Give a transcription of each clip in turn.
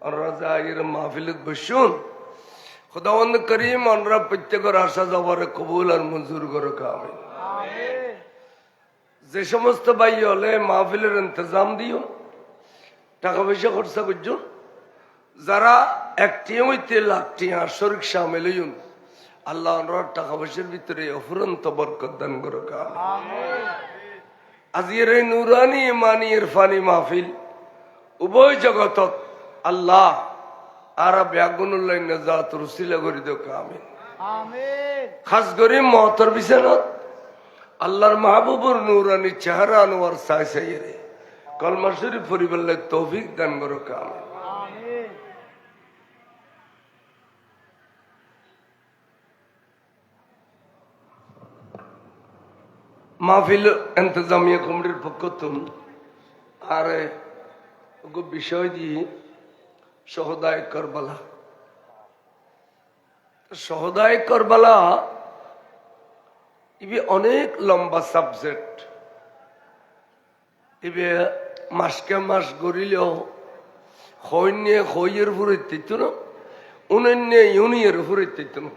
আমরা যাইর মাহফিলত বসুন খুদাবন্দ করিম আমরা প্রত্যেকের আশা যাবারে কবুল আর মঞ্জুর করে আমিন। যে সমস্ত ভাই হলে মাহফিলের ইন্তজাম দিও, টাকা পয়সা খরচা করছো, যারা একটি হইতে লাখটি আর শরিক সামিল হইন, আল্লাহ টাকা পয়সার ভিতরে অফুরন্ত বরকত দান করে আমিন। আজকের এই নুরানি ইমানি ইরফানি মাহফিল উভয় জগতত আল্লাহ আর ব্যাগুনুল্লাহ নাজাত রুসিলা করে দেও আমিন। খাস করে মহতর বিছানত আল্লাহর মাহবুবুর নুরানি চেহারা আনোয়ার সাই সাইরে কলমা শরীফ পরিবারের তৌফিক দান করো আমিন। মাহফিল ইন্তজামিয়া কমিটির পক্ষ থেকে আর বিষয় দিয়ে সহদায় করবালা, সহদায় করবালা ইবি অনেক লম্বা সাবজেক্ট, ইবে মাসকে মাস গড়িলেও হইনে হইয়ের উপরে দিত না, উনন্যে ইউনিয়ের উপরে দিত না।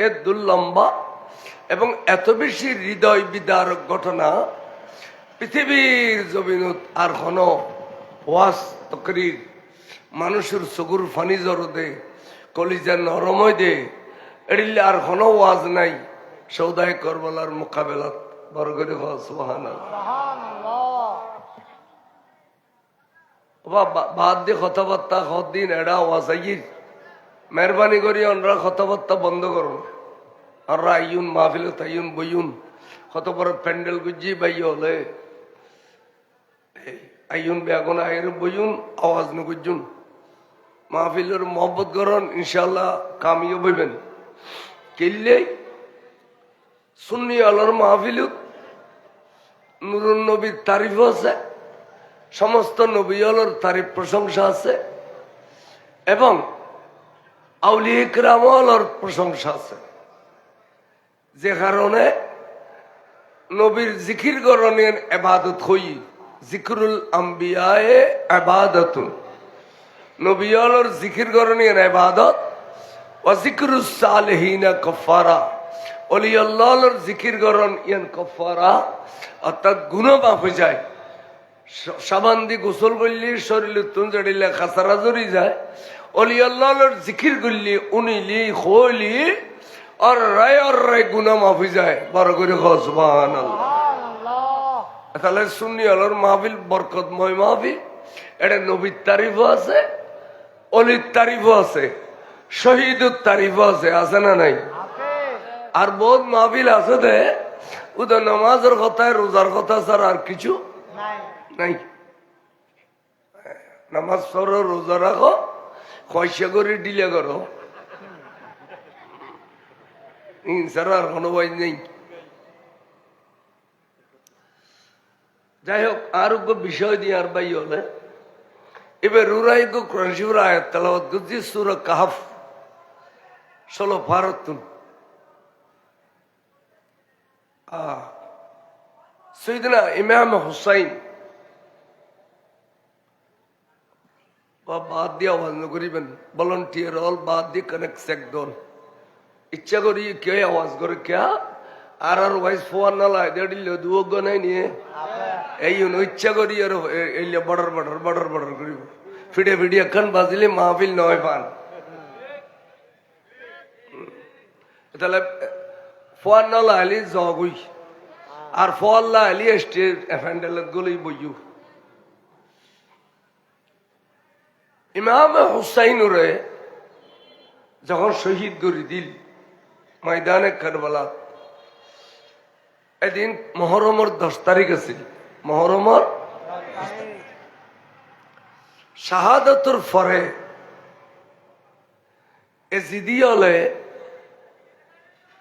এর দূর লম্বা এবং এত বেশি হৃদয় বিদারক ঘটনা পৃথিবীর জমিনত আর কোন ওয়াজ তকরির মানুষের চকুর ফানি জড়ো দে, কলিজার নরময় দে, এড়িলে আর কোন ওয়াজ নাই সৌদায় করবলার মোকাবেলাত। বড় করে বাদ দিয়ে কথাবার্তা দিন এড়া ওয়াজ আইর মেহরবানি করি আমরা কথাবার্তা বন্ধ করো। আর আইন মাহফিল তাইন বইন কত বড় প্যান্ডেল গুজি বাই হলে আইন বেগুন আয়ের বইন আওয়াজ নুগুজুন মাহফিলের মহব্বত করন, ইনশাল্লাহ কামিও বইবেন। কিনলে সুন্নি আলোর মাহফিল নুরুন নবীর তারিফ আছে, সমস্ত নবী আলোর তারিফ প্রশংসা আছে এবং আউলিয়া ইকরাম আলোর প্রশংসা আছে। যে কারণে নবীর জিকির গরণের ইবাদত হই, জিকরুল আম্বিয়ায়ে ইবাদাতুন, নবী আলোর জিকির গরণের ইবাদত, ওয়া জিকরুস সালিহিনা কাফারা, ওলি আল্লাহর জিকির গরণ ইয়ান কাফারা, অর্থাৎ গুনাহ মাফ হয়ে যায়। সাবান দি গোসল করলে শরীরে তুন জড়িলে খাসারা জড়ি যায়, ওলি আল্লাহর জিকির করলে উনিলি খইলি আর রায় গুনাহ মাফ হয়ে যায়। বড় করে সুবহানাল্লাহ। তাহলে সুন্নি আলোর মাহফিল বরকতময় মাহফিল, এটা নবীর তারিফও আছে, অলির তারিফও আছে, শহীদের তারিফও আছে, আছে না নাই? আর বহুত মাহফিল আছে দে ওদের নামাজের কথা রোজার কথা ছাড়া আর কিছু নাই। নামাজ পড়ো, রোজা রাখো, পয়সা করে ডিলে করো, ছাড়া আর কোনো বই নেই। যাই হোক, আর বিষয় দিয়ে আর বাই হলে এবার রুরাই গো কোরআন শরীফের আয়াত তেলাওয়াত করছি সূরা কাহফ 16 পারাতুন। সৈয়দনা ইমাম হুসাইন বাদ দিয়ে আওয়াজ না করিবেন, ভলান্টিয়ার হল বাদ দিয়ে কানেক্ট একদল ইচ্ছা করি কে আওয়াজ করে কে আর ওয়াইস ফোয়ার না লাই দিল দুয়োগ নাই নিয়ে এই ইচ্ছা করি আর এইলে বর্ডার বর্ডার বর্ডার বর্ডার করিব ফিডে ফিডে এখন বাজিলে মাহফিল নয় পান। তাহলে ফোয়ার না লাইলি জগুই আর ফোয়ার লাইলি স্টেজ এফেন্ডেলত গলেই বইয়ু। ইমাম হুসাইনুরে যখন শহীদ করে দিল ময়দানে কারবালা, এদিন মহরমর 10 তারিখ আছিল, মহরমর শাহাদাতুর পরে এজিদি হলে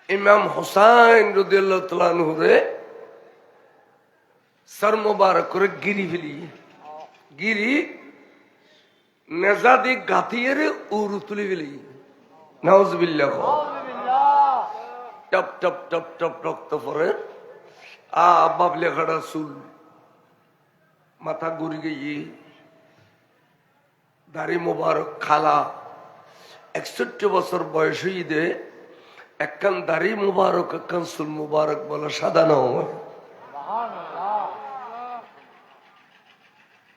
ইমাম হুসাইন রাদিয়াল্লাহু তাআলা আনহুরে সর মুবারক করে গিরি ফেলি, গিরি নেজাদি গাথিয়ে উরু তুলি ফেলি, নাউজুবিল্লাহ, টপ টপ টপ টপ রক্ত পরে বাবলে খাড়া চুল, মাথা ঘুরি গিয়ে দাড়ি মুবারক খালা 61 বছর বয়স হইদে একখান দাড়ি মুবারক একখান চুল মুবারক বলে সাদানো হয়।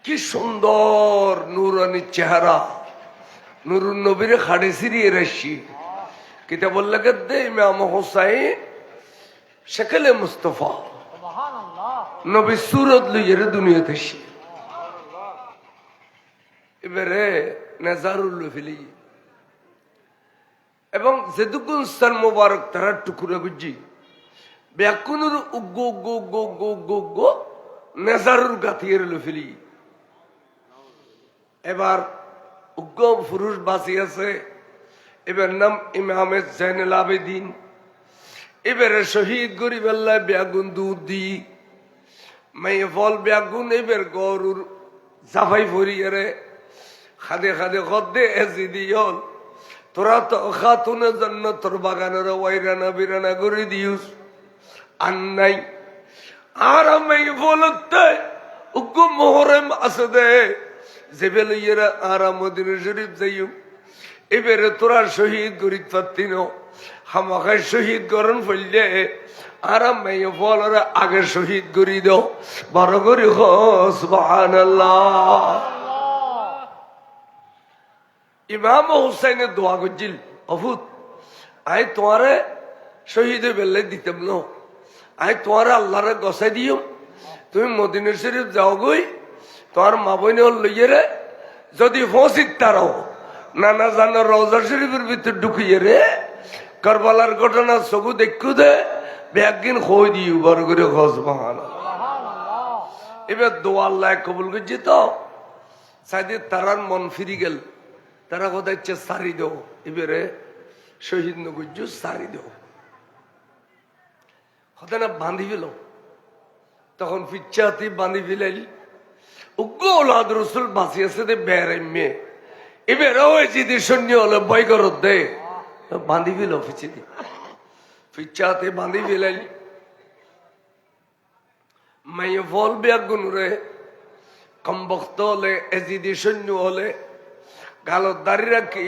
কি সুন্দর নুরানি চেহারা, নুরুন নবীর খাড়ি সিরিয়ে রাখছি কিতা বললে গদ্দে ইমাম হোসাইন শেখলে মুস্তফা নবী সুরত লইয়ের দুনিয়াতে এসে এবারে নেজারুল ফেলি এবং যেদুকুন স্থান মোবারক তারা টুকুরা গুজি ব্যাকুনুর উগ্গ উগ্গ উগ্গ উগ্গ উগ্গ উগ্গ নেজারুর গাথিয়ে ফেলি। এবার উগ্গ পুরুষ বাঁচি আছে, এবার নাম ইমামে জাইনুল আবেদিন। এবারে শহীদ গরিব আল্লাহ ব্যাগুন দুধ দি মেয়ে ফল ব্যাগুন এবার গরুর জাফাই ফরিয়ারে খাদে খাদে খদ্দে এসি দিয়ল তোরা তো খাতুনের জন্য তোর বাগানের ওয়াইরানা বিরানা করে দিউস আর নাই। আর আমি বলতে উগ্গ মোহরম আছে দে যে বেলইয়েরা আর মদিনা শরীফ যাইও এবারে তোরা শহীদ গরিব পাত্তি নো হামাখায় শহীদ গরণ ফেললে আর আমি বলার আগে শহীদ করি দাও বড় করি সুবহানাল্লাহ। ইমাম হুসাইনের দোয়া করছিল অভূত আই তোমারে শহীদ বেলে দিতাম ন, আই তোমার আল্লাহরে গসাই দিও তুমি মদিনা শরীফ যাও গই তোমার মা বইনে লইয়ে রে যদি ফসিত তারাও নানা জানা রওজা শরীফের ভিতর ঢুকিয়ে রে কারবালার ঘটনা চকু দেখু দে ব্যাগিন খই দিও বড় করে সুবহানাল্লাহ। এবার দোয়া আল্লাহ কবুল করছি তো সাইদে তারার মন ফিরি গেল, তারা কথা ইচ্ছে সারি দেও এবারে শহীদ নগুজ্জু সারি দেও হতে না বাঁধি ফেল। তখন পিচ্ছাতি বাঁধি ফেলাইল উগ্র ওলাদ রসুল বাঁচি আছে দে বেড়াই মেয়ে এবার ওই যদি সৈন্য হলে বই করত দে বাঁধি ফেল পিছিয়ে পিচ্ছাতে বাঁধি ফেলাইল মাইয়ে ফল বেগুন রে কমবক্ত হলে এজিদি সৈন্য হলে গালত দাড়ি রাখি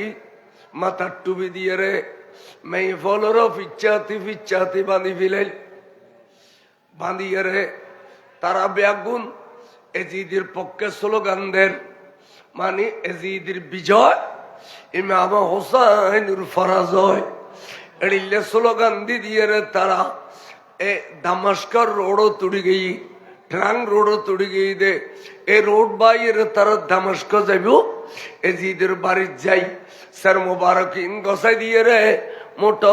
মাথার টুপি দিয়ে রে মেয়ে ফলেরও পিচ্ছাতি বাঁধি ফেলাইল বাঁধিয়ে রে তারা বেগুন এজিদের পক্ষে স্লোগান দেন মানে এজিদের বিজয় ইমাম হোসাইনুর পরাজয় এড়িলে স্লোগান দিয়ে রে তারা এ দামাস্কার রোডও তুড়ি গই ট্রাং রোডও তুড়ি গই দে এ রোড বাইরে তারা দামাস্ক যাইব এজিদের বাড়ির যাই স্যার মোবারক ইন গসাই দিয়ে রে মোটা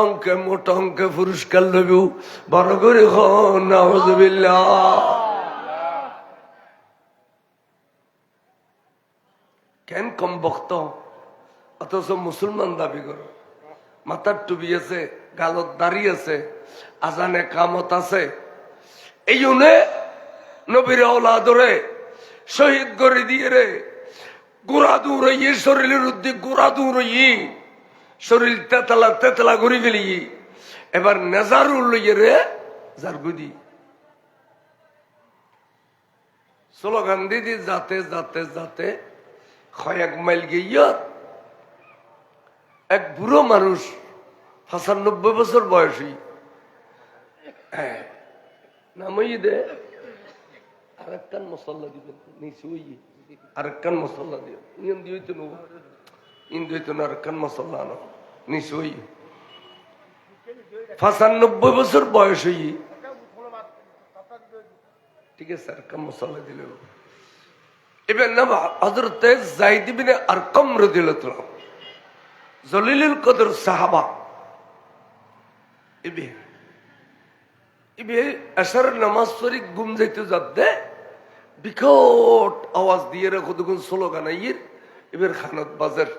অঙ্কে পুরস্কার লইব বড় করে নাউজুবিল্লাহ। কেন কম বক্ত অথচ মুসলমান দাবি করো, মাথার টুপি আছে, গালত দাড়ি আছে, আজানে কামত আছে, এই জন্য নবীর ওলাদরে শহীদ করে দিয়ে রে গোড়া দৌড়াইয়ে শরীরের উদ্যোগ গোড়া দৌড়াইয়ে শরীর তেতলা তেতলা ঘুরি ফেলি এবার নেজারুল লইয়ে রে যার গুদি স্লোগান দিদি যাতে যাতে যাতে কয়েক মাইল গিয়ে এক বুড়ো মানুষ 95 বছর বয়সী নামই দে আরেকখান মশলা দিবেন নিচে ওই আরেকখান মশলা দিও ইন দিইতো নো ইন দিইতো না আরেকখান মশলা আনো নিচে ওই 95 বছর বয়স হই ঠিক আছে আরেকখান মশলা দিলেন। এবার নাম হযরত যায়েদ ইবনে আরকাম রাদিয়াল্লাহু আনহু জলিলুল কদর সাহাবা ইবে আসর নামাজ পড়ি ঘুম যাইতে যাতে বিকট আওয়াজ দিয়ে রে কতক্ষণ স্লোগান আইয়ের এবার খানত বাজার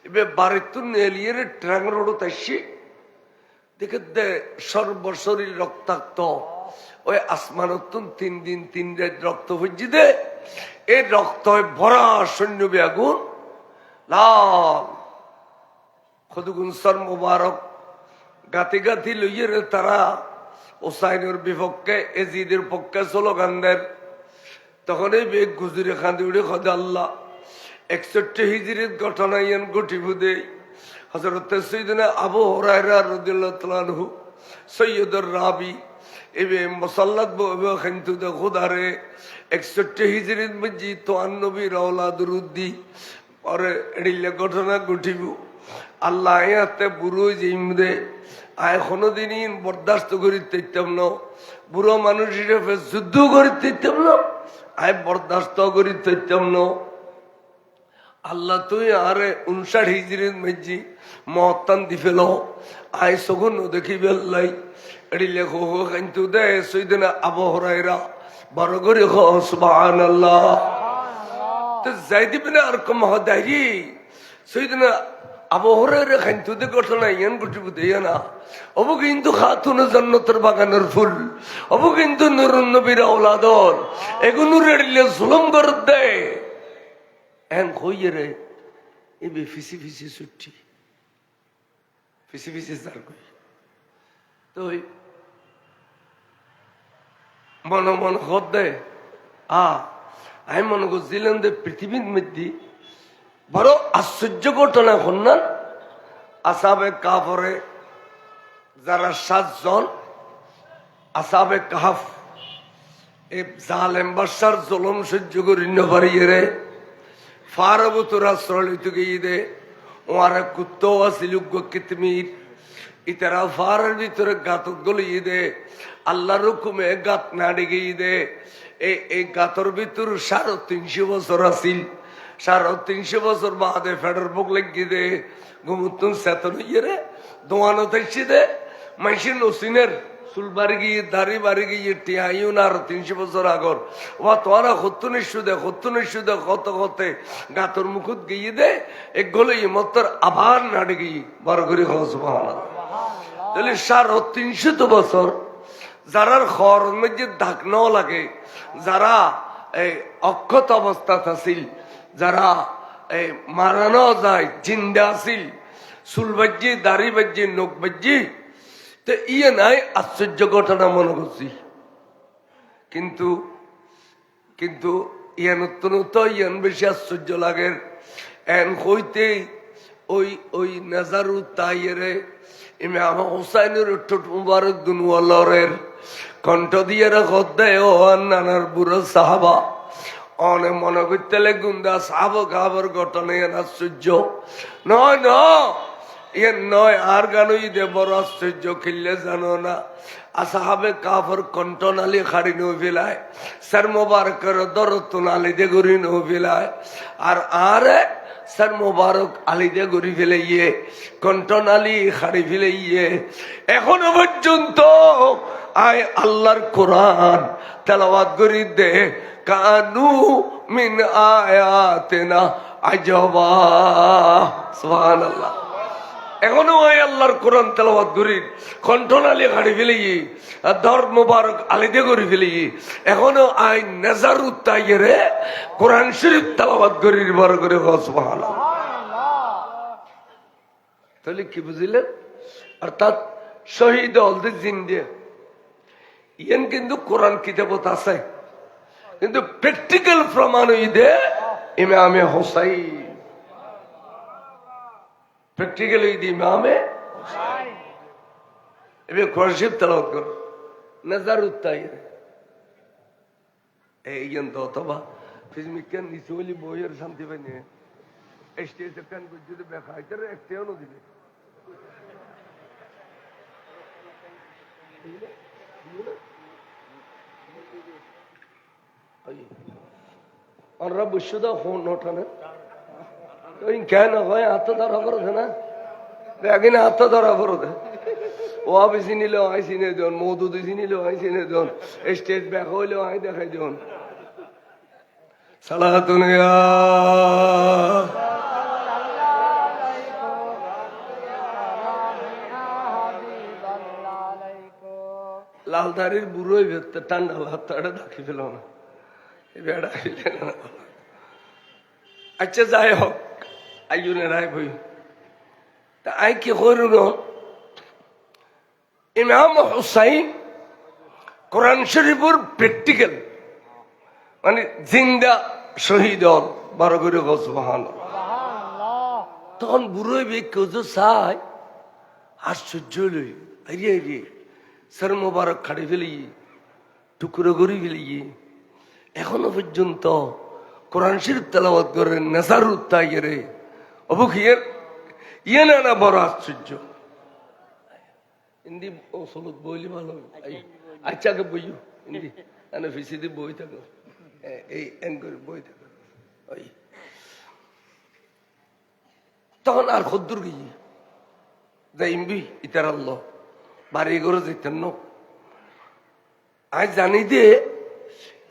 এবে বাড়িতুন এলিয়ের ট্রাং রোড তাইছি দেখে দে সর্বশরীর রক্তাক্ত ওই আসমানতুন 3 দিন 3 রাত রক্ত হইজি দে এই রক্ত ভরা সৈন্য বেগুন লাল কতক্ষণ সর মুবারক গাতি গাতি লইয়ে রে তারা হোসাইনের বিপক্ষে এজিদের পক্ষে স্লোগান দেন। তখন এই বেগ গুজরে খাঁদি উড়ে খদে আল্লাহ 61 হিজরিত ঘটনা ইয়ান ঘটিব দে হযরত সাইয়েদনা আবু হুরায়রা রাদিয়াল্লাহু তাআলা আনহু সৈয়দুর রাবি এবে মুসাল্লাত ববে কিন্তু দে খুদারে 61 হিজরিত মজি তো নবী রাওলা দুরুদ্দি পরে এডিলে ঘটনা ঘটিব আল্লাহ আয়াতে বুড়ো জিমদে আয় কোনদিনই বরদাস্ত করিতে পারতাম না বুড়ো মানুষ হিসেবে যুদ্ধ করিতে পারতাম না আয় বরদাস্ত করিতে পারতাম না আল্লাহ তুই আরে 59 হিজরিত মজি মহত্তান দি ফেল আয় সগুন দেখি বেল্লাই এডি লেখো কিন্তু দে সৈয়দনা আবু হুরায়রা বড় করে সুবহানাল্লাহ তো যাইদ ইবনে আরকাম হদারি সৈয়দনা আবু হুরায়রা কিন্তু দে ঘটনা ইয়ান ঘটিব দেয়া না অবু কিন্তু খাতুন জান্নাতের বাগানের ফুল অবু কিন্তু নূরুন নবীর আওলাদর এগুলো রেডিলে জুলুম করে দে এন কইয়ে রে এবে ফিসি ফিসি ছুটি ফিসি ফিসি যার কই তো মন মন হদ দে আমি মনে করছিলাম যে পৃথিবীর মধ্যে বড় আশ্চর্য ঘটনা কন্যান আসাবে কাফরে যারা 7 জন আসাবে কাহাফ এই জালেম বাদশার জুলুম সহ্য করি না পারিয়ে রে ফারব তোরা সরলিত গিয়ে দে ওয়ারে কুত্তো আসিল কিতমির ইতারা ফারের ভিতরে গাতক গলিয়ে দে আল্লাহর হুকুমে গাত না ডিগিয়ে দে এই গাতর ভিতর 350 বছর আসিল 350 বছর বাদে ফেডার বুক লাগিয়ে দে ঘুমুতুন সেতন ইয়ে রে দোয়ানো থাকছে দে মাইসিন ওসিনের চুল বাড়ি গিয়ে দাড়ি বাড়ি গিয়ে টিয়াইও না আর 300 বছর আগর ও তোরা হত্তনিষ্ঠ দে কত কতে গাতর মুখত গিয়ে দে এক গলে মত্তর আবার নাড়ে গিয়ে বড় করে সুবহানাল্লাহ তাহলে 350 বছর যারার খর মধ্যে ঢাকনাও লাগে যারা এই অক্ষত অবস্থা আছিল যারা এই মারানো যায় জিন্দা আছিল চুল বাজ্জি দাড়ি বাজ্জি নখ বাজ্জি তো ইয়ে নাই আশ্চর্য ঘটনা মনে করছি কিন্তু কিন্তু ইয়ান তো ইয়ান বেশি আশ্চর্য লাগে এন হইতে ওই নাজারু তাইরে ইমাম হুসাইনের ঠোঁট মুবারক দুনওয়ালারের কণ্ঠ দিয়ে খত দেয় ও নানার বুড়ো সাহাবা অনে মনে করতে গুন্দা সাহাব খাবার ঘটনা ইয়ান আশ্চর্য নয় ইয়ান নয় আর গানই দে বড় আশ্চর্য খিললে জানো না আসাহাবে কাফর কণ্ঠ নালি খাড়ি নো ফেলায় সর মোবারকের দরত নালি দে গড়ি নো ফেলায় আর সর মোবারক আলি দে গড়ি ফেলে ইয়ে কণ্ঠ নালি খাড়ি ফেলে ইয়ে এখনো পর্যন্ত আয় আল্লাহর কোরআন তেলাওয়াত করি দে কানু মিন আয়াতিনা আজবা সুবহানাল্লাহ এখনো ওই আল্লাহর কোরআন তেলাওয়াত করি কণ্ঠনালী গাড়ি ফেলি ধর মোবারক আলিদে করে ফেলি এখনো আই নেজারুত তাইরে কোরআন শরীফ তেলাওয়াত করি বড় করে সুবহানাল্লাহ তাহলে কি বুঝলেন অর্থাৎ শহীদ অলদে জিন্দে ইয়ান কিন্তু কোরআন কিতাবত আছে কিন্তু প্র্যাকটিক্যাল প্রমাণ হইদে ইমামে হুসাইন প্র্যাকটিক্যাল হইদে ইমামে হুসাইন এবে কোরআন শরীফ তেলাওয়াত কর নেজারুত তাইরে এই ইয়ান তো অথবা ফিজমিকান নিচে বলি বইয়ের শান্তি পাইনি স্টেজে কান যদি বেখাইতে একটাও না দিবে আমরা বসুদা ফোন ওঠানে কেন হয় হাত ধরা পড়ে না একদিন হাত ধরা পড়ে ও আবি চিনিলেও আই চিনে দেন মধুদি চিনিলেও আই চিনে দেন স্টেজ ব্যাক হইলেও আই দেখাই দেন সালাতুন ইয়া লালদারির বুড়োই ভেতর ঠান্ডা হাতটা ডাকি ফেল না বেড়া আচ্ছা যাই হোক আইজনে রায় বই তা আই কি করুন ইমাম হুসাইন কোরআন শরীফের প্র্যাকটিক্যাল মানে জিন্দা শহীদ বারো করে সুবহান। তখন বুড়ো কেউ যে চায় আশ্চর্য লই আরে রে স্যার মোবারক খাড়ি ফেলি টুকরো করি ফেলি এখনো পর্যন্ত কোরআন শরীফ তেলাওয়াত করে নেশার উত্তাই রে অবুখিয়ের ইয়ে না বড় আশ্চর্য। হিন্দি ও সলুত বইলি ভালো আচ্ছা আগে বইও হিন্দি এনে ফিসি দিয়ে বই থাকো এই এন করে বই থাকো ওই তখন আর খদ্দুর গিয়ে যাইবি ইতার আল্লাহ বাড়ি করে যেতেন না আজ জানি দে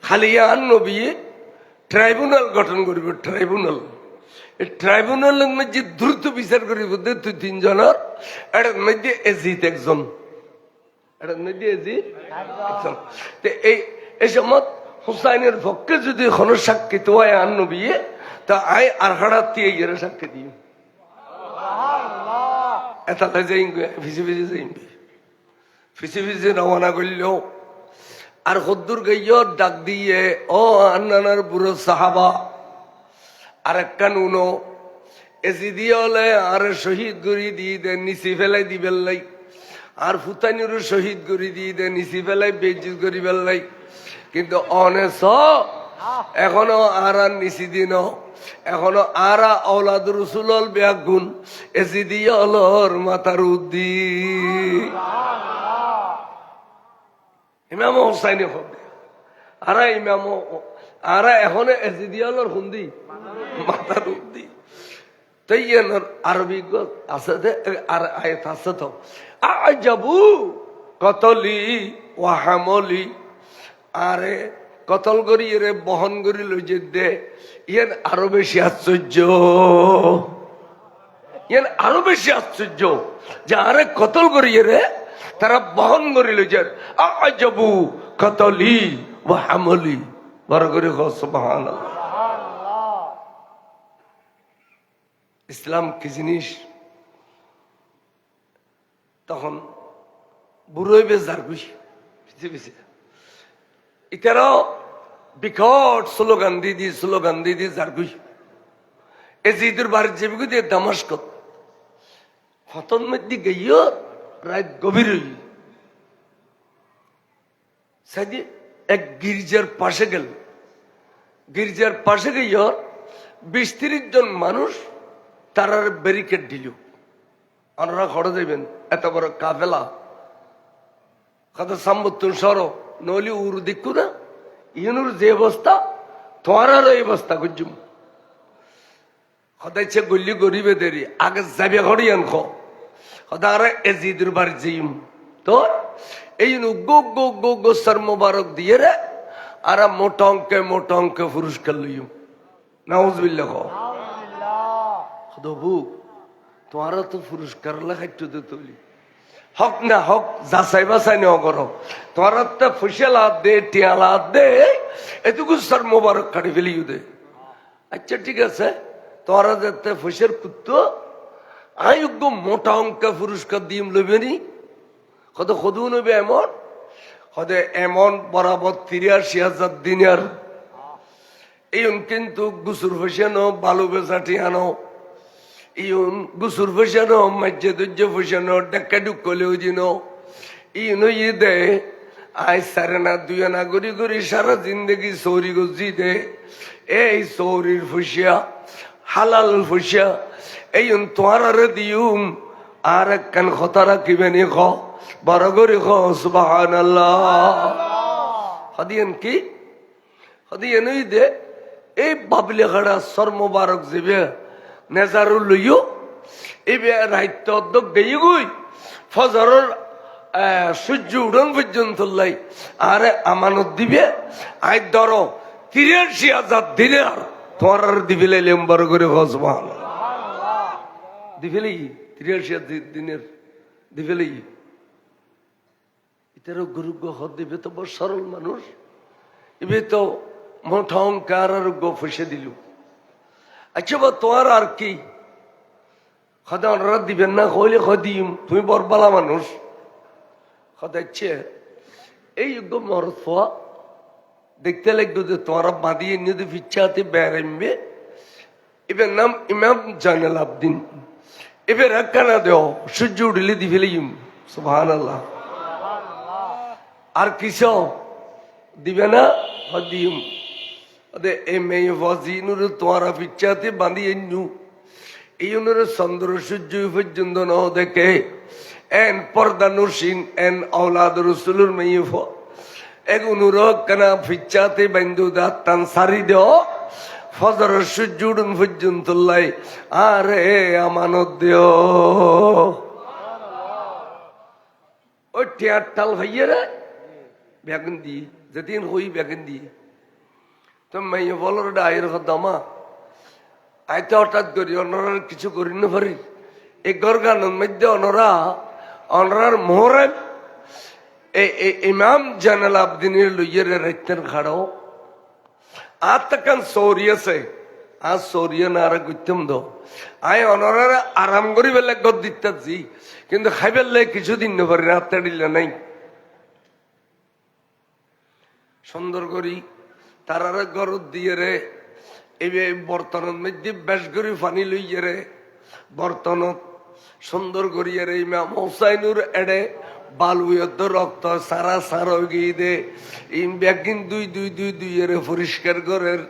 খালি আন নবী ট্রাইব্যুনাল গঠন করিব ট্রাইব্যুনাল এই ট্রাইব্যুনালের মধ্যে দ্রুত বিচার করিব তুই তিনজনের এটার মধ্যে এজিত একজন এটার মধ্যে এজিত একজন এই সময় হুসাইনের পক্ষে যদি কোন সাক্ষী তো হয় আন নবী তা আয় আর হাড়াতে গিয়ে সাক্ষী দিই এটা যাই ভিজে ভিজে যাইবি ফিসে ফিসে রওনা করলেও আর খদ্দুর গাইয় ডাক দিয়ে ও আন্নানার বুড়ো সাহাবা আর একটা নুনো এসি দিয়ে হলে আর শহীদ গড়ি দিয়ে দেন নিচি ফেলাই দিবেন লাই আর ফুতানিরও শহীদ গড়ি দিয়ে দেন নিচি ফেলাই বেজিত করি বেলাই কিন্তু অনেস এখনো আর নিচি দিন এখনো আরা আওলাদ রসুল ব্যাগুন এসি দিয়ে অলর মাথার উদ্দি ইমাম হোসাইনি হবে আরা ইমাম আরা এখন এসি দিয়ে অলর হুন্দি মাথার উদ্দি তাই আরবি আছে আর আয়াত আছে তো আজাবু কতলি ওয়াহামলি আরে কতল করি রে বহন করি লই যে দে ইয়ান আরো বেশি আশ্চর্য ইয়ান আরো বেশি আশ্চর্য যে আরে কতল করি রে তারা বহন করি লই যে আজাবু কতলি ওয়াহামলি বড় করে সুবহানাল্লাহ। ইসলাম কি জিনিস তখন বুড়োই বেশ যারবি ইতারাও বিকট স্লোগান দিদি যারবি এজিদের বাড়ির যেবি দিয়ে দামাস্কত ফতন মধ্যে গিয়ে রাত গভীর সাইডে এক গির্জার পাশে গেল গির্জার পাশে গিয়ে 20-30 জন মানুষ তারার ব্যারিকেড দিল আপনারা খড়ে যাইবেন এত বড় কাফেলা কথা সাম্বত্তর সর নইলে উরু দেখু না ইনুর যে অবস্থা তোমার এই অবস্থা গুজুম সদাইছে গল্লি গরিবে দেরি আগে যাবে ঘড়ি আনখ সদা আর এজিদের বাড়ি যাইম তো এই গো গো গো গো সর মোবারক দিয়ে রে আর মোটা অঙ্কে পুরস্কার লইম নাউজুবিল্লাহ বুক তোমার তো পুরস্কার লাগাইতো তৈলি হক না হক যাচাই বাছাই নেওয়া করো তোমার তো ফুসেল হাত দে টিয়াল হাত দে এটুকু স্যার মোবারক কাটি ফেলিও দে আচ্ছা ঠিক আছে তোমার যাতে ফুসের কুত্ত আয়োগ্য মোটা অঙ্কে পুরস্কার দিম লইবে নি কত সদু নবে এমন সদে এমন বরাবর 83,000 দিনের এই কিন্তু গুসুর ফসানো বালু বেচাটি আনো ইউন গুসুর ফসানো মাজ্জে দজ্জ ফসানো ডাক্কা ডুকলে ওই দিন ইউন ই দে আই সারে না দুই আনা গড়ি গড়ি সারা জিন্দগি সৌরি গজি দে এই সৌরির ফুসিয়া হালাল ফুসিয়া এই তোমার দিউম আর একখান কথা রাখিবেনি খ বড় করে খ সুবহানাল্লাহ হদিয়েন কি হদিয়েন ওই দে এই বাবলে খাড়া সর মোবারক যাবে নেজারু লইও এবে রাইত অর্ধক গেয়ে গই ফজরের সূর্য উড়ন পর্যন্ত লাই আরে আমানত দিবে আই ধরো 83,000 দিনের তোমার আর দিবে লাইলাম বড় করে সুবহানাল্লাহ দিবে লাই 83,000 দিনের দিবে লাই এটারও গুরুজ্ঞ হদ দিবে তো বড় সরল মানুষ এবে তো মোটা অঙ্কার আর গো ফসে দিল আচ্ছা বা তোমার আর কি সদা ওনারা দিবেন না হইলে দিম তুমি বরবালা মানুষ সদাচ্ছে এই মরত দেখতে লাগবে যে তোমারা বাঁধিয়ে নিয়ে ফিচ্ছাতে বেড়াইবে এবার নাম ইমাম জাইনুল আবদিন। এবার একখানা দেও সূর্য উঠলে দি ফেলিম সুবহানাল্লাহ। আর কিস দিবে না দিম এ মেয়ে ফজিনুর তোয়ারা পিচ্ছাতে বাঁধিয়ে নু এই অনুরে চন্দ্র সূর্য পর্যন্ত ন দেখে এন পর্দা নুসিন এন আওলাদ রসুলুর মেয়ে এক অনুর কানা পিচ্ছাতে বান্ধু দাঁত টান সারি দেও ফজর সূর্য উড়ুন পর্যন্ত লাই আরে আমানত দেও ওই টিয়ার টাল ভাইয়ে রে বেগুন দি যেদিন হই বেগুন দি তো মেয়ে বলার ডায়ের দামা আইতে হঠাৎ করি অনরা কিছু করি না পারি এই গরগানের মধ্যে অনরার মোহরেন ইমাম জাইনুল আবদিনের লইয়ের রাইতের খাড়াও আর তখন সৌরিয়াছে আর সৌরিয়া না আর গুতম দো আই অনরার আরাম করি বেলে গদ দিতাছি কিন্তু খাইবেলে কিছুদিন না পারি রাতে দিলে নাই সুন্দর করি তারারে গরত দিয়ে রে এই বর্তনের মধ্যে বেশ করে পানি লইয়ে রে বর্তনত সুন্দর করিয়ে রে ইমাম হুসাইনুর এড়ে বালুয়ত রক্ত সারা সারা গিয়ে দে ব্যাগিন দুই দুই দুই দুই এরে পরিষ্কার করের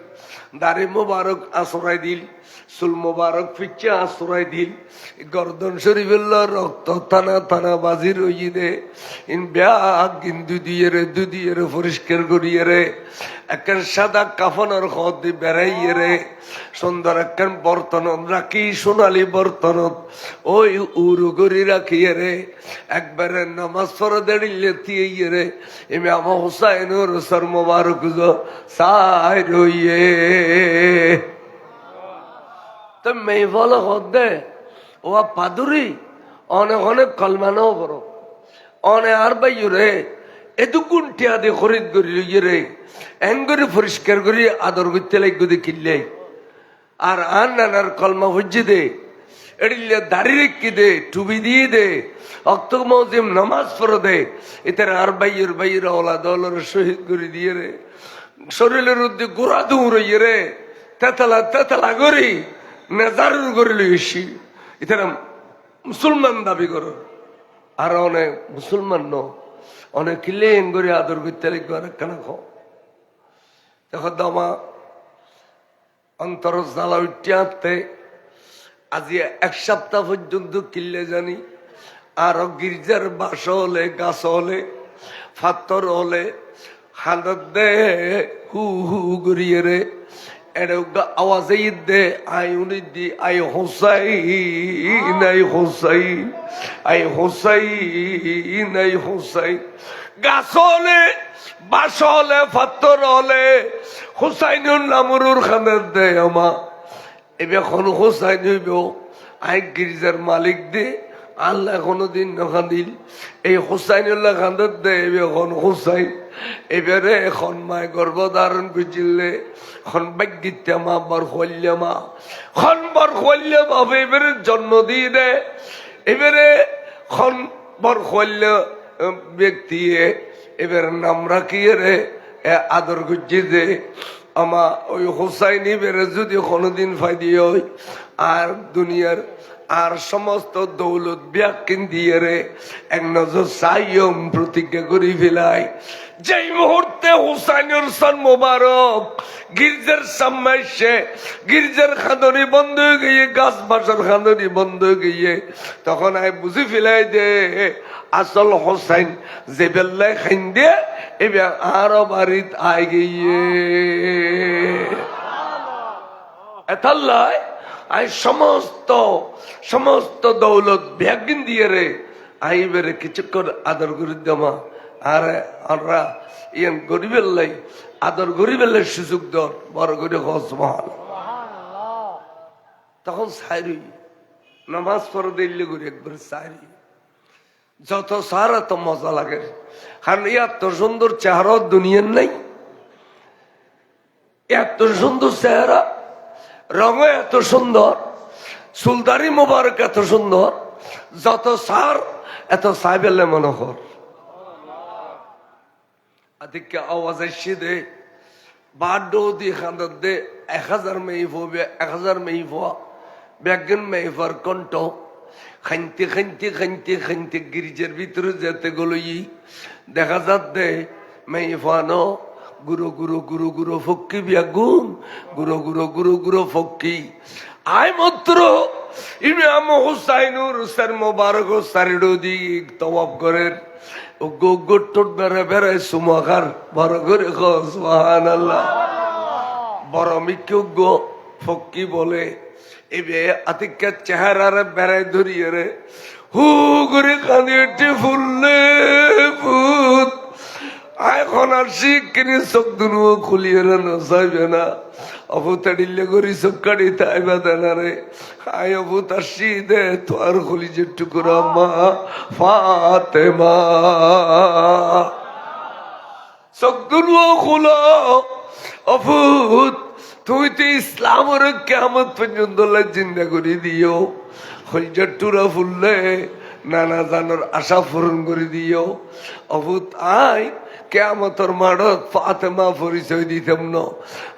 দাড়ি মোবারক আশ্রয় দিল চুল মোবারক পিচ্ছে আশ্রয় দিল গর্দন শরীফের রক্ত থানা থানা বাজি রইয়ে দে ব্যাগ কিন্তু দুই এরে পরিষ্কার করিয়ে রে একখান সাদা কাফনের খত দিয়ে বেড়াইয়ে রে সুন্দর একখান বর্তনত রাখি সোনালি বর্তনত ওই উরু করি রাখিয়ে রে একবারে নামাজ পড়ে দাঁড়িয়ে দিয়ে রে ইমাম হুসাইনুর সর মোবারক সাই রইয়ে তো মেয়ে বলো হদে ও পাদুরি অনেক অনেক কলমানো করো অনেক আর বাইও রে এতগুণ টিয়া দিয়ে খরিদ করি লইয়ে রে এন করে পরিষ্কার করি আদর করতে লাগবে দে কিনলে আর নানার কলমা ভুজি দে এড়িলে দাড়ি রেখে দে টুবি দিয়ে দে অক্ত মৌজিম নামাজ পড়ে দে এতে আর বাইয়ের ওলা দলের শহীদ করে দিয়ে রে শরীরের মধ্যে গোড়া দৌড়িয়ে রে তেতলা করি নেজারুর করে লইছি এটা মুসলমান দাবি করো আর অনেক মুসলমান ন অনেক কিলেন করে আদর করতে লাগবে আর কেন খাও দেখো দামা অন্তর জ্বালা উঠতে আনতে আজি এক সপ্তাহ পর্যন্ত কিনলে জানি আর গির্জার বাস হলে গাছ হলে ফাত্তর হলে হালত দে হু হু গড়িয়ে রে আওয়াজে দে আই উনি দি আই হোসাইন আই হোসাইন আই হোসাইন আই হোসাইন গাছ হলে বাস হলে ফাত্তর হলে হুসাইনুর নামরুর খানের দে আমা এখন হুসাইন হইব আই গির্জার মালিক দে আল্লাহ কোনদিন নখানিল এই হুসাইনুল্লাহ খানের দে এখন হুসাইন এবারে এখন মায় গর্ভধারণ করছিলে খন বাগ্যিত্যা মা বর হইলে মা খন বর হইলে ভাবে এবারে জন্ম দিয়ে দে এবারে খন বর হইলে ব্যক্তি এবার নাম রাখিয়ে রে আদর করছে যে আমা ওই হোসাইনি বেড়ে যদি কোনোদিন ফাইদি হয় আর দুনিয়ার আর সমস্ত দৌলত ব্যাকিন দিয়ে রে এক নজর সাইয়ম প্রতিজ্ঞা করে ফেলায় যেই মুহূর্তে হুসাইনের সন মোবারক গির্জার সামনে গির্জার খাদনি বন্ধ হয়ে গিয়ে গাছ বাসার খাদনি বন্ধ হয়ে গিয়ে তখন আই বুঝি ফেলাই দে আসল হোসাইন যে বেল্লায় খাইন দিয়ে এবার আরো বাড়িত আই গিয়ে এতাল্লায় আই সমস্ত দৌলত ব্যাগিন দিয়ে রে আই বেড়ে কিছুক্ষণ আদর করে দেমা আর আমরা ইয়ান গরিবের লাই আদর গরিবের লাই সুযোগ দর বড় করে হস মহাল তখন সাইরি নামাজ পড়ে দিল্লি করে একবার সাইরি যত সারা তো মজা লাগে কারণ এত সুন্দর চেহারা দুনিয়ার নাই এত সুন্দর চেহারা রঙ এত সুন্দর সুলদারি মোবারক এত সুন্দর যত সার এত সাইবেলে মনোহর আদিকে আওয়াজ এসে দে বাড্ডো দিয়ে খান্দার দে 1000 মেয়ে ফোবে 1000 মেয়ে ফোয়া ব্যাগন মেয়ে ফর কণ্ঠ খাইতে খাইতে খাইতে খাইতে গিরিজের ভিতরে যেতে গলই দেখা যাচ্ছে মেয়ে ফানো গুরু গুরু গুরু গুরু ফক্কি বিয়াগুন গুরু গুরু গুরু গুরু ফক্কি আয় মাত্র ইমাম হুসাইনুর সর মোবারক সারিডো দি তওয়াব করেন ও গোট্টট বেড়ে বেড়ে সুমাখার বড় করে সুবহানাল্লাহ বড় মিক্য ফক্কি বলে এবে আতিকের চেহারারে বেড়ায় ধরিয়ে রে হু করে কাঁদিয়ে ফুললে ফুট এখন আর শিখিনি চোখ দুনু খুলিয়ে না চাইবে না অভূতা ডিল্লে করি চোখ কাটি তাইবা দেনা রে আয় অভূতা দে তো আর খুলি যে টুকুরা মা ফাতেমা চোখ দুনু খুলো অভূত তুই তো ইসলামের কেমন পর্যন্ত জিন্দা করে দিও হইজার টুরা ফুললে নানা জানোর আশা পূরণ করে দিও অভূত আয় কেমতর মাড়ত ফাতেমা পরিচয় দিতাম ন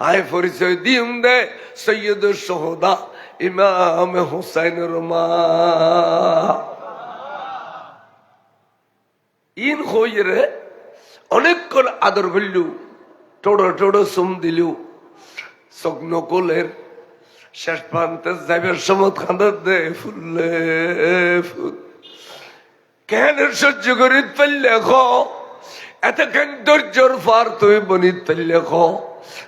আয় পরিচয় দিম দে সৈয়দ সোহদা ইমাম হুসাইনের মা ইন হইরে অনেকক্ষণ আদর করলু টোড়ো টোড়ো সুম দিলু স্বপ্ন কোলের শেষ প্রান্তে যাইবার সময় খান্দার দে ফুললে ফুল কেন সহ্য করি পারলে এতক্ষণ ধৈর্যর ফার তুই বনিত পারলে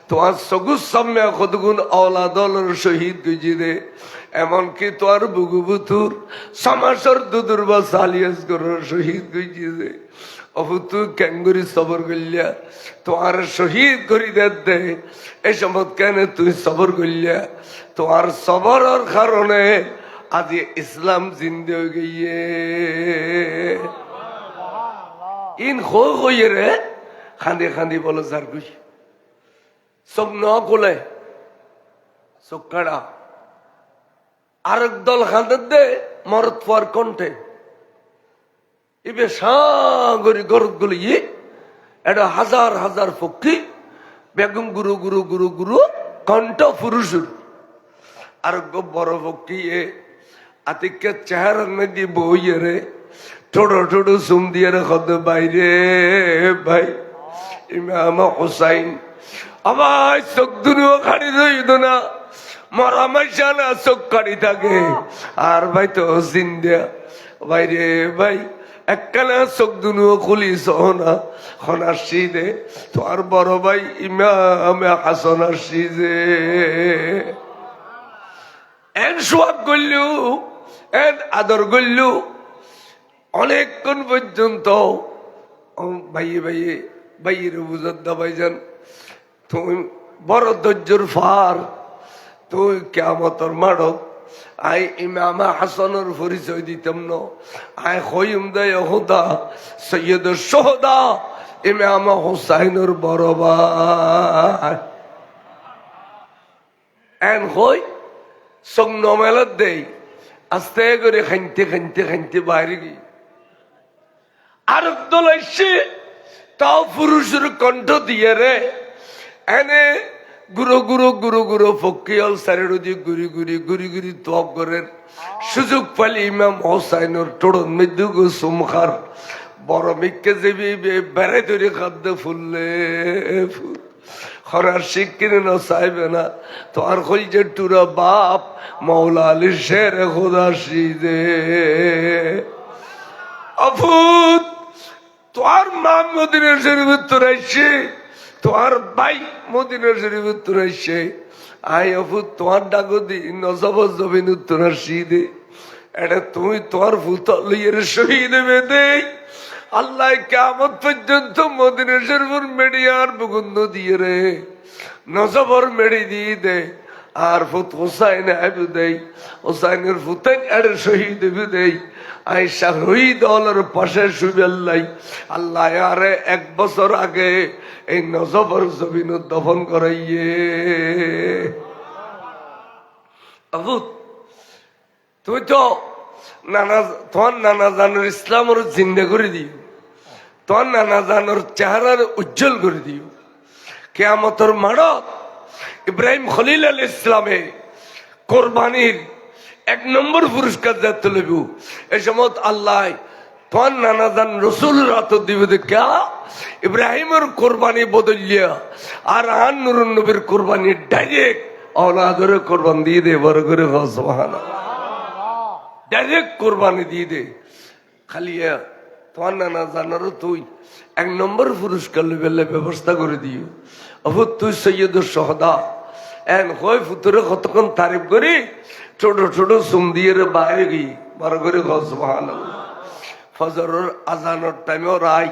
তোমার সগুর সামনে কতগুণ আওলাদলের শহীদ গুজি দে এমনকি তোর বুগুবুতুর সমাসর দুদুর বা সালিয়াস গরের শহীদ গুজি দে অভুতু ক্যাঙ্গুরি সবর গলিয়া তোমার শহীদ করি দে এই সময় কেন তুই সবর গলিয়া তোমার সবরের কারণে আজ ইসলাম জিন্দে হয়ে গিয়ে ইন হয়ে রে খান্দি খান্দি বলো যার গুই চোখ ন কোলে চোখ কাড়া আরেক দল খান্দের দে মরত পর কণ্ঠে ইবে সাগরি গরত গুলি এটা হাজার হাজার পক্ষী বেগম গুরু গুরু গুরু গুরু কণ্ঠ পুরুষুর আরোগ্য বড় পক্ষী আতিকের চেহারার মধ্যে বইয়ে রে ঠোঁটো ঠোঁটো সুম দিয়ে রে খদ বাইরে ভাই ইমাম হুসাইন আমার চোখ দুনিও খাড়ি দইদ না মরা মাইশা না চোখ কাড়ি থাকে আর ভাই তো জিন্দা বাইরে ভাই একখানা চোখ দুনিও খুলিস না খন আসছি দে তো আর বড় ভাই ইমাম হাসান আসছি যে এন সোয়াব করলু এন আদর করলু অনেকক্ষণ পর্যন্ত ভাইয়ে ভাইয়ে ভাইয়ের বুঝত দাবাই যান তুমি বড় ধৈর্যর ফার তুই কেমতর মাড়ক আই ইমাম হাসানের পরিচয় দিতাম ন আয় হইম দেয় হুদা সৈয়দ সোহদা ইমাম হুসাইনের বড় ভাই এন হই সঙ্গ মেলার দেই আস্তে করে খাইতে খাইতে খাইতে বাইরে গিয়ে আরেক দল এসে তাও পুরুষের কণ্ঠ দিয়ে রে এনে গুরু গুরু গুরু গুরু ফকিয়াল সারের গুড়ি গুড়ি গুড়ি গুড়ি তপ করেন সুযোগ পালি ইমাম হোসাইনের টোড়ন মৃত্যু গো সুমখার বড় মিককে যাবি বেড়াই তৈরি খাদ্য ফুললে ফুল খরার শিক্ষিনে না চাইবে না তো আর হল যে টুরা বাপ মৌলা আলী শের খোদা দে অভূত তোর মা মদিনা শরীফ উত্তর আসছে তোর ভাই মদিনা শরীফ উত্তর আসছে আই অভূত তোমার ডাকদি নজব জবিন উত্তর আসছি দে এটা তুমি তোমার ভূতল শহীদ বেদে আল্লাহ কিয়ামত পর্যন্ত মদিনা শরীফের মেডিয়ার বুগুন্দ দিয়ে রে নজবর মেডি দিয়ে দে আর ফুত হুসাইন আবু দেই হুসাইনের ফুতেন এর শহীদ দেই আয়েশা শহীদ হলের পাশে শুবেল্লাই আল্লাহ আরে 1 বছর আগে এই নজবর জমিন দফন করাইয়ে আবু তুই তো নানা তোমার নানা জানোর ইসলামের জিন্দা করে দিও তোমার নানা জানোর চেহারার উজ্জ্বল করে দিও কিয়ামতের মাঠত ইব্রাহিম খলিল আলাইহিস ইসলামে কোরবানির 1 নম্বর পুরস্কার যাতে লইব। এই সময় আল্লাহ তোমার নানাজান রসুল রাত দিবে দেখা ইব্রাহিমের কোরবানি বদলিয়া আর আন নুরুন নবীর কোরবানি ডাইরেক্ট औलादर कुर्बान दी दे बरगर सुभान डायरेक्ट कुर्बानी दी दे खाली তোমার নানা জানার তুই 1 নম্বর পুরস্কার লেভেলে ব্যবস্থা করে দিও আবু তুই সৈয়দুর শহদা এন কই ফুতুরে কতক্ষণ তারিফ করি ছোট ছোট সুম দিয়ে বাইরে গই বরগর সুবহানাল্লাহ ফজরের আজানের টাইমে রাই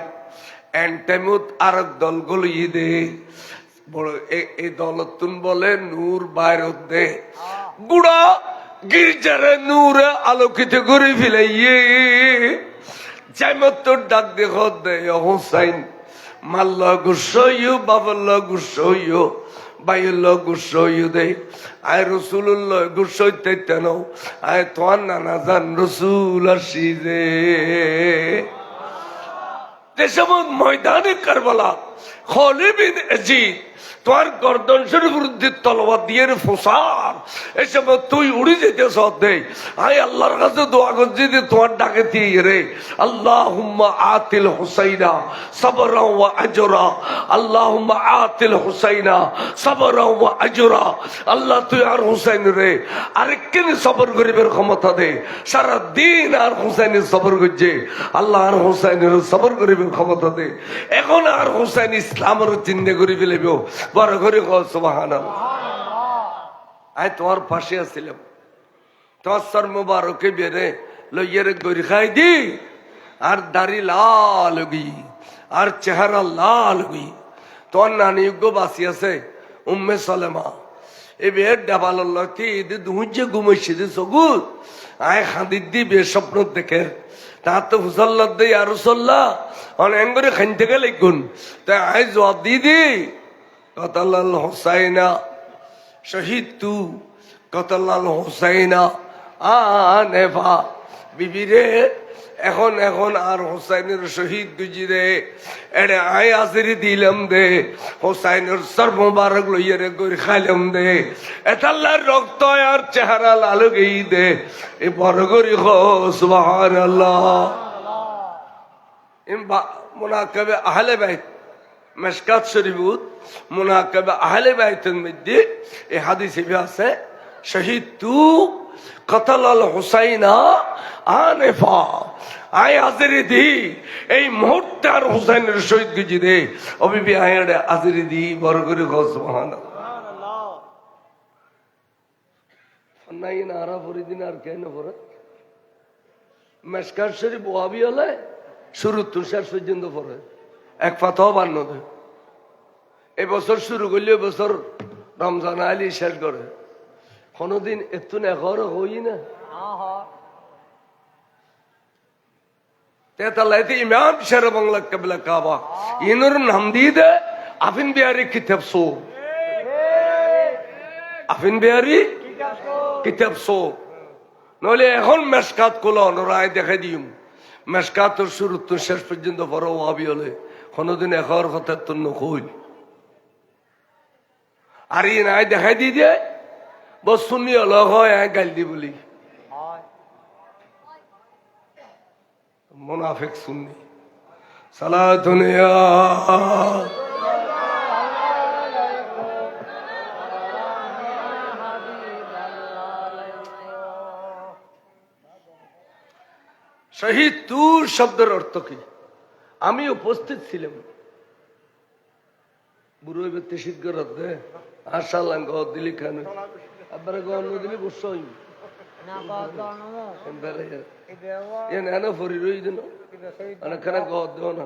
এন টাইমত আরেক দল গুলো দে বড় এই দলতুন বলে নূর বাইরে দে গুড়া গির্জারে নূরে আলোকিত করে ফেলাইয়ে জামত ডাক দেখো দে হুসাইন মাল্লা গুসইয়ু বাবল্লা গুসইয়ু বাইল্লা গুসইয়ু দে আয় রাসূলুল্লাহ গুসইতে তেন আয় তোয়ান নানা জান রাসূল আসিজে দেশমত ময়দানে কারবালা খালিদ বিন ইয়াজিদ তোর গর্দন শরীফের তলোয়ার দিয়ে ফোসার এই সময় তুই উড়ে যেতে সদে আয় আল্লাহর কাছে দোয়া করছি যে তোমার ডাকে দিয়ে রে আল্লাহুম্মা আতিল হুসাইনা সাবরা ওয়া আজরা আল্লাহুম্মা আতিল হুসাইনা সাবরা ওয়া আজরা আল্লাহ তুই আর হুসাইন রে আরেকখানে সবর করিবার ক্ষমতা দে সারা দিন আর হুসাইনের সবর করছে আল্লাহ আর হুসাইনের সবর করিবার ক্ষমতা দে এখন আর হুসাইন ইসলামের চিন্তা করি ফেলবে বড় করে সুবহানাল্লাহ আয় তোমার পাশে আসছিলাম তোমার সর মুবারকে বেরে লইয়ের গরি খাই দি আর দাড়ি লাল গই আর চেহারা লাল গই তোর নানি গো বাসি আছে উম্মে সালেমা এ বে ডাবাল লতি দি দুজে ঘুমাইছে দি সগুত আয় খাদি দি বে স্বপ্ন দেখে তা তো হুসাল্লাহ দে আর রাসূলুল্লাহ অনেক করে খাইতে গেলে গুণ তাই আয় জবাব দি কতলাল হুসাইনা শহীদ তু কতলাল হুসাইনা আনেফা বিবিরে এখন এখন আর হুসাইনের শহীদ গুজিরে এড়ে আয় আসরি দিলাম দে হুসাইনের সর মুবারক লইয়ে রে গরি খাইলাম দে এতাল্লার রক্ত আর চেহারা লালু গই দে এ বড় গরি হো সুবহানাল্লাহ ইম মুনাকাবে আহলে বাইত মেশকাত শরীফত মুনাকাবে আহলে বাইতের মধ্যে এই হাদিসে আছে শহীদ তু কতলাল হুসাইনা আনেফা আয় হাজিরি দি এই মুহূর্তে আর হুসাইনের শহীদ গুজি দে অবিবি আয় হাজিরি দি বড় করে সুবহানাল্লাহ নাই না আরা ফরিদিন আর কেন পড়ে মেশকাত শরীফ ওয়াবি হলে শুরু তুষার পর্যন্ত পড়ে এক ফাতাও বান্ন দেয় এবছর শুরু করলে এবছর রমজান আলী শেষ করে কোনদিন একটু এখর হই না তেতালাইতে ইমাম শের বাংলা কাবিলা কাবা ইনুর নাম দিয়ে দে আফিন বিহারি কিতাব সো আফিন বিহারি কিতাব সো নইলে এখন মেশকাত কোলা রায় দেখাই দিম মেশকাতর শুরু তো শেষ পর্যন্ত বড় ওয়াবি হলে কোনদিন এখর কথা তো নকইল আর ই নাই দেখাই দি দে বস শুনি হলো হয় গাল দি বলি মুনাফিক সুন্নি সালাতুন ইয়া শহীদ তু শব্দের অর্থ কি আমি উপস্থিত ছিলাম বুড়ো ব্যক্তি শীত গরত দে আশাল্লাহ গ দিলি খান আবার গন দিলি বসই না ফরি রই দিন অনেকখানে গ দেও না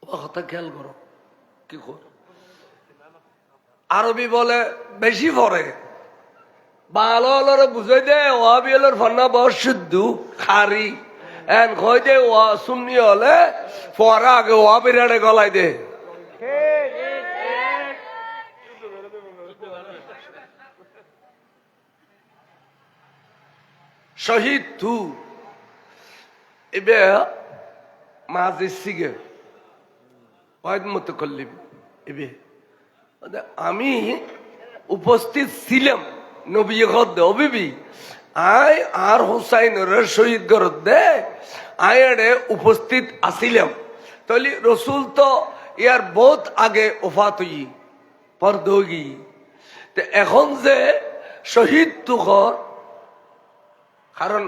ও কথা খেয়াল করো কি কর আরবি বলে বেশি পরে ভালো হলরে বুঝাই দে ওয়াবি হলর ফান্না বস শুদ্ধ খারি এন কই দে ওয়া সুন্নি হলে পরে আগে ওয়াবির আড়ে গলাই দে শহীদ তু এবে মাঝে সিগে ওয়াদ মতো করলিম এবে আমি উপস্থিত ছিলাম নবী গদ্দ অবিবি আয় আর হুসাইনের শহীদ গরদ দে আয়ারে উপস্থিত আসিলাম তাহলে রসুল তো ইয়ার বহুত আগে ওফাত হই পরদগি এখন যে শহীদ তুখর কারণ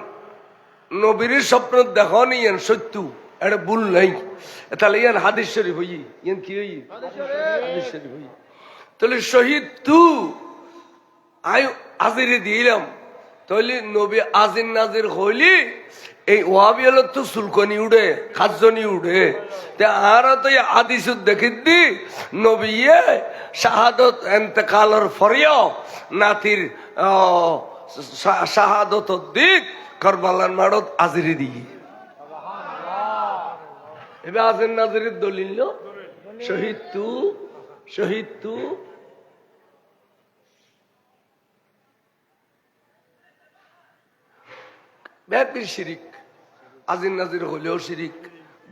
নবীর স্বপ্ন দেখুন ইয়ান সত্য এটা ভুল নাই তাহলে ইয়ান হাদিস শরীফ হই ইয়ান কি হই হাদিস শরীফ হই তাহলে শহীদ তু আয় আজিরে দিলাম তাহলে নবী আজির নাজির হইলি এই ওয়াবিয়াল তো সুলকনি উড়ে খাজনি উড়ে আর তো আদিস দেখি দি নবী শাহাদত এতেকালর ফরিয় নাতির শাহাদত দিক করবালার মারত আজিরে দি এবার আজির নাজিরের দলিল শহীদ তু ব্যাপীর শিরিক আজির নাজির হইলেও শিরিক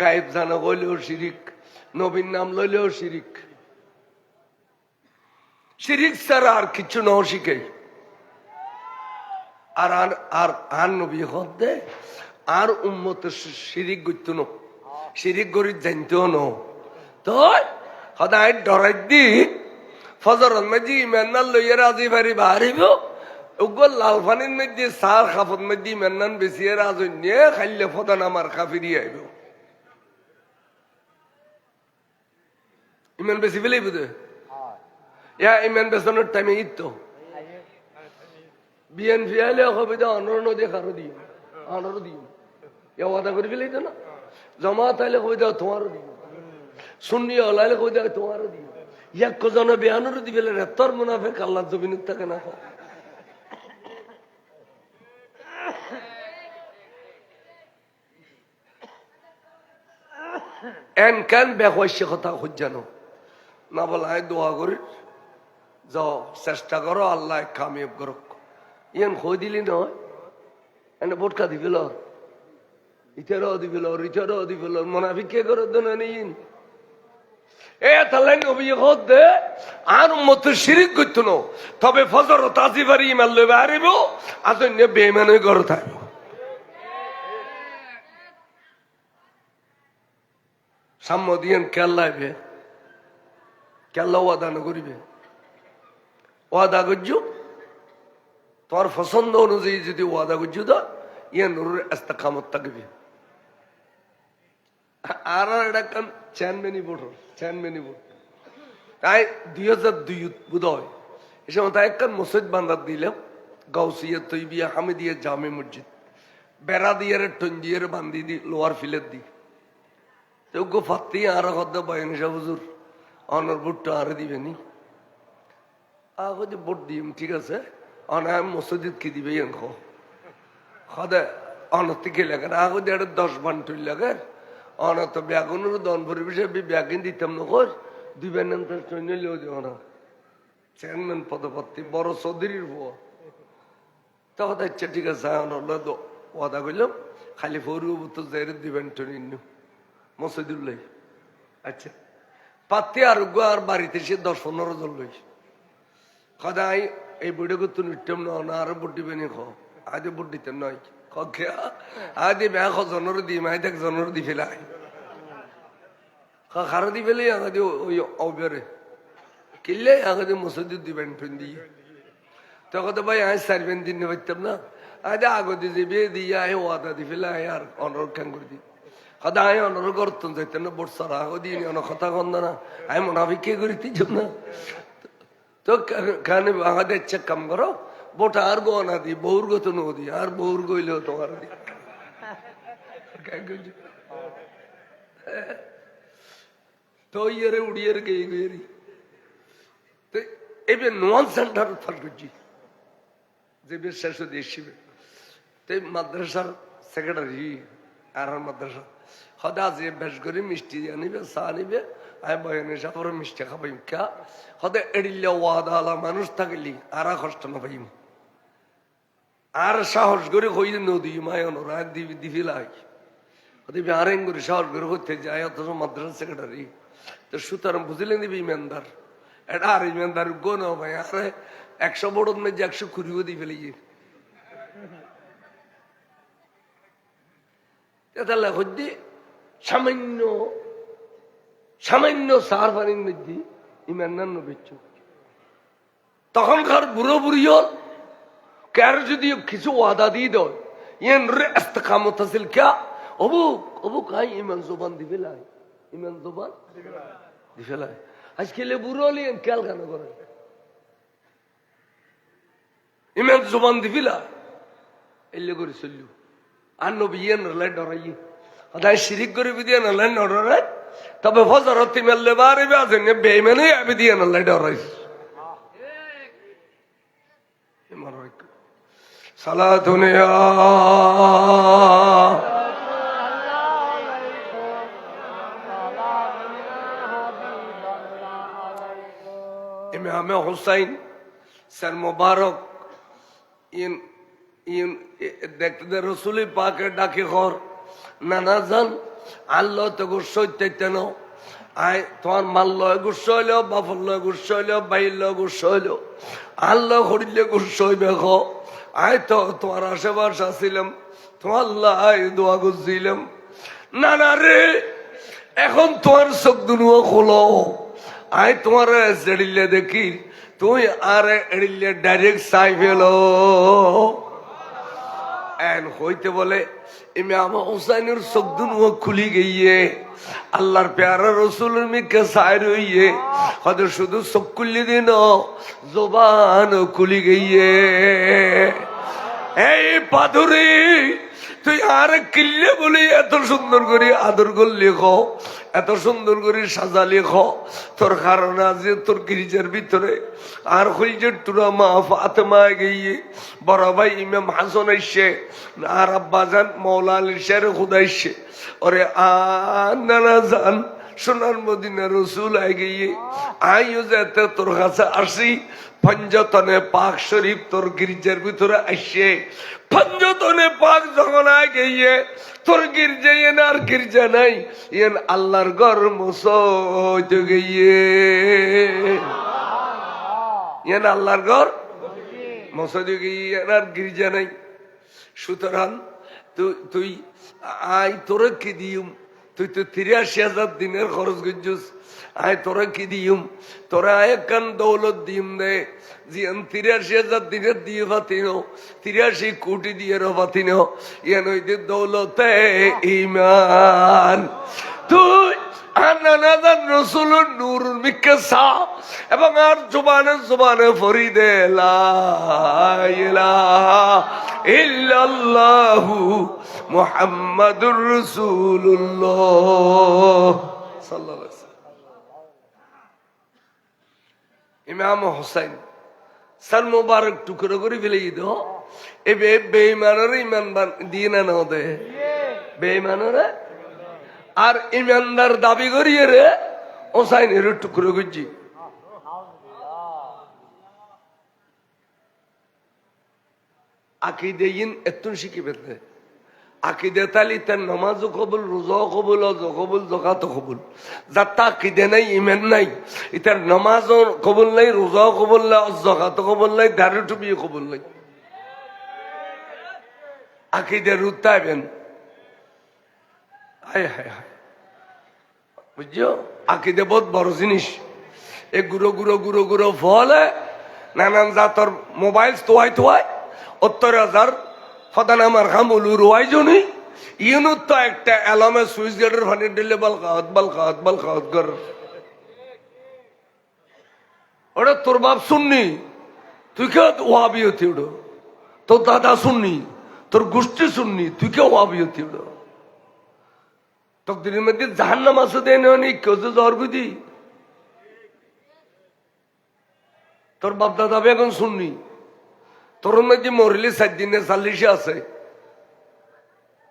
গায়েব জানা হইলেও শিরিক নবীর নাম লইলেও শিরিক শিরিক ছাড়া আর কিছু ন শিখে আর আর আর নবী হদে আর উম্মত শিরিক গইত ন শিরিক গরিব জানতেও ন তো সদায় ডরাই দি ফজর মেজি ইমান লইয়া রাজি ভারি বাহারিব উগল লাল পানির মধ্যে সার খাফত মধ্যে মেনান বেশি রাজন্যে খাইলে ফদান আমার খাফিরি আইব ইমান বেশি পেলেই বুঝে ইমান বেসানোর টাইমে ঈদ তো বিএনপি আইলে অসুবিধা অনর নদী কারো দিও অনরও দিও ইয়া ওয়াদা করে ফেলেই তো না জমাত আইলে কই দাও তোমারও দিও সুন্নি হলাইলে কই দাও তোমারও দিও ইয়াক কজনে বেয়ানোরও দিবে তোর মুনাফেক আল্লাহ জমিনের থাকে না এন কেন বেকসে কথা খুঁজানো না বলা দোয়া করি যাও চেষ্টা করো আল্লাহ কামিয়াব করো ইয়ান খই দিলি নয় এনে বোটকা দিবিল ইটারও দিবিল রিটারও দিবিল মনাফিক কে করে দেন নিন এ তাহলে নবী দে আর মত শিরিক করত ন তবে ফজর তাজি বাড়ি ইমাল লইবে হারিব আজ বেমান হয়ে ঘর থাকবো সাম্য দিয়েন কেল্লাইবে কেল্লা ওয়াদা নকরিবে ওয়াদা করছু তোমার পছন্দ অনুযায়ী যদি ওয়াদা করছু তো ইয়ে নুরুর ইস্তেকামত থাকবে আর এটা কান চেয়ারম্যানই ভোট চেয়ারম্যানই ভোট তাই 2002 বোধ হয় এ সময় তাই একখান মসজিদ বান্ধার দিলাম গাউসিয়া তৈবিয়া হামিদিয়া জামে মসজিদ বেড়া দিয়ে টন দিয়ে বান্ধি দি লোয়ার ফিলের দি যোগ্য ফাত্তি আর হদ্দ বয়ানি সাহ হুজুর অনর ভোটটা আরে দিবেনি ভোট দিম ঠিক আছে অনায় মসজিদ কি দিবে সদায় অনর থেকে লাগে আগে 10 বান টুল লাগে অনার তো ব্যাগুনের দন পরিবেশে ব্যাগিন দিতাম নকর দিবেন লিও দিব না চেয়ারম্যান পদপ্রার্থী বড় চৌধুরীর বউ তখন ইচ্ছা ঠিক আছে ওয়াদা করলাম খালি ফরু তো যাই দিবেন টনিন্য মসজিদুল্লাহ আচ্ছা পাতি আর আর বাড়িতে সে 10-15 জন লই সদায় এই বুড়ে করতো নিতাম না আরো ভোট দিবেন আজ ভোট দিতেন নয় আদি ব্যাগ জনের দি মাই দেখ জনের দি ফেলাই খারো দি ফেলে আগে ওই অবেরে কিনলে আগে মসজিদ দিবেন টন দিয়ে তখন তো ভাই আজ 4-5 দিন পারতাম না আজ আগতে যে বিয়ে দিয়ে আয় ওয়াদা দি ফেলে আয় আর অনর খান করে দি সদায় অনর করতেন যাইতেন না বোট সারা আগো দিয়ে অনেক কথা কন্দ না আমি মোনাফিক কে করি না তো কানে আমাদের ইচ্ছা কাম করো বোট আর গো না দি বউর গো তো নদী আর বউর গইলেও তোমার দি তো ইয়ে উড়িয়ে গেই গেরি তো এবার নোয়ান সেন্টার ফাল করছি যে বেশ শেষ দেশিবে তো মাদ্রাসার সেক্রেটারি আর মাদ্রাসা সদা যে বেশ করে মিষ্টি আনিবে চা আনিবে আমি বয়ানে সাপরে মিষ্টি খাবাইম কা সদা এড়িলে ওয়াদা আলা মানুষ থাকলি আর কষ্ট না পাইম আর সাহস করে হই নদী মায় ওরা দিবি লাই দিবি আরেন করে সাহস করে হইতে যায় অথচ মাদ্রাসা সেক্রেটারি তো সুতরাং বুঝলেন দিবি ইমানদার এটা আর ইমানদার গো না ভাই আরে 100 বড় মেয়ে 100 খুরিও দিয়ে ফেলে তাহলে হচ্ছে সামান্য সামান্য সার পানির মধ্যে ইমানদার নবীচ্ছু তখনকার বুড়ো বুড়িও কার যদি কিছু ওয়াদা দিয়ে দেয় ইয়েন রে ইস্তেকামত হাসিল ক্যা অবুক অবুক আই ইমান জবান দিবে লাই ইমান জবান দিবে লাই আজকে লে বুড়ো লিয়েন খেয়াল কেন করে ইমান জবান দিবে লাই এলে করে চললু আর নবী ইয়েন লাই ডরাই আদায় শিরিক করে বিদিয়ে নালাই নডরাই তবে ফজরত ইমাল্লে বারে বাজেন বেঈমানে আবি দিয়ে নালাই ডরাইস সালাতুন ইয়া ইমাম হুসাইন সর মুবারক ইন ইন দেখতে রাসূল পাকের ডাকে ঘর নানা জান আল্লাহ তো গুসইতেন আয় তোমার মাল্ল গুস হইলো বাফল্ল গুস হইলো বাইল গুস হইলো আল্লাহ হরিলে গুস হইবে খ আয় তো তোমার আশেপাশ আসছিলাম তোমার দোয়া করছিলাম না না রে এখন তোমার চোখ দুনুও খোলো আয় তোমার এড়িলে দেখি তুই আর এড়িলে ডাইরেক্ট চাই ফেলো এন হইতে বলে ইমাম হুসাইনের চোখ দুনুও খুলি গিয়ে আল্লাহর প্যারা রসুলের মিকে সাইর হইয়ে হয়তো শুধু চোখ খুলি দিন জবান খুলি গিয়ে এই পাদুরি তুই আর কিল্লে বলি এত সুন্দর করে আদর করলি খো এত সুন্দর করে সাজালি খো তোর কারণ আছে তোর গিরিজার ভিতরে আর হইজের তুরা মা ফাতেমা গিয়ে বড় ভাই ইমাম হাসান আইসে আর আব্বা জান মৌলা আলী শের খুদাইছে ওরে আনারা জান সোনার মদিনা রসুল আই গিয়ে আইও যেতে তোর কাছে আসি পঞ্জতনে পাক শরীফ তোর গির্জার ভিতরে আসে পঞ্জতনে পাক যখন আই গিয়ে তোর গির্জা এন আর গির্জা নাই এন আল্লাহর ঘর মসজিদ গিয়ে এন আল্লাহর ঘর মসজিদ গিয়ে আর গির্জা নাই সুতরাং তুই আই তোরে কি দিম তুই তো ৮৩,০০০ দিনের খরচ করছিস আয় তোরা কি দিম তোরা একখান দৌলত দিম দে জিয়ান ৮৩,০০০ দিনের দিয়ে পাতিন ৮৩ কোটি দিয়ে পাতিন ইয়ান হইতে দৌলতে ইমান তুই আর নানাদান রসুলের নূর মিকে সা এবং আর জবানে জবানে ফরিদে লা ইলাহা ইল্লাল্লাহু মুহাম্মাদুর রাসূলুল্লাহ সাল্লাল্লাহু আলাইহি ইমাম হুসাইন সর মুবারক টুকরো করে ফেলে দিও এ বেঈমানের ইমান দিয়ে না দে বেঈমানের আর ইমানদার দাবি করিয়ে রে হুসাইনের টুকরো করছি আকিদে ইন এতুন শিখিবে আকিদে তালি তার নামাজও কবুল রোজাও কবুল অজও কবুল যাকাতও কবুল যার তা আকিদে নাই ইমান নাই ইতার নামাজও কবুল নাই রোজাও কবুল নাই যাকাতও কবুল নাই দাড়ি টুপিও কবুল নাই আকিদে রুতাইবেন হায় হায় হায় বুঝছো আকিদে বহুত বড় জিনিস এই গুঁড়ো গুঁড়ো গুঁড়ো গুঁড়ো ফলে নানান জাতর মোবাইল তোয়াই তোয়াই ৭০,০০০ ফদান আমার খামুল রোয়াই জনি ইউনুত তো একটা অ্যালামে সুইচ গেটের ফানি দিলে বাল খাওয়াত কর ওটা তোর বাপ শুননি তুই কে ওয়াবি হতি ওটা তোর দাদা শুননি তোর গোষ্ঠী শুননি তুই কে ওয়াবি হতি ওটা তকদিনের মধ্যে জাহান্নাম আছে দেয় নি কেউ যে জ্বর বুঝি তোর বাপ দাদা এখন শুননি তোর মধ্যে মরিলে 7 দিনে 40 আছে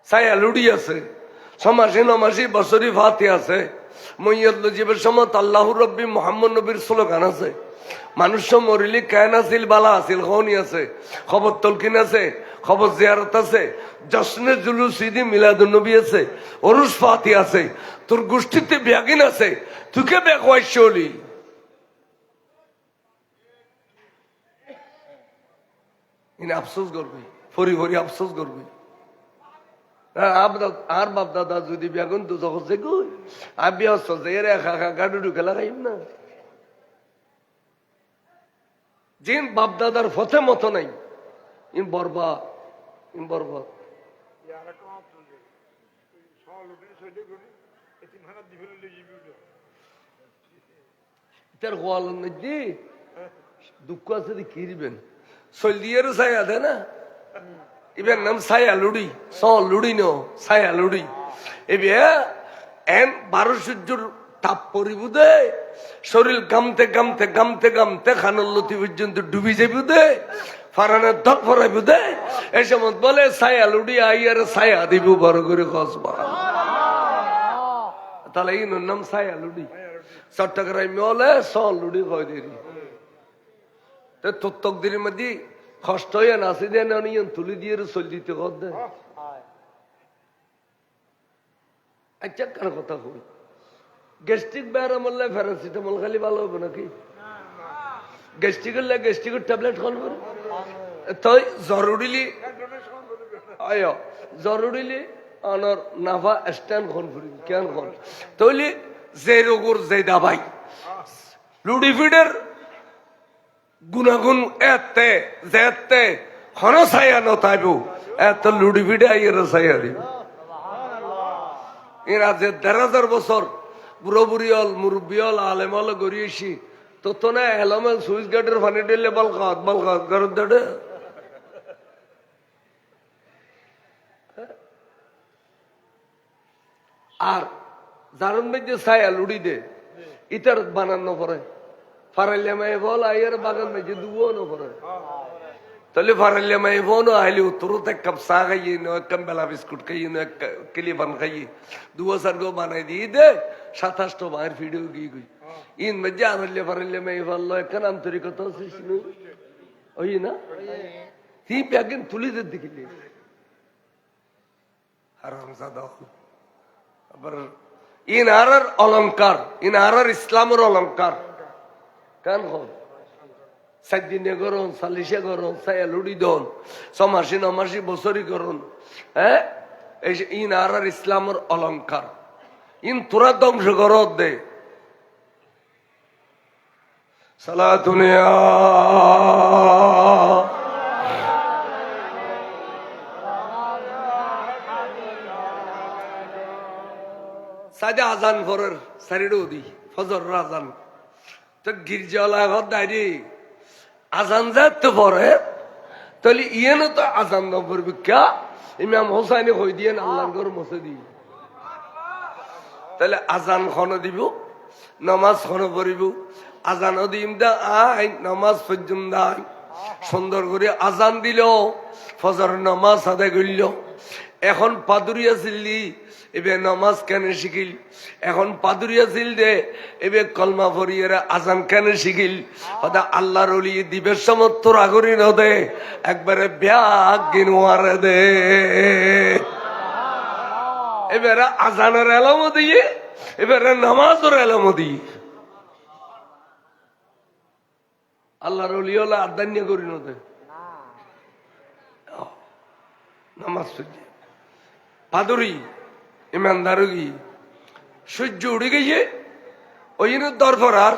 ছায়ালুড়ি আছে 6 মাসে 9 মাসে বছরই ফাতে আছে মইয়াত লজিবের সময় আল্লাহু রব্বি মুহাম্মদ নবীর স্লোগান আছে মানুষ মরিলি কেন আছিল বালা আছিল খনি আছে, খবর তলকিন আছে, খবর জিয়ারত আছে, জশ্নে জুলুস ঈদি মিলাদুন নবী আছে, ওরুস ফাতি আছে, তোর গোষ্ঠীতে ব্যাগিন আছে, তুই কে ব্যাগ ওয়াইশ হলি? আফসোস করবি, ফরি ফরি আফসোস করবি। আর বাপ দাদা যদি বেগুন তো যখন সে গুই আবি গাডুডু খেলা খাইব না। জিন বাপ দাদার ফতে মতো নাই, ইন বরবাদ, ইন বরবাদ। তার গোয়াল মধ্যে দুঃখ আছে কি দিবেন, চলিয়ের চাই আছে না, এবার নাম ছায়া লুড়ি, স লুড়ি নো ছায়া লুড়ি। এবার এন 12 সূর্যর তাপ পরিব দে, শরীর গামতে গামতে গামতে গামতে খানার লতি পর্যন্ত ডুবি যাবি দে, ফারানের ধক ফরাইব দে। এই সময় বলে ছায়া লুড়ি আইয়ার ছায়া দিব বড় করে কসবা, তাহলে এই নাম ছায়া লুড়ি। চট্টগ্রাম বলে স লুড়ি কয় দেরি তোর তকদির মধ্যে কষ্ট হয়ে নাচি দেন তুলি দিয়ে চল দিতে কর দে। আচ্ছা কার কথা কই, গ্যাস্ট্রিক বেড়া মরলে প্যারাসিটামল খালি ভালো হবে নাকি? গ্যাস্ট্রিক হলে গ্যাস্ট্রিকের ট্যাবলেট খান করে তাই জরুরিলি জরুরিলি আনার নাভা স্ট্যান্ড খন করি কেন খন তৈলি যে রোগর যে দাবাই লুডিফিডের গুণাগুণ এতে যেতে হন ছায়া নতাইব এত লুডিফিডে আইয়ের ছায়া দিব। এরা যে ১,৫০০ বছর বুড়ো বুড়িয়ল মুরব্বিয়ল আলেমল গড়িয়েছি তো না এলমেল সুইচ গেটের পানি দিলে বলকাত ঘর দেড়ে আর জারণ মধ্যে ছায়া লুড়ি দে ইতার বানানো পরে ফারাইলে মাই বল আইয়ার বাগান মেঝে দুবো না পরে তাহলে ফারাইলে মাই বোনো আইলি তুরত এক কাপ চা খাইয়ে নো এক কাপ বেলা বিস্কুট খাইয়ে নো এক কিলি পান খাইয়ে দুবো সার্গো বানাই দিয়ে দে ২৭টা মায়ের ভিডিও গিয়ে গই ইন মধ্যে আনলে ফারাইলে মাই বললো একখান আন্তরিকতা ওই না হি প্যাকেন তুলিদের দিকে হারামজাদা আবার ইন আরার অলঙ্কার ইন আরার ইসলামের অলঙ্কার কান হন 7 দিনে করুন 40 করুন ছায়া লুড়ি দন 6 মাসে 9 মাসে বছরই করুন হ্যাঁ এই ইন আরার ইসলামের অলঙ্কার ইন তোরা ধ্বংস কর দে সালাতুনিয়া সাদা আজান ফরের সারিডো দি ফজর আজান তো গির্জাওয়ালা ঘর দাঁড়ি আজান যাতে পরে তাহলে ইয়েনও তো আজান ন পড়বে কে ইমাম হোসাইনে হই দিয়ে আল্লাহর ঘর মসে দি তাহলে আজান খন দিব নামাজ খন পড়িব আজানও দিম দা আই নামাজ পর্যন্ত আই সুন্দর করে আজান দিল ফজর নামাজ আদায় করল এখন পাদুরিয়া ছিলি এবার নামাজ কেন শিখিল এখন পাদুরিয়া ছিল দে এবার কলমা ফরিয়ারা আজান কেন শিখিল হয়তো আল্লাহর ওলি দিবের সময় তোরা করি ন দে একবারে ব্যাগ গিনোয়ারে দে এবারে আজানের এলামও দিয়ে এবারে নামাজের এলামও দিয়ে আল্লাহর ওলি হলে আদান্য করি ন দে নামাজ পাদুরি ইমানদারি সূর্য উড়ে গেছে ওই জন্য দরফর আর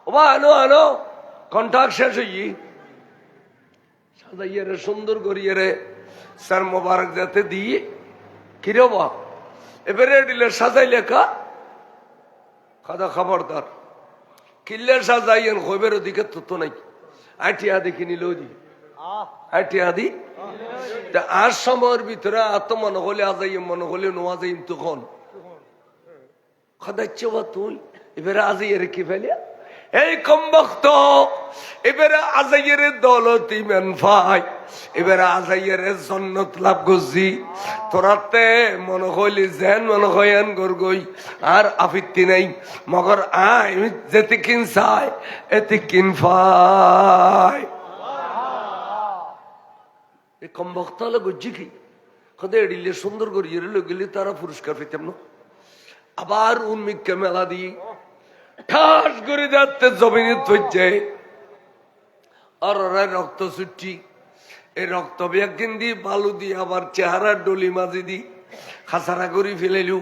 ওবা আনো আনো কন্ট্রাক্ট শেষ হই সাজাইয়ে রে সুন্দর করিয়ে রে স্যার মোবারক যাতে দিয়ে কিরে বা এবারে দিলে সাজাই লেখা খাদা খবরদার কিল্লে সাজাইয়েন খবের দিকে তো নাই আইটিয়া দেখি নিল দি আইটিয়া দি আর সময়ের ভিতরে এত মনে হলে আজাইম মনে হলে নোয়া যাইম তখন খাদাচ্ছে বা তুই এবারে আজাই রেখে ফেলে এই কমবক্ত এবারে আজাইয়ের দৌলত ইমান ভাই, এবারে আজাইয়ের জন্নত লাভ করছি। তোরাতে মনে হইলি যেন মনে হইয়ান গরগই আর আফিত্তি নাই, মগর আই যেতে কিন চাই এতে কিন ভাই। এই কমবক্ত হলে গজ্জি কি কদে এড়িলে সুন্দর করিয়ে গেলে তারা পুরস্কার পেতাম না। আবার উন্মিককে মেলা দিয়ে ঠাস করে যাচ্ছে জমিনে ধরছে আর ওরা রক্ত ছুটছি। এই রক্ত ব্যাগিন দিয়ে বালু দিয়ে আবার চেহারা ডলি মাঝি দি খাসারা করে ফেলাইলু।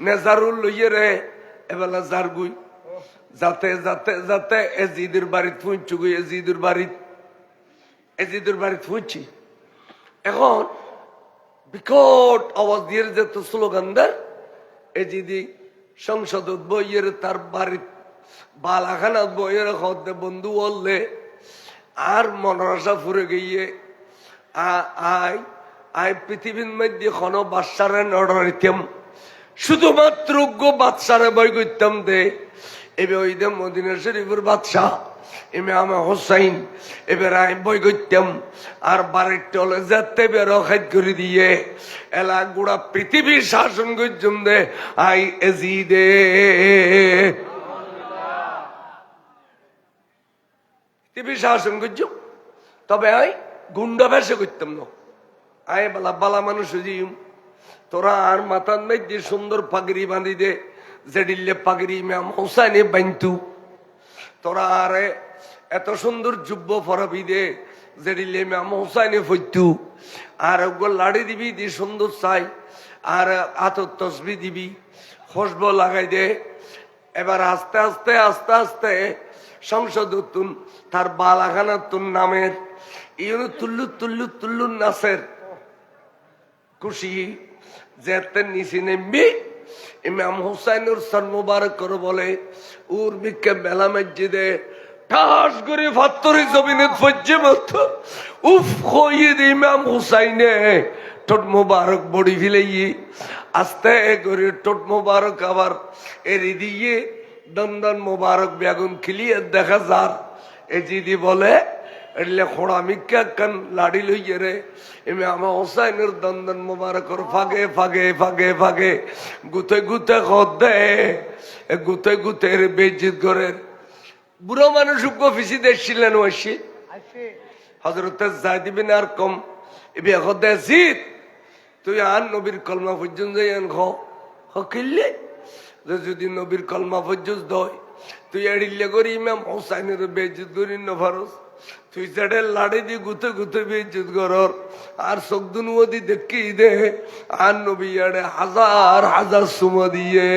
নেজারুল লইয়ে রে এবেলা যার গুই যাতে যাতে যাতে এজিদের বাড়িতে ফুঁচু গুই, এজিদের বাড়িতে ফুঁচছি। এখন বিকট আওয়াজ দিয়ে যেত স্লোগান দেয় এজিদি সংসদ বইয়ের তার বাড়ির বালাখানাত বইয়ের হতে বন্ধু বললে আর মনরাশা ফুরে গিয়ে আই আই পৃথিবীর মধ্যে কোনো বাচ্চারে নড়াইতাম, শুধুমাত্র বাচ্চারে বই করতাম দে। এবার ওই দে মদিনা শরীফের বাদশাহ ইমাম হোসাইন এবার আমি বই করতাম আর বাড়ির টলে যাতে বেরো খাদ করে দিয়ে এলা গুড়া পৃথিবীর শাসন করছুম দে আই এজিদে। পৃথিবীর শাসন করছুম, তবে আই গুন্ডা ভেসে করতাম না। আয় বালা বালা মানুষ হইম, তোরা আর মাথার মধ্যে সুন্দর পাগড়ি বাঁধি দে, যেডিলে পাগড়ি ইমাম হোসাইনে বাঁধতু। তোরা আরে এত সুন্দর যুব্য ফরাবি দে যেডিলে ইমাম হোসাইনে ফইতু। আর ওগুলো লাড়ি দিবি দি সুন্দর চাই, আর আতর তসবি দিবি, খুশবু লাগাই দে। এবার আস্তে আস্তে আস্তে আস্তে সংসদ তার বালাখানা তুন নামের ইউনু তুল্লু তুল্লু তুল্লু নাসের খুশি যেতে নিচে নেমবি ইমাম হুসাইনুর সর মুবারক করে বলে উর বিকে বেলা মসজিদে ঠাস করে ফাত্তরি জমিনে ফজ্জে মতো উফ হইয়ে দে ইমাম হুসাইনে টোট মুবারক বড়ি ফিলেই আস্তে করে টোট মুবারক আবার এরি দিয়ে দন্দন মুবারক বেগুন খিলিয়ে দেখা যার এজিদি বলে এলে খোড়া মিক্কা কান লাড়ি লইয়ে রে ইমাম হোসাইনের দন্দন মুবারকর ফাগে ফাগে ফাগে ফাগে গুতে গুতে খদে গুতে গুতে বেজিত করে বুড়ো মানুষ অফিসে দেখছিলেন ওইসি হযরত যায়েদ বিন আরকম এবে খদে জিত তুই আন নবীর কলমা পর্যন্ত যাইন কিল্লে যদি নবীর কলমা পর্যন্ত দয় তুই এড়িলে করি ইমাম হোসাইনের বেজিত করি নফারস তুই যেটা লাড়ি দিয়ে গুতে গুতে বেজিত করর আর চোখদুন ওদি দেখি দে আর নবী আড়ে হাজার হাজার সুমা দিয়ে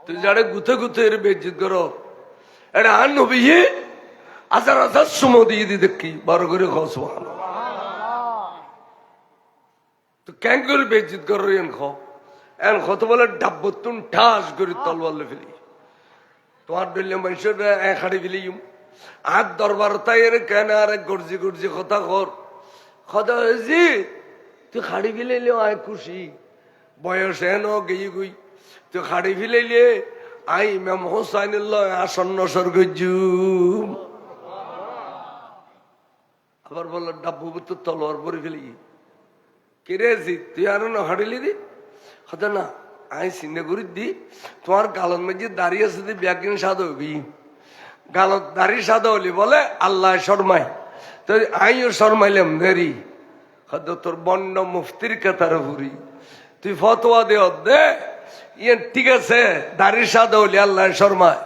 তুই যারে গুতে গুতে বেজিত কর এটা আর নবী হাজার হাজার সুমা দিয়ে দি দেখি বড় করে খস তো কেন করে বেজিত কর এন কত বলে ডাব্বতুন ঠাস করে তলওয়ালে ফেলি তোমার ডলিয়া মানুষের খাড়ি ফেলিম আর দরবার তাই এর কেন আর গর্জি গর্জি কথা কর কথা হয়েছি তুই খাড়ি ফেলাইলে আয় খুশি বয়স হেন গেই গই তুই খাড়ি ফেলাইলে আই ইমাম হোসাইন আসন্ন স্বর্গজুম আবার বললো ডাব্বু তো তলোয়ার পরে ফেলি কেড়ে তুই আর না হাড়িলি রে হতে না আই চিন্তা করি দি তোমার গালত মাঝে দাঁড়িয়ে আছে ব্যাগিন সাদ হবি গালত দাঁড়িয়ে সাদ হলি বলে আল্লাহ শর্মায় তো আইও শর্মাইলাম দেরি হয়তো তোর বন্ড মুফতির কাতার ভুরি তুই ফতোয়া দে ইয়ে ঠিক আছে দাঁড়িয়ে সাদ হলি আল্লাহ শর্মায়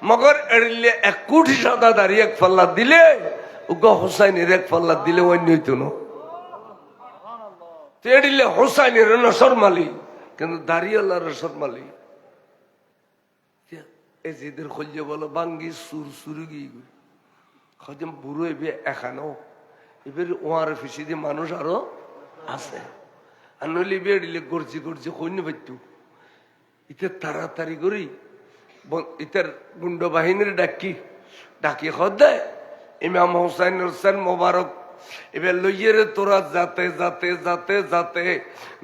মগর এড়িলে 1 কোটি সাদা দাঁড়িয়ে এক পাল্লা দিলে উগা হোসাইনের এক পাল্লা দিলে অন্য হইতো না তুই এড়িলে হোসাইনের না শর্মালি কিন্তু দাঁড়িয়ে আল্লাহ শর্মালি এজিদের খোঁজে বলো বাঙ্গি সুর সুর গিয়ে খোঁজে বুড়ো এবে এখানো এবার ওয়ার ফিসি দিয়ে মানুষ আরো আছে আর নইলে বেড়িলে গরজি গরজি কইনি পাইতো ইতে তাড়াতাড়ি করি ইতার গুন্ড বাহিনীর ডাকি খদ দেয় ইমাম হোসাইন হোসেন মোবারক এবার লইয়ে রে তোরা যাতে যাতে যাতে যাতে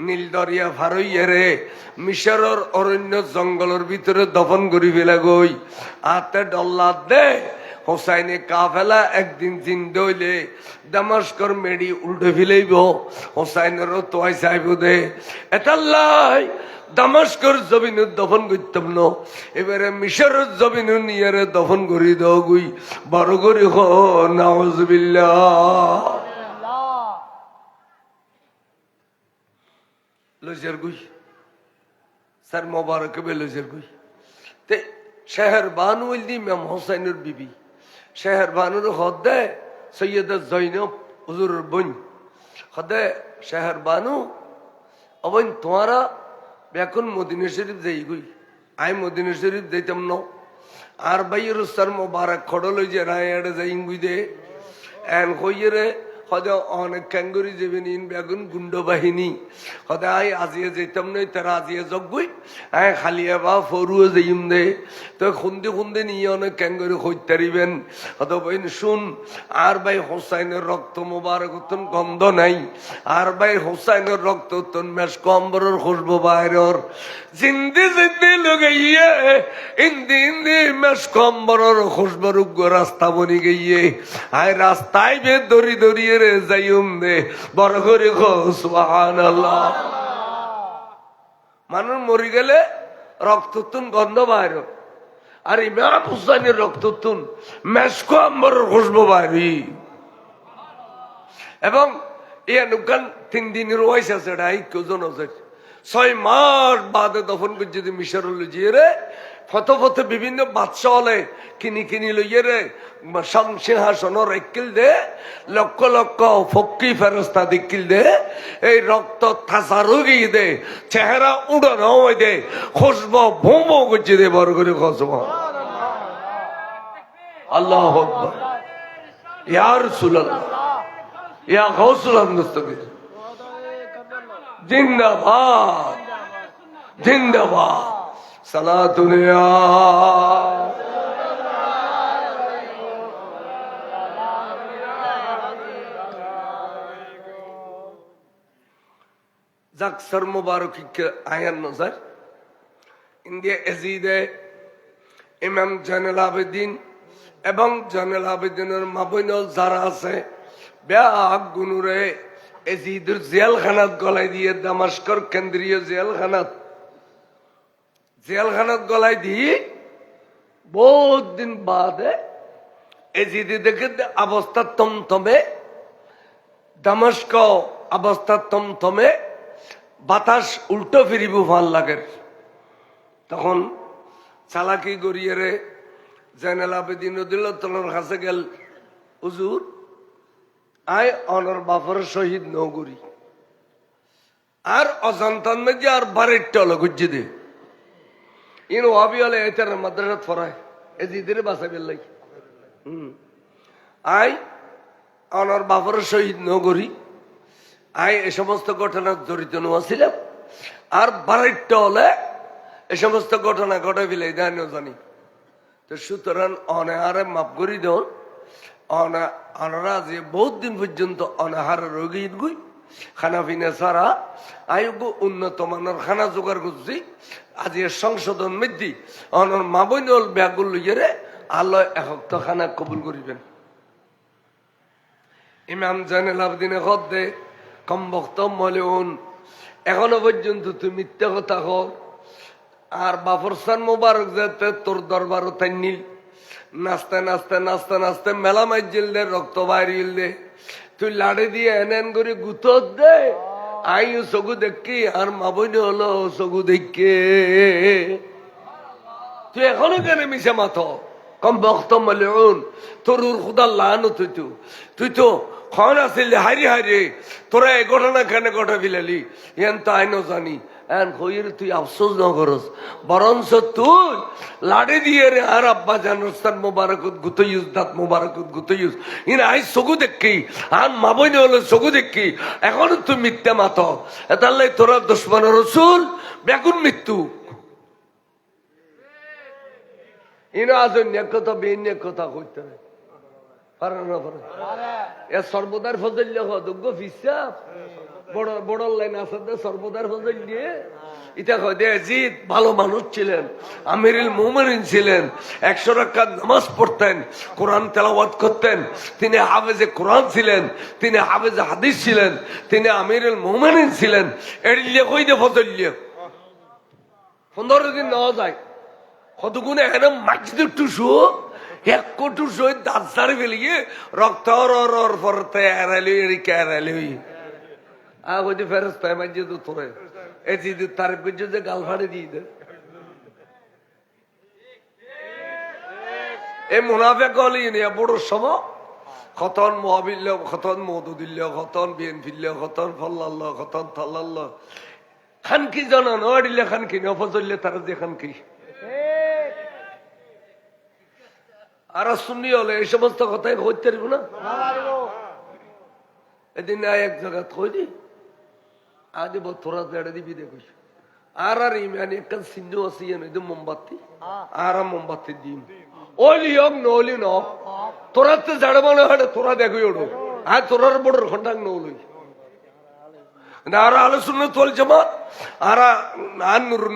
নীল দরিয়া ভারইয়ে রে মিশরের অরণ্য জঙ্গলের ভিতরে দফন করি ফেলা গই আতে ডল্লা দে হোসাইনে কাফেলা একদিন জিন্দে হইলে দামাস্কর মেডি উল্টে ফেলাইব হোসাইনেরও তোয়াই চাইব দে এটাল্লাই দামাস্কর জমিনে দফন করতাম না এবারে মিশরের জমিনে নিয়ে দফন করি দাও গুই বড় করি হ নাউজুবিল্লাহ লজের গুই স্যার মোবারক বে লজের গুই তে শহর বানু দি ইমাম হোসাইনের বিবি শহর বানুর হদে সৈয়দা জৈনব হুজুরের বোন হদে শহর বানু অবন তোমারা এখন মদিনা শরীফ যাই গই আই মদিনা শরীফ যাইতাম ন আর বাইয়ের স্যার মোবারক খড়ল যে রায় এড়ে যাই গুই দে এন কইরে হদে অনেক ক্যাঙ্গুরি যাবেন ইন বেগুন গুন্ড বাহিনী হদে আই আজিয়ে যেতাম নই তারা আজিয়ে জগুই আই খালিয়া বা ফরুয়ে যাইম দে তো খুন্দে খুন্দে নিয়ে অনেক ক্যাঙ্গুরি হইতারিবেন হদে বইন শুন আর ভাই হোসাইনের রক্ত মোবারক উত্তন গন্ধ নাই আর ভাই হোসাইনের রক্ত উত্তন মেশ কম্বরের খুশবু বাইরের জিন্দি জিন্দি লগাইয়ে ইন্দি ইন্দি মেশ কম্বরের খুশবুর রাস্তা বনি গিয়ে আই রাস্তায় বে দড়ি দড়িয়ে রে যাইম দে বড় করে সুবহানাল্লাহ মানুষ মরি গেলে রক্ততুন গন্ধ বাইর আর ইমাম হুসাইনের রক্ততুন মেশকো আম্বরের খুশবু বাইরি এবং এই অনুকান 3 দিনের ওয়াইস আছে ডাই কোজন আছে 6 মাস বাদে দফন করে যদি মিশর লইয়ে রে ফত ফত বিভিন্ন বাদশা হলে কিনি কিনি লইয়ে রে সিংহাসন রেকিল দে লক্ষ লক্ষ ফক্কি ফেরস্তা দিকিল দে এই রক্ত থাসারও গিয়ে দে চেহারা উড়ানো হয়ে দে খুশবু ভুম করছে দে বড় করে খুশবু আল্লাহ আকবার ইয়া রাসূলুল্লাহ ইয়া গাউসুল মুস্তাফির জিন্দাবাদ জিন্দাবাদ সালাতুন ইয়া জাকসর মুবারক আয়ান নজর ইন্ডিয়া এজিদে ইমাম জানাল আবেদিন এবং জানাল আবেদিনের মাবইনল যারা আছে ব্যাগ গুনুরে এজিদের জেলখানাত গলায় দিয়ে দামাস্কর কেন্দ্রীয় জেলখানাত গলায় দিয়ে বহুত দিন বাদে এজিদি দেখে অবস্থা তমতমে দামাস্ক অবস্থা তমতমে বাতাস উল্টো ফিরিব ভাল লাগে তখন চালাকি গড়িয়ে রে জাইনাল আবেদিন রদিয়াল্লাহু কাছে গেল হুজুর আয় অনর বাপর শহীদ নগরী আর অজান্তান মধ্যে আর বারের টলে গুজ্জি দে ইন ওয়াবি হলে এটার মাদ্রাসাত ফরায় এজিদের বাসা বেল্লাই আয় অনর বাপর শহীদ নগরী আয় এ সমস্ত ঘটনা জড়িত ছিলাম আর বারের টলে এ সমস্ত ঘটনা ঘটে ফেলে দেয় জানি তো সুতরাং অনাহারে মাফ করি দেন অনারা যে বহুত দিন পর্যন্ত অনাহারে রোগী গুই খানা পিনা ছাড়া আয়োগ্য উন্নত মানের খানা জোগাড় করছি আজ সংশোধন মৃদ্ধি অনর মা বইনল ব্যাগুল লইয়ে আল্লাহ একক খানা কবুল করিবেন ইমাম জাইনাল আবেদিনে দে কম বক্ত মলেউন এখনো পর্যন্ত তুই মিথ্যা কথা কর আর বাফরসান মোবারক যেতে তোর দরবার তাই নীল নাচতে নাচতে নাচতে নাচতে মেলা মাইজিল দে রক্ত বাইরিল দে তুই লাড়ি দিয়ে এন করে গুতো দে আইও চকু দেখি আর মাবইনে হলো চকু দেখে তুই এখনো কেন মিশে মাথ কম বক্ত মলেউন তোর খুদা লানো তুই তো খন আসিল হারি হারি তোরা এই ঘটনা কেন ঘটে ফেলালি এন তো আইনো জানি এন হইরে তুই আফসোস ন করস বরঞ্চ তুই লাড়ি দিয়ে রে আর আব্বা জানুস্তান মোবারকত গুতইউস দাঁত মোবারকত গুতইউস ইন আই চকু দেখি আর মাবইনে হলো চকু দেখি এখনো তুই মিথ্যা মাত এতাল্লাই তোরা দুশ্মন রসুল বেগুন মৃত্যু ইন আজ কথা বেইন কথা কইতে পারে না পারে এ সর্বদার ফজল যোগ্য ফিসাব বড় বড় লাইন আছে সর্বদার ফজল দিয়ে এটা কয় যে জিদ ভালো মানুষ ছিলেন, আমিরুল মুমিনিন ছিলেন, 100 রাকাত নামাজ পড়তেন, কোরআন তেলাওয়াত করতেন, তিনি হাফেজে কোরআন ছিলেন, তিনি হাফেজে হাদিস ছিলেন, তিনি আমিরুল মুমিনিন ছিলেন। এড়িয়ে কই দে ফজলিয়ে 15 দিন নেওয়া যায় কত গুণে এখানে মাঝে টুসু এক টুসু দাঁত সারি ফেলিয়ে রক্ত পরতে এড়ালি এড়ালি আগে ফেরস্তায় মাঝে তো তোরে এই যে তার যে গাল ফাড়ে দিয়ে দে এই মুনাফেক হলি নিয়ে বড় সম খতন মহাবিল্ল খতন মধুদিল্ল খতন বিএন ফিল্ল খতন ফল্লাল্লাহ খতন থাল্লাল্লাহ খানকি জানান অডিলে খানকি নফজল্লে তারা যে খানকি আর শুনি হলে এই সমস্ত কথাই হইতে পারবো না। এদিন এক জায়গা কই দি আদি তোরা দেড়ে দিবি দেখিস আর ইমান একটা চিহ্ন আছে মোমবাতি আর মোমবাতি দিম ওলি হোক নলি ন তোরা তো জাড়ে মনে হয় তোরা দেখি ওড়ো আর তোরার বড় ঘন্টাং নলই আর আলোচনা চলছে মা আর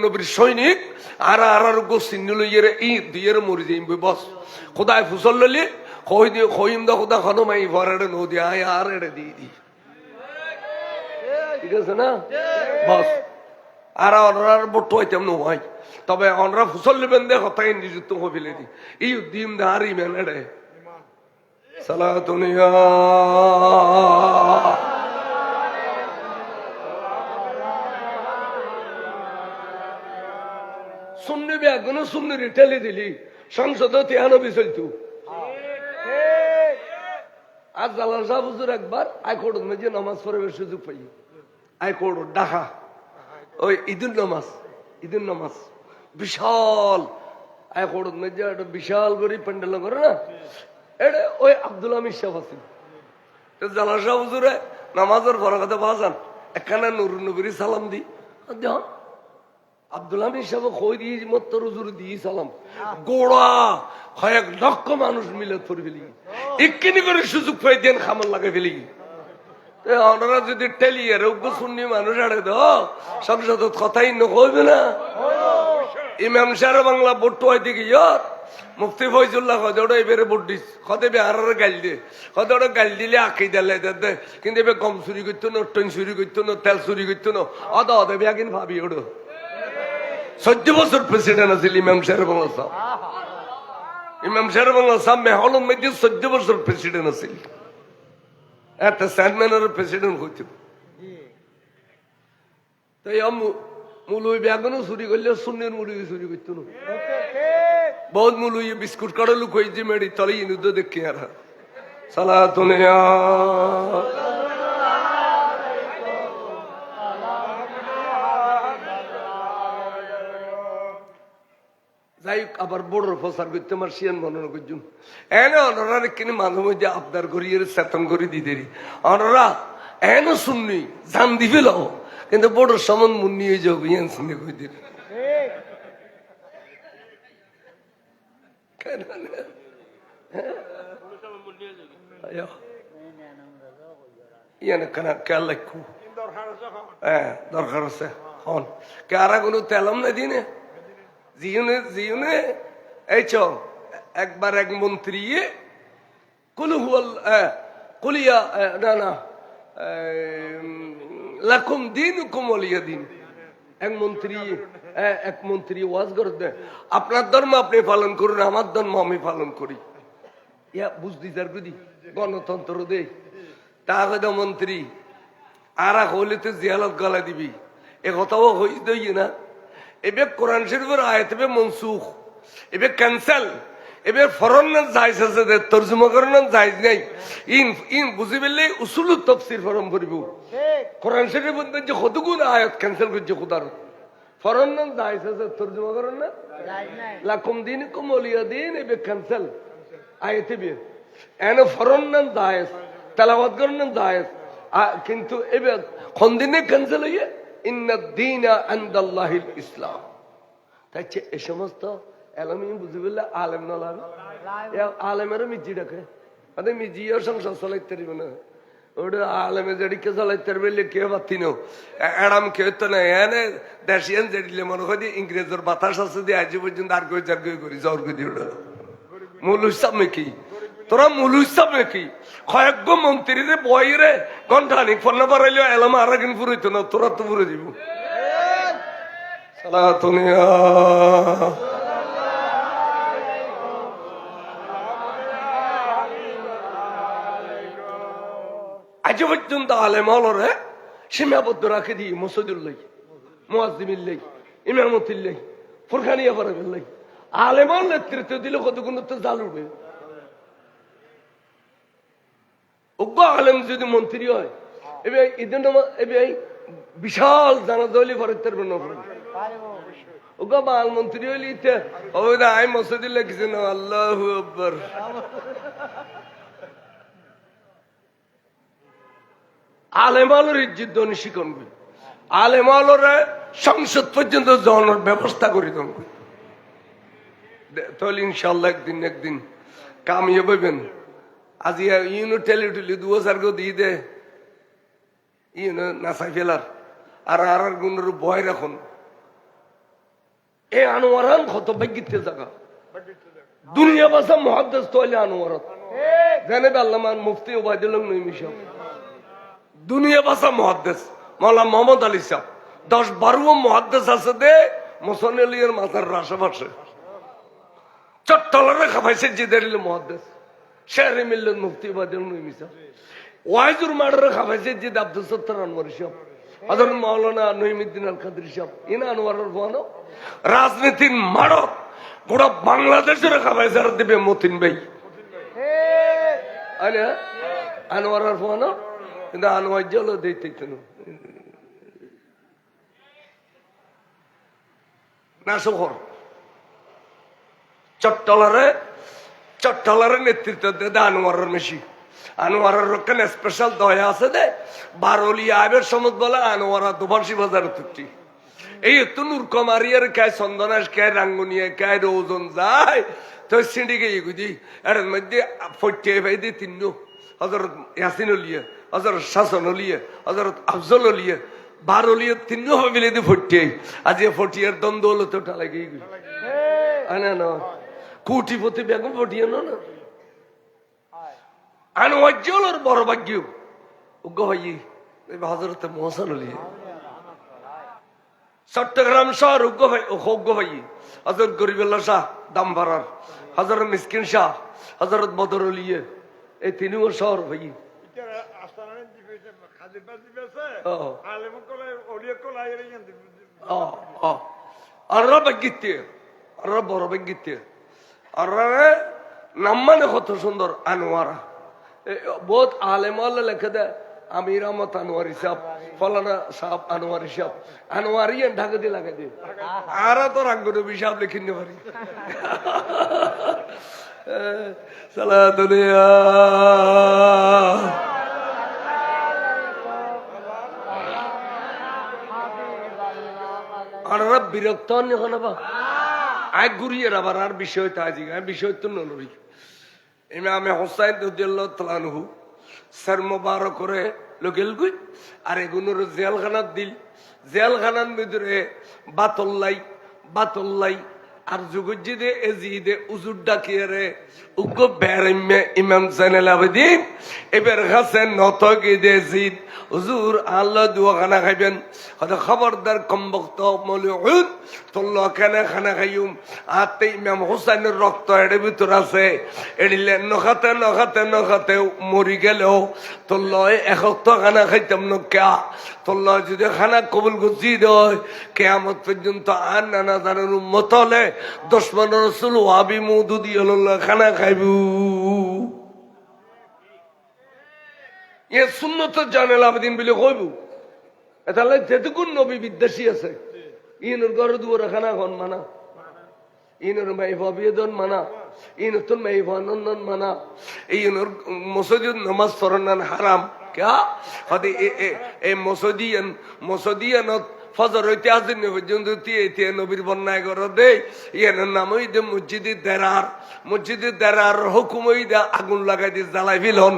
নবীর সৈনিক আর চিহ্ন লইয়ে ই দিয়ে মরি যাই বস খোদায় ফুসল ললি কই দিয়ে কইম দা খোদা খনমাই ভরে নদী আয় আর এড়ে দিয়ে দি ঠিক আছে না বস আর অনরার বট্ট হইতাম নয় তবে অনরা ফুসল নেবেন দে কথাই নিযুক্ত হবিলে দি এই দিম দা আর ইমান এড়ে সালাতুনিয়া সুন্নি ব্যাগুনো সুন্নি ঠেলে দিলি সংসদ তেহানবি চলতু আজ জালাল সাহেব হুজুর একবার হাইকোর্টের মধ্যে নামাজ পড়ার সুযোগ পাই হাইকোর্ট ঢাকা ওই ঈদুল নামাজ বিশাল হাইকোর্টের মধ্যে একটা বিশাল করে প্যান্ডেল করে না এটা ওই আব্দুল হামিদ সাহেব আছেন জালাল সাহেব হুজুরে নামাজের ফরকাতে বাজান একখানা নুর নবীর সালাম দি দেখ আব্দুল হামিদ সাহেব কই দিয়ে মত রুজুর দিয়ে সালাম গোড়া কয়েক লক্ষ মানুষ মিলে পড়ে ফেলি এক্ষিনি করে সুযোগ পাই দেন খামার লাগে ফেলি ওনারা যদি টেলিয়ে রোগ্য শুনি মানুষ আড়ে দ সংসদ কথাই নকইবে না ইমাম সাহেব বাংলা ভোট হয় দিকে ইয়ার মুফতি ফয়জুল্লাহ কদড় এবারে ভোট দিস কত আর গাল দিয়ে কদড় গাল দিলে আঁকি দিলে দে কিন্তু এবার গম চুরি করতো না টন চুরি করতো না তেল চুরি করতো না অদ অদে বেগিন ভাবি ওড়ো 14 বছর প্রেসিডেন্ট আছিল ইমাম সাহেব বাংলা সাহেব ইমাম সাহেব বাংলা সাহেব মেহলুম মধ্যে 14 বছর প্রেসিডেন্ট আছিল এত চেয়ারম্যানের প্রেসিডেন্ট হইত তাই মুলুই বেগুনও চুরি করলে সুন্নির মুলুই চুরি করতো না বহুত মুলুই বিস্কুট কাড়ো লুক হয়েছে মেডি তলে ইনুদ দেখি আর সালাতুনিয়া যাই আবার বড় প্রচার করতে আমার সিয়ান মনে করছুন এনে অনরা কিনে মাঝে মধ্যে আবদার করি চেতন করে দিতে অনরা এনে শুননি জান দিবে ল কিন্তু বড় সমান মুন্নি হয়ে যাও ইয়ান শুনে কই দিন ইয়ান কেন খেয়াল রাখু হ্যাঁ দরকার আছে হন কে আর কোনো তেলম না দিনে জিউনে এই চ একবার এক মন্ত্রী কুলিয়া না লাকুম দিনুকুম ওয়ালিয়া দিন এক মন্ত্রী ওয়াজ করতে আপনার ধর্ম আপনি পালন করুন আমার ধর্ম আমি পালন করি ইয়া বুঝদি যার বুঝি গণতন্ত্র দে তাহলে মন্ত্রী আর হইলে তো জিয়ালত গলা দিবি এ কথাও হইস দই না এবার কোরআন শরীফের আয়াত এবার মনসুখ এবার ক্যান্সেল এবার ফরন জায়েজ আছে তর্জমা করার জায়েজ নাই ইন বুঝি পেলে উসুল তাফসীর ফরম করিব কোরআন শরীফের মধ্যে যে কতগুলো আয়াত ক্যান্সেল করছে খোদার ফরন জায়েজ আছে তর্জমা করার না জায়েজ নাই লাকুম দিনুকুম ওয়ালিয়া দিন এবার ক্যান্সেল আয়াতে বে এনে ফরন জায়েজ তেলাওয়াত করার জায়েজ কিন্তু এবার কোন দিনে ক্যান্সেল হইয়ে ইসলাম তাই এ সমস্ত এলামি বুঝি বললে আলেম নলাম আলেমেরও মিজি ডাকে আরে মিজিও সংসার চালাইতে পারিব না ওটা আলেমে যেদিকে চালাইতে পারবে কে পাতি নো এরাম কেউ তো না এনে দেশিয়ান যেদিলে মনে করি ইংরেজের বাতাস আছে দিয়ে আজ পর্যন্ত আর কই চার করি জ্বর করি ওটা মূল হিসাব কি তোরা মূল হিসাব কি কয়েকগো মন্ত্রীরে বইরে ঘন্টানিক ফোন বাড়াইলেও এলাম আর একদিন ফুরাইতো না তোরা তো ফুরে দিব সালাতুনিয়া আজ পর্যন্ত আলেমরে সীমাবদ্ধ রাখে দিই মসজিদুল্লাহ মুয়াজ্জিমিল্লাহ ইমামতিল্লাহ ফুরকানিয়া পড়াবেল্লাহ আলেমর নেতৃত্ব দিলে কতগুণ তো জাল উঠবে অজ্ঞ আলেম যদি মন্ত্রী হয় এবার ঈদের এবার বিশাল জানাজলি ফরাইতে পারবে না অজ্ঞ বাল মন্ত্রী হইলে ইতে আই মসজিদুল্লাহ কিছু না আল্লাহু আকবার আলেমালের ইজ্জত দনি শিখনবে আলেমালরে সংসদ পর্যন্ত যাওয়ানোর ব্যবস্থা করে দেবে তাহলে ইনশাল্লাহ একদিন কামিয়ে পাবেন আজি ইউনো টেলিটুলি 2000 দিয়ে দে ইউনো নাসাই ফেলার আর গুণের ভয় রাখুন এ আনোয়ারান কত ভাগ্যিতে জায়গা দুনিয়া বাসা মহাদ্দেশ তৈলে আনোয়ারত জানে আল্লামা মুফতি ওবায়দুল্লাহ নঈমী সাহেব দুনিয়া বাসা মহাদ্দেশ মাওলানা মোহাম্মদ আলী সাহেব 10-12 মহাদ্দেশ আছে দে মোসানি আলীর মাথার আশেপাশে চট্টলারে খাবাইছে জিদারিল মহাদ্দেশ শেরে মিল্লাত মুফতি ওবায়দুল্লাহ নঈমী সাহেব ওয়াইজুর মাডারে খাবাইছে জিদ আব্দুল সত্তার আনোয়ারি সাহেব হযরত মাওলানা নঈমুদ্দিন আল কাদরি সাহেব ইনা আনোয়ারের বানো রাজনীতির মাড়ক গোটা বাংলাদেশের খাবাইছে আর দিবে মতিন ভাই আরে আনোয়ারের বানো কিন্তু আনোয়ার জল দিতে না শহর চট্টলারে নেতৃত্ব দে আনোয়ারের মেশি আনোয়ারের রক্ষণ স্পেশাল দয়া আছে দে বারলিয়া আবের সমত বলে আনোয়ারা দুবাসী বাজার তুটি এই তো নূরকমারিয়ার কায় চন্দনাস কায় রাঙ্গুনিয়া কায় রোজন যায় তো সিন্ডিকে এগুদি এর মধ্যে ফটে ভাই দিয়ে তিন্ন হযরত ইয়াসিন লিয়ে হযরত শাসন লিয়ে হযরত আফজল লিয়ে বারলিয়া তিন্ন মিলে দিয়ে ফটে আজ ফটিয়ার দ্বন্দ্ব হলো তো লাগে আনা না কোটিপতি বেগম ফটিয়ে না আনোয়ার বড় ভাগ্য উগ্র ভাই হযরত মোহসেন আলী চট্টগ্রাম শহর উগ্র ভাই হযরত গরিবুল্লাহ শাহ দামবারার হযরত মিসকিন শাহ হযরত বদর আলিয়ে এই তিনিও শহর ভাই বড় ভাগ্যিতে আর নাম মানে কত সুন্দর আনোয়ারা বহুত আলেমাল্লা লেখে দেয় আমির আহমদ আনোয়ারি সাহেব ফলানা সাহেব আনোয়ারি সাহেব আনোয়ারি ঢাকা দিয়ে লাগাই দিয়ে আর তো রাঙ্গুনবী সাহেব লিখে নিতে পারি সালা দুনিয়া আর বিরক্ত এখন আয় ঘুরিয়ে আবার আর বিষয় তা বিষয় তো নলরি ইমামে হোসাইন রাদিয়াল্লাহু তাআলা আনহু সর মুবারক করে লগেল গুই আর এগুনোর জেলখানাত দিল জেলখানার ভিতরে বাতল্লাই আর যুগজিদে এজিদে উজুর ডাকিয়ারে উগ্র বেরেমে ইমাম জাইনুল আবেদিন এবার কাছে নতকে দে জিদ হুজুর আল্লাহ দুয়া খানা খাইবেন হয়তো খবরদার কমবক্ত মলিউদ তোল্লা খানা খাইম আতে ইমাম হোসেনের রক্ত এর ভিতর আছে এডিলে নখাতে মরি গেলেও তোল্লা একক্ত খানা খাইতাম নকা তোল্লা যদি খানা কবুল গুজি দেয় কিয়ামত পর্যন্ত আর নানা জানের উম্মত হলে দুশমন রাসূল ওয়াবি মুদুদি আল্লাহ খানা খাইবু এ সুন্নত জানেল আবেদিন বলে কইব তাহলে যেটুকুন নবী বিদ্বেষী আছে ইনর ঘর দুয়ার খানা খন মানা ইনর মাইফা বিয়েদন মানা ইনতুন মাইফা নন্দন মানা ইনর মসজিদ নামাজ পড়ান হারাম क्या हदे ए मसजिदियन ফজর হইতে আজিন পর্যন্ত তিয়ে নবীর বন্যায় করো দে ইয়ানের নাম ওই দে মসজিদের দেরার হুকুম ওই দে আগুন লাগাই দিয়ে জ্বালাই ফিলন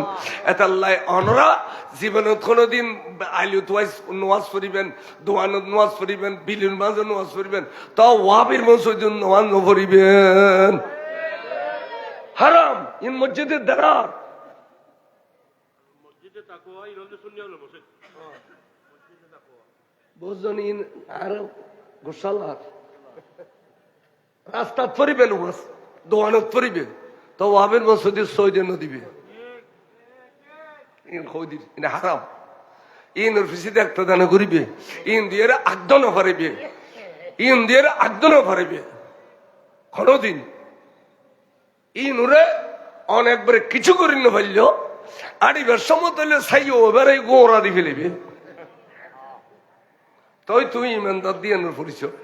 এতাল্লাই অনরা জীবনত কোনোদিন আইলুত নোয়াজ পড়িবেন দোয়ানত নোয়াজ পড়িবেন বিলুন মাঝে নোয়াজ পড়িবেন তো ওয়াবির মসজিদ নোয়াজ পড়িবেন হারাম ইন মসজিদের দেরার বুঝলেন আর গোসালার রাস্তা পড়িবেন দোয়ানত পড়িবেন তো ওয়াবের মসজিদের সৈদের দিবে হারাম ইন অফিসে একটা দানা করিবে ইন দিয়ে আগদন ফারিবে ইন দিয়ে আগদন ফারিবে কোনদিন ইনুরে অনেকবারে কিছু করি না পারল আড়িবার সময় তাহলে সাইও এবারে গোড়া দি ফেলিবে তাই তুই ইমানদার দিয়ে পরিচয়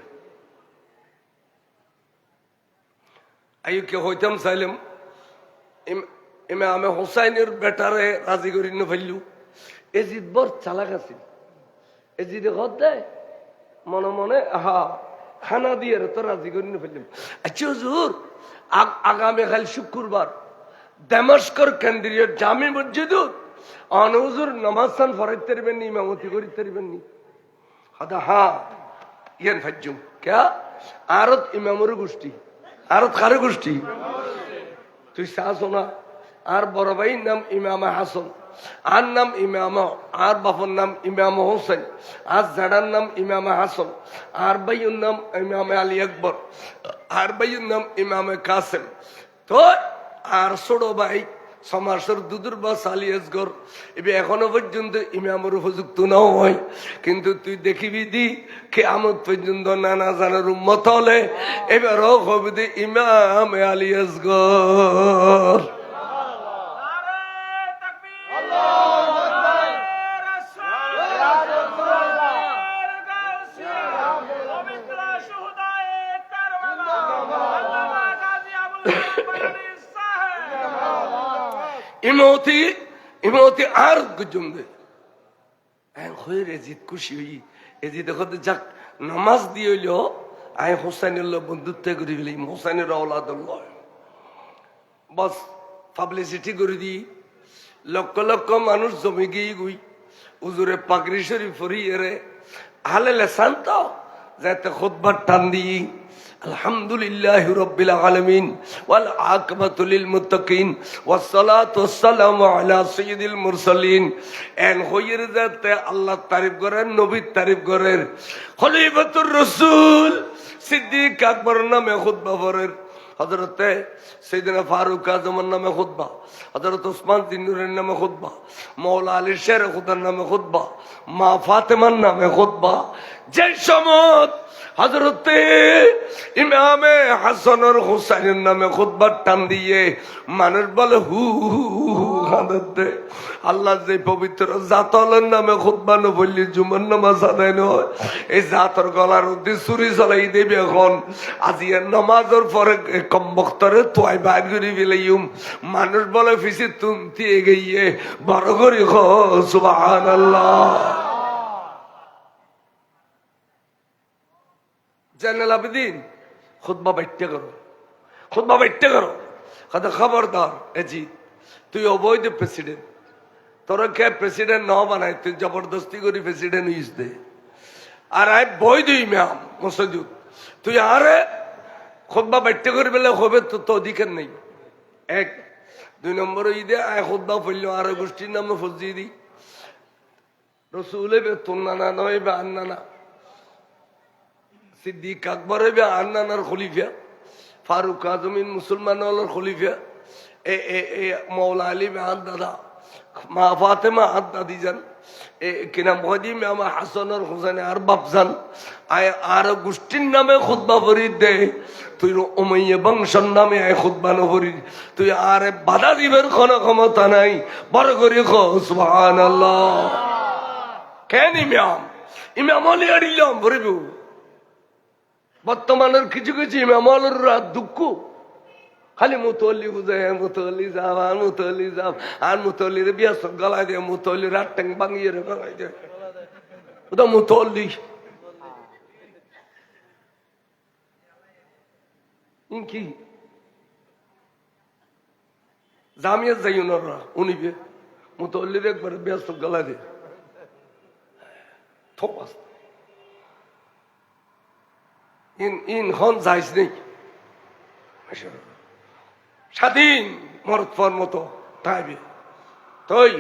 আইকে হইতাম চাইলাম আমি হোসাইনের বেটারে রাজি করি না ফেললু এজিদ বর চালাক আছে এজিদে ঘর দেয় মনে মনে খানা দিয়ে তো রাজি করি না ফেললাম আচ্ছা হুজুর আগামী কাল শুক্রবার দামেস্কর কেন্দ্রীয় জামে মসজিদ হুজুর নামাজ সান ফরাইতে পারবেন নি ইমামতি করিতে পারবেন নি হ্যাঁ ইয়ান ফাজ্জুম ক্যা আরত ইমামর গোষ্ঠী আরত কারো গোষ্ঠী তুই চাস না আর বড় ভাইয়ের নাম ইমামা হাসান আর নাম ইমামা আর বাপর নাম ইমামা হোসেন আর জাডার নাম ইমামা হাসান আর ভাইয়ের নাম ইমামে আলী আকবর আর ভাইয়ের নাম ইমামে কাসেম তো আর ছোট ভাই সমাসের দুদুর বা সালিয়াসগর এবার এখনো পর্যন্ত ইমামের উপযুক্ত নাও হয় কিন্তু তুই দেখিবি দি কিয়ামত পর্যন্ত নানা জানার উম্মত হলে এবারও হবে দি ইমাম আলিয়াসগর ইমতি আর গুজুম দে এজিদ খুশি হই এজিদ যাক নামাজ দিয়ে হইল আই হোসাইনের বন্ধুত্ব করে ফেলি হোসাইনের আওলাদ বস পাবলিসিটি করে দি লক্ষ লক্ষ মানুষ জমে গিয়ে গুই উজুরে পাগড়ি শরীফ ফরিয়ে আহলে লেসান তো যাতে খুতবার টান দিই আলহামদুলিল্লাহি রাব্বিল আলামিন ওয়াল আকিবাতু লিল মুত্তাকিন ওয়াস সালাতু ওয়াস সালামু আলা সাইয়্যিদিল মুরসালিন এন হইর যাতে আল্লাহ তারিফ করেন নবীর তারিফ করেন খলিফাতুর রাসূল সিদ্দিক আকবর নামে খুতবা পড়েন হযরতে সাইয়েদনা ফারুক আজমের নামে খুতবা হযরত ওসমান তিন্নুরের নামে খুতবা মাওলা আলী শের খুদার নামে খুতবা মা ফাতেমার নামে খুতবা যে সমত হযরতে ইমামে হাসান আর হুসাইনের নামে খুতবা টান দিয়ে মানুষ বলে হু কাঁদতে আল্লাহ যে পবিত্র জাতলের নামে খুতবা ন বললি জুমার নামাজ আদায় নয় এই জাতর গলার উদ্দি চুরি চলাই দেবে এখন আজি নামাজের পরে কমবক্তরে তোয়াই বাইর করে ফেলাইম মানুষ বলে ফিসি তুমতি এগিয়ে বড় করি সুবহানাল্লাহ জানাল আবেদিন খুতবা বাইট্টা করো কথা খবরদার এজিদ তুই অবৈধ প্রেসিডেন্ট তোরা কে প্রেসিডেন্ট ন বানাই তুই জবরদস্তি করে প্রেসিডেন্ট হইস দে আর আয় বৈধ ইমাম মসজিদ তুই আরে খুতবা বাইট্টা করে বেলে হবে তো অধিকার নেই এক দুই নম্বর ঈদে আয় খুতবা পড়লো আর গোষ্ঠীর নামে ফজি দি রসুলে তোর নানা নয় বা আর নানা সিদ্দিক আকবর হবে আর নানার খলিফা ফারুক আজমিন মুসলমান খলিফা মৌলা আলী মেহান দাদা মা ফাতেমা হাত দাদি যান কিনা মহাদিম আমার হাসান হোসেন আর বাপ যান আর গোষ্ঠীর নামে খুতবা ভরি দে তুই উমাইয়া বংশর নামে আয় খুতবা নভরি তুই আর বাধা দিবের কোনো ক্ষমতা নাই বড় করে সুবহানাল্লাহ কেন ইমাম আলী আড়িলাম ভরিব বর্তমানের কিছু কিছু ইমামলের দুঃখ খালি মুতল্লি বুঝে মুতল্লি যাব আর মুতল্লির বিয়া গলায় দিয়ে মুতল্লি রাত ট্যাং ভাঙিয়ে গলায় দিয়ে ওটা মুতল্লি ইন কি জামিয়া যাই ওনারা উনিবে মুতল্লির একবারে ব্যস্ত গলা দিয়ে থোপাস ইন হন যাইস নেই স্বাধীন মরতফর মতো তাইবে তই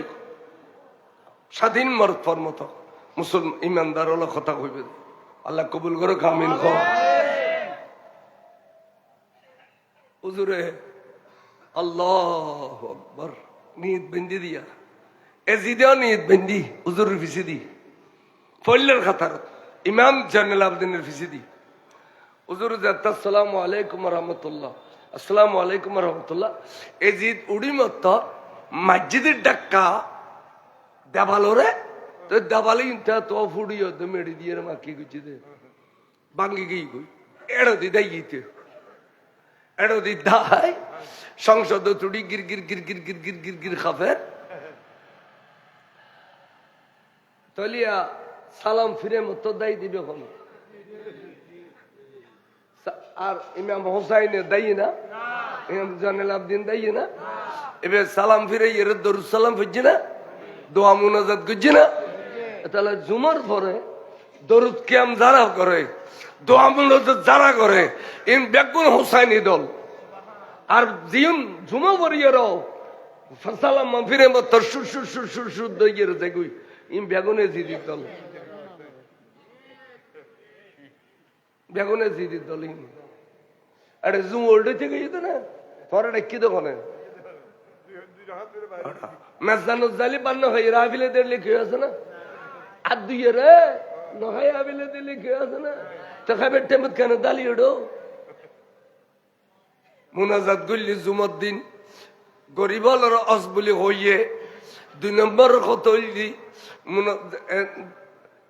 স্বাধীন মরতফর মতো মুসলমান ইমানদার হলো কথা কইবে আল্লাহ কবুল করে কামিন খ হুজুরে আল্লাহু আকবার নিয়ত বেঁধে দিয়া এজিদেও নিয়ত বেঁধি হুজুরের পিছে দি ফল্লের খাতার ইমাম জানাল আবদিনের পিছে দি হুজুর জাত্তা আসসালামু আলাইকুম রহমতুল্লাহ আসসালামু আলাইকুম রহমতুল্লাহ এজিদ উড়ি মত মসজিদের ডাক্কা দেবালোরে তো দেবালে ইনটা তো ফুড়িও তো মেড়ি দিয়ে মাকি গুছি দে বাঙ্গি গই কই এড়ো দি দাইতে এড়ো দি দাই সংসদ তুড়ি গির গির গির গির গির গির গির গির খাফের তলিয়া সালাম ফিরে মতো দাই দিবে কোন আর ইমাম হোসাইনে দাই না ইমাম জানাল আবদিন দাই না এবার সালাম ফিরে এর দরুদ সালাম ফিরছে না দোয়া মুনাজাত করছে না তাহলে জুমার পরে দরুদ কিয়াম যারা করে দোয়া মুনাজাত যারা করে ইন বেগুন হোসাইনি দল আর জিউন জুমা পরিয়ারও সালাম ফিরে মত সুর সুর সুর সুর সুর দইয়ের দেখুই ইন বেগুনে জিদি দল বেগুনে জিদি দল ইন আরে জুম ওল্ড থেকে যেত না পরে কি দোকানে মেজানুল জালি বান্ন হয় রাবিলেদের লিখে আছে না আর দুইয়ে রে নহাই আবিলেদের লিখে আছে না তো খাবে টেমত কেন দালি ওডো মুনাজাত গুল্লি জুমর দিন গরিবলর অসবুলি হইয়ে 2 নম্বর কত হইলি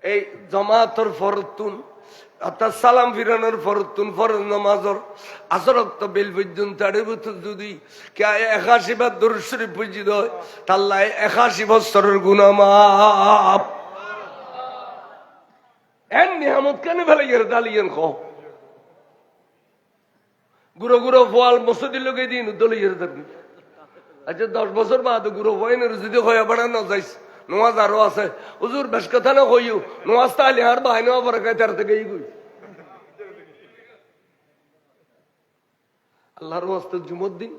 এই জমাতর ফরতুন অর্থাৎ সালাম ফিরানোর ফরতুন ফরজ নামাজর আসরক্ত বেল পর্যন্ত যদি 81 বার দরুদ শরীফ পূজিত হয় তাল্লাহ 81 বছরের গুনাহ মাফ এন নিয়ামত কেন ফেলাইয়ের দালিয়েন খ গুঁড়ো গুঁড়ো ফল মসজিদের লোকে দিন দলিয়ের দাবি আচ্ছা 10 বছর বাদ গুঁড়ো ফয়েনের যদি হয়ে বাড়ানো যাইস নোয়াজ আরো আছে হুজুর বেশ কথা না কইও নোয়াজ তাহলে আর বাই নেওয়া পরে তার থেকে গই আল্লাহর ওয়াস্তে জুমর দিন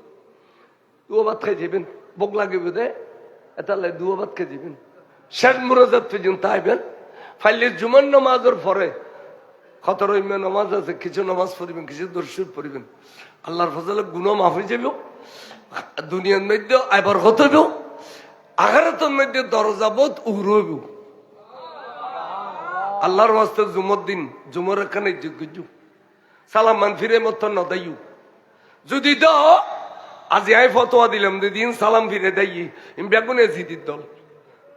দুয়া ভাত খাই যাবেন ভোগ লাগবে দে এতালে দুয়া ভাত খাই যাবেন শেষ মুরাজাত পর্যন্ত আইবেন ফাইলে জুমার নামাজের পরে খতর নামাজ আছে কিছু নামাজ পড়িবেন কিছু দর্শন পড়িবেন আল্লাহর ফজলে গুনাহ মাফ হয়ে যাবে দুনিয়ার মধ্যে আইবার হতে হবে আখিরাতের মধ্যে দরজা বোধ উড়ব আল্লাহর ওয়াস্তে জুমর দিন জুমর এখানে যোগ্য সালাম মান ফিরে মত নদাইও যদি দাও আজি আই ফতোয়া দিলাম দিন সালাম ফিরে দেই ইম বেগুনে জিদির দল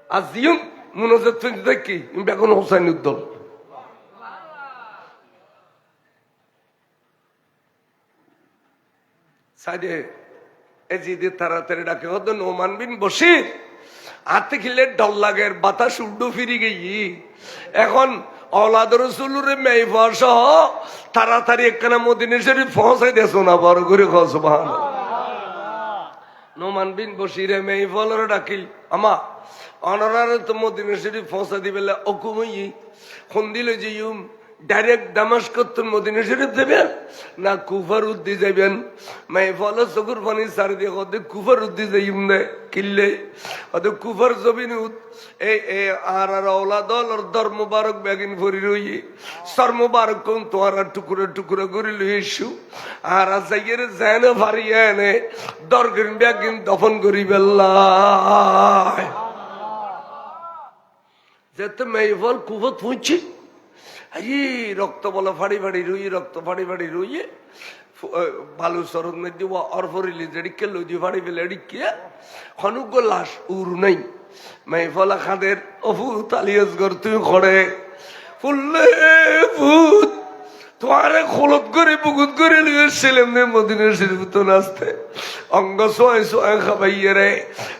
আজ দিন মুনাজাত ফিরে দেখি ইম বেগুন হোসেনের দল সাইডে এজিদে তাড়াতাড়ি ডাকে হতো নোমান বিন বসির হাতে খিলে ডল লাগের বাতাস উল্টো ফিরে গেই এখন औलाद रसूलुर मेहफा सह ताड़ाताड़ी एकखाना मदिना शरीफ पहुंचाई देছো না বড় করে কও সুবহানাল্লাহ নোমান বিন বশিরে মেহফালরে ডাকিল আমা অনারারে তো মদিনা শরীফ পৌঁছা দিবেলা হুকুমই কোন দিলে যাইম ডাইরেক্ট দামেস্ক মদিনা শরীফ যাবেন না কুফার উদ্দি যাবেন মেহফাল সগুর পানি সার দিয়ে কত কুফার উদ্দি যাইম না কিল্লে কত কুফার জবিন এই আর औलाद और दर मुबारक बेगिन भरी रही सर मुबारक कोन तोरा टुकड़ा टुकड़ा करी लइसु আর যাইয়ের জানে ভারিয়ে নে দরগিন বেগিন দফন করি বেল্লাহ যেতে মেহফাল কুফত পৌঁছি আরে রক্ত বলা ফাড়ি ফাড়ি রুই রক্ত ফাড়ি ফাড়ি রুইয়ে বালু সরদ মধ্যে অরফরিলি যেদিকে লই ফাড়ি ফেলে এদিকে হনুক লাশ উর নাই মেহফলা খাদের অভূত আলিয়াসগর তুই খড়ে ফুললে ভূত তোমারে খোলত করে বুকুত করে নিয়ে ছিলাম নে মদিনা শরীফ তো নাচতে অঙ্গ সোয় সোয় খাবাইয়ে রে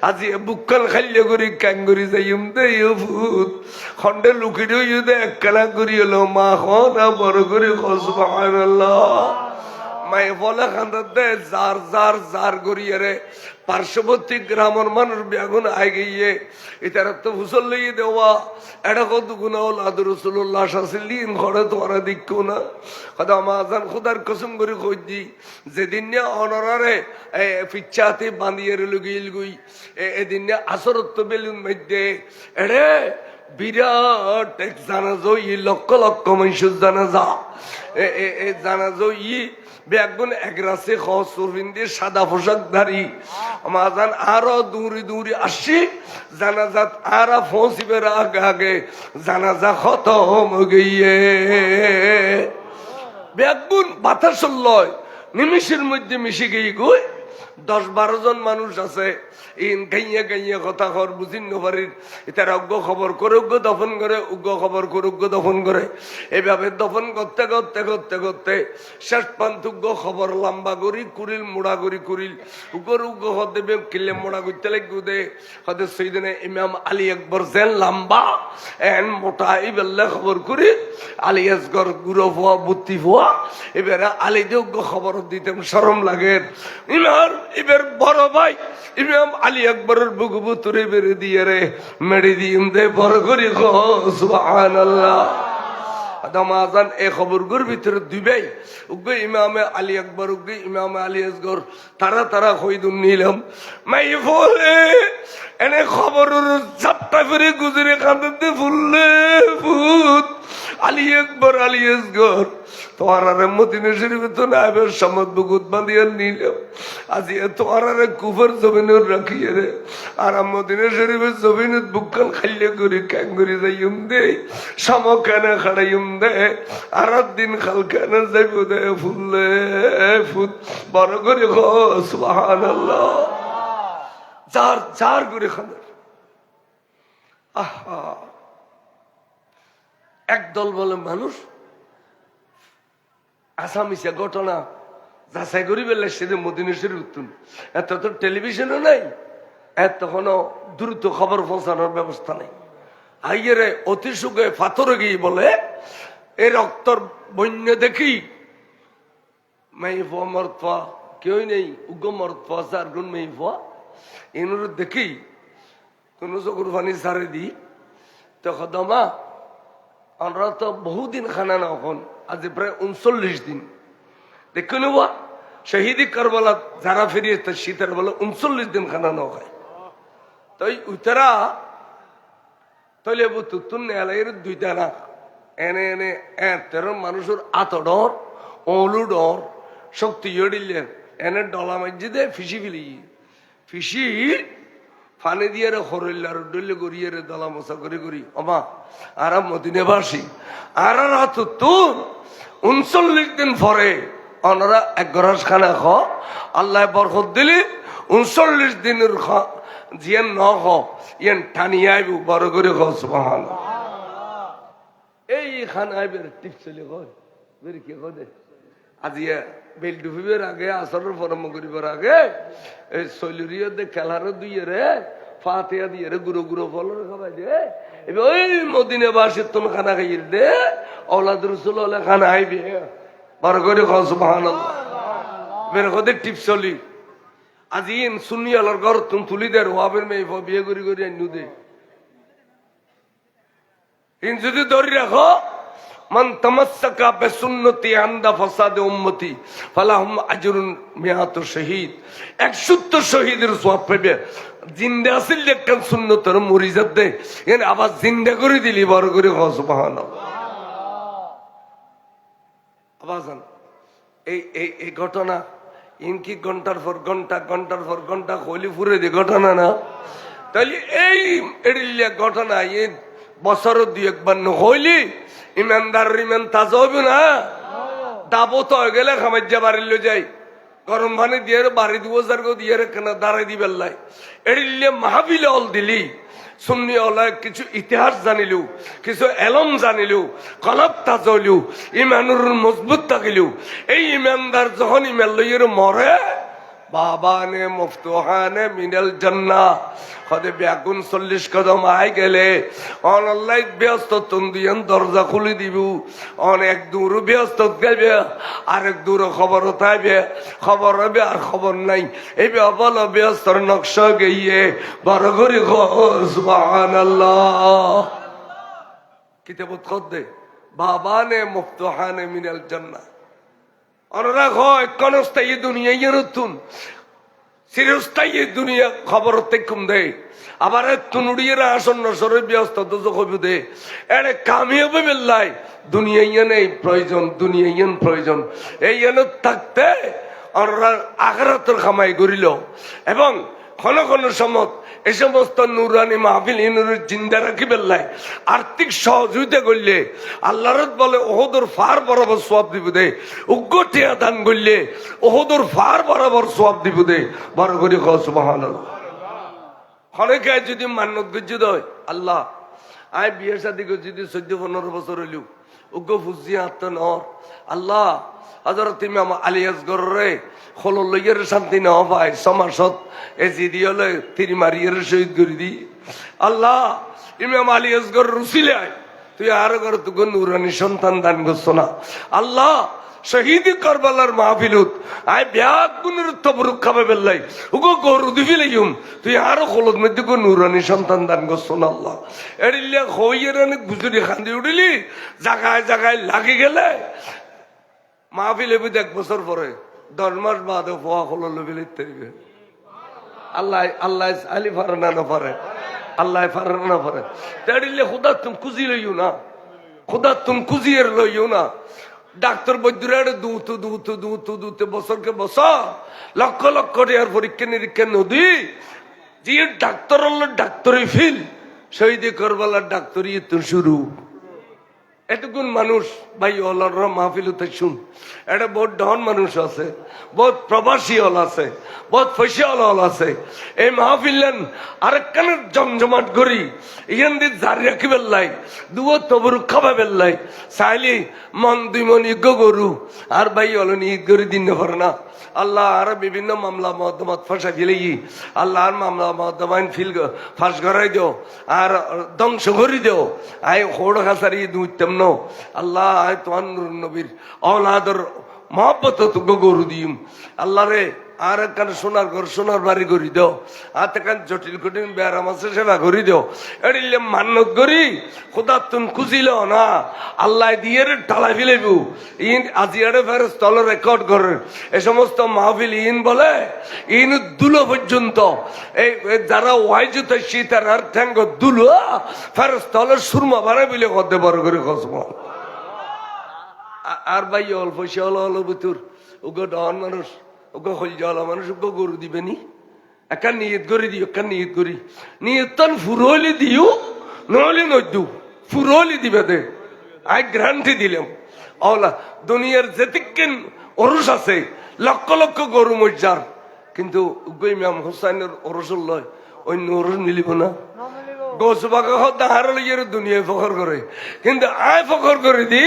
আজি বুককাল খাইলে করি ক্যাঙ্গুরি যাইম দে ভূত খন্ডে লুকি দে একখানা করি হলো মা খনা বড় করে সুবহানাল্লাহ মায়ে বলে খান্দার দে যার যার যার গড়িয়ে রে পার্শ্ববর্তী গ্রামের মানুষ বেগুন আয় গিয়ে এটার তো ফুসল লিয়ে দেওয়া এটা কত গুণা হল আদর রসুল্লাহ শাসিলিন ঘরে তোরা দিক্কু না কথা আমাজান খুদার কসম করে খুঁজি যেদিন অনরারে পিচ্ছাতে বাঁধিয়ে লুগিল গুই এদিন আসরত্ব বেলুন মধ্যে এরে বিরাট এক জানাজো ই লক্ষ লক্ষ মানুষের জানাজা জানাজো ই বেগুন একরাসে খসুরবিন্দি সাদা পোশাকধারী আমাজান আরো দূরে দূরে আসি জানাজাত আরা পৌঁছিবের আগে আগে জানাজা খতম গিয়ে বেগুন বাতাস লয় নিমিষের মধ্যে মিশে গিয়ে গই 10-12 জন মানুষ আছে ইন গাইয়া গাইয়া কথা খবর বুঝিন নবারির তারা উগ্র খবর করে উগ্র দফন করে উগ্র খবর করে উগ্র দফন করে এইভাবে দফন করতে করতে করতে করতে শেষ পান্ত উগ্র খবর লম্বা করি কুড়িল মোড়া করি কুড়িল উগ্র উগ্র হদেবে কিলে মোড়া করতে লাগবে দে হতে সেইদিনে ইমাম আলী আকবর যেন লম্বা এন মোটা এই বেল্লা খবর করি আলী আসগর গুঁড়ো ভুয়া বুত্তি ভুয়া এবারে আলী যে উগ্র খবর দিতাম শরম লাগে ইমার এবার বড় ভাই ইমাম আলী আকবরের বুকবু তুরে বেড়ে দিয়ে রে মেরে দিম দে বড় করি সুবহানাল্লাহ আদামাজান এ খবরগুর ভিতরে দুইবাই উগ্র ইমামে আলী আকবর উগ্র ইমামে আলী আসগর তারা তারা হইদুন নিলাম মাই বলে এনে খবরের চাপটা ফিরে গুজরে কাঁদতে ফুললে ভূত আলী আকবর আলী আসগর তোমার মদিনা শরীফে তো না এবার সমত বুকুত বাঁধিয়ে নিলাম আজি তোমার কুফর জমিনের রাখিয়ে রে আর মদিনা শরীফের জমিনের বুকখান খাইলে করি ক্যাং করি যাইম দে সমকানে খাড়াইম দে আর দিন খাল কেন যাইব দে ফুললে ফুট বড় করে সুবহানাল্লাহ যার যার করে খাবে আহা একদল বলে মানুষ আসামিসা ঘটনা যাচাই করি বেলে সেদিন মদিনা শরীফ উত্তম এত তো টেলিভিশনও নাই এত কোনো দ্রুত খবর পৌঁছানোর ব্যবস্থা নেই আইয়েরে অতি সুখে পাথরে গিয়ে বলে এই রক্তর বন্য দেখি মেই ফুয়া মরতফা কেউই নেই উগ্র মরতফা চার গুণ মেই ফুয়া এনুর দেখি কোন চকুর পানি সারে দি তো খদমা আমরা তো বহুদিন খানা না এখন আজ প্রায় 39 দিন দেখো নেওয়া শহীদি কারবালা যারা ফিরিয়ে শীতের বলে 39 দিন খানা না খায় তাই উতরা তৈলে তুতুন এলাইয়ের দুইটা না এনে এনে তের মানুষের আত ডর ওলু ডর শক্তি ইয়ে এনে ডলা মাঝে দে ফিসি ফিলি ফিসি ফানে দিয়ে হরইলার ডলে গড়িয়ে দলা মশা করে করি অমা আর মদিনে বাসি আর হাত তুন 39 দিন পরে ওনারা এক গরাস খানা খ আল্লাহ বরকত দিলি 39 দিনের জিয়ান ন খ ইয়ান টানিয়ে আইব বড় করে খ সুবহানাল্লাহ এই খানা আইবের টিপ চলে কয় বের কি কয় আজি বেল ডুবিবের আগে আসরের পরম করিবার আগে এই শৈলরিয়া দে খেলার দুইয়ে রে ফাতিয়া দিয়ে রে গুঁড়ো গুঁড়ো ফল খাবাই দে এবার ওই মদিনে বাসের তুমি খানা খাইয়ে দে औलाद रसूल হলে খানা আইবে বড় করে কও সুবহানাল্লাহ বের কদের টিপ চলি আজি সুন্নি আলার ঘর তুমি তুলি দে ওয়াবের মেয়ে বিয়ে করি করি আনু দে ইন যদি ধরে রাখো মান তামাসসাকা বিসুন্নতি আনদা ফাসাদ উম্মতি ফালাহুম আজরুন মিয়াতু শহীদ 170 শহীদের সওয়াব পাবে জিন্দা আসল একটা সুন্নতের মুরিজাত দে এনে আবার জিন্দা করে দিলি বড় করে কও সুবহানাল্লাহ আবাজান এই ঘটনা ইনকি ঘন্টার পর ঘন্টা হইলি ফুরে দি ঘটনা না তাহলে এই এড়িলিয়া ঘটনা এই বছর 2-1 হইলি ইমানদার ইমান তাজা হইব না দাবো তো হয়ে গেলে খামাজ্জা বাড়িল যাই গরম পানি দিয়ে বাড়ি দিব যার দিয়ে কেন দাঁড়াই দিবেন লাই এড়িলিয়া মাহফিলে অল দিলি সুন্নি ওলা কিছু ইতিহাস জানিলু কিছু এলম জানিলু কলব তাজলিউ ইমানুর মজবুত থাকিলু এই ইমানদার যখন ইমান লইয়ের মরে বাবানে মফতুহানে মিনাল জান্নাহ হদে ব্যাগুন 40 কদম আই গেলে অনল্লাই ব্যস্ত তুন্দিয়ান দরজা খুলে দিব অনেক দূর ব্যস্ত গেবে আরেক দূর খবর থাকবে খবর হবে আর খবর নাই এই বল ব্যস্তর নকশা গিয়ে বড় করে সুবহানাল্লাহ কিতাবত খদ্দে বাবানে মফতুহানে মিনাল জান্নাহ অনুরাগ হয় কনস্থায়ী দুনিয়া নতুন চিরস্থায়ী দুনিয়া খবর তেকুম দে আবার তুনুড়িয়েরা আসন্ন সরে ব্যস্ত দুজো দে এড়ে কামিয়াবে বেল্লাই দুনিয়া নেই প্রয়োজন দুনিয়া প্রয়োজন এই থাকতে অনুরাগ আখরাতের খামাই করিল এবং কোন কোন সময় এই সমস্ত নুরানি মাহফিল ইনুরের জিন্দা রাখি বেল্লাই আর্থিক সহযোগিতা করলে আল্লাহর বলে ওহদর ফার বরাবর সওয়াব দিব দে উগ্গটিয়া দান করলে ওহদর ফার বরাবর সওয়াব দিব দে বড় করে কও সুবহানাল্লাহ অনেকে যদি মান্নত গজ্জু দয় আল্লাহ আয় বিয়ে শাদী করে যদি 14-15 বছর হইল উগ্গ ফুজি আত্ম নর আল্লাহ হযরত ইমাম আলী আসগর রে খোলো লইয়ের শান্তি না পায় সমাসত এজি দিয়লে তিরি মারিয়ের শহীদ করে দি আল্লাহ ইমাম আলী আসগর রুসিলে তুই আর ঘর তুই নুরানি সন্তান দান করছো না আল্লাহ শহীদি কারবালার মাহফিলত আয় ব্যাগ গুণের তবরুক খাবে বেল্লাই উগো গরু দিবি লাইম তুই আরো খোলত মধ্যে গো নুরানি সন্তান দান করছো না আল্লাহ এড়িলে হইয়ের অনেক গুজরি খান্দি উঠিলি জায়গায় জায়গায় লাগি গেলে মাহফিল এবি 1 বছর পরে 10 মাস বাদে ফোয়া হলো লবিল ইত্যাদি আল্লাহ আল্লাহ আলি ফারানা না পারে আল্লাহ ফারানা না পারে তেড়িলে খুদা তুমি খুঁজি লইও না খুদা তুমি খুঁজিয়ে লইও না ডাক্তার বৈদ্যুরা দুতে বছরকে বছর লক্ষ লক্ষ টাকার পরীক্ষা নিরীক্ষা নদী যে ডাক্তার হল ডাক্তারি ফিল শহীদ করবালার ডাক্তারি তো শুরু এতগুন মানুষ ভাই ওলার মাহফিল শুন এটা বহুত ডন মানুষ আছে বহুত প্রবাসী হল আছে বহুত পয়সা হল আছে এই মাহফিলেন আরেকখানের জমজমাট করি ইহান দিয়ে জারি রাখি বেল্লাই দুয়ো তবরু খাবা বেল্লাই চাইলি মন 2 মন ইজ্ঞ গরু আর ভাই হলেন ঈদ গরি দিন পারে না আল্লাহ আর বিভিন্ন মামলা মহদ্দমাত ফাঁসা ফেলে আল্লাহ আর মামলা মহদ্দমাইন ফিল ফাঁস করাই দিও আর ধ্বংস করি দিও আয় হোড় খাসারি দুইতাম ন আল্লাহ আয় তোমার নবীর অনাদর মহব্বত তুগো গরু দিম আল্লাহ রে আর একখান সোনার ঘর সোনার বাড়ি করি দাও আর একখান জটিল কঠিন ব্যারাম আছে সেবা করি দাও এড়িলে মান্নত করি খোদা তুন খুঁজিল না আল্লাহ দিয়ে ঢালাই ফেলেব ইন আজিয়ারে ফের স্থল রেকর্ড করে এ সমস্ত মাহফিল ইন বলে ইন দুলো পর্যন্ত এই যারা ওয়াইজুতে শীতার আর ঠ্যাঙ্গ দুলো ফের স্থলের সুরমা বানাই বলে কদে বড় করে কসমা আর ভাই অল্প সে হলো বুতুর ওগো ডন মানুষ ওগো হল যাওয়া মানুষ ওগো গরু দিবেনি একটা নিয়ত করে দিও একটা নিয়ত করি নিয়তন ফুরলি দিও নহলে নদু ফুরলি দিবে দে আই গ্যারান্টি দিলাম ওলা দুনিয়ার যেতিকেন অরুষ আছে লক্ষ লক্ষ গরু মজ্জার কিন্তু উগ্র ইমাম হুসাইনের অরসুল লয় অন্য অরস মিলিব না দুনিয়ায় ফখর করে কিন্তু আয় ফখর করে দি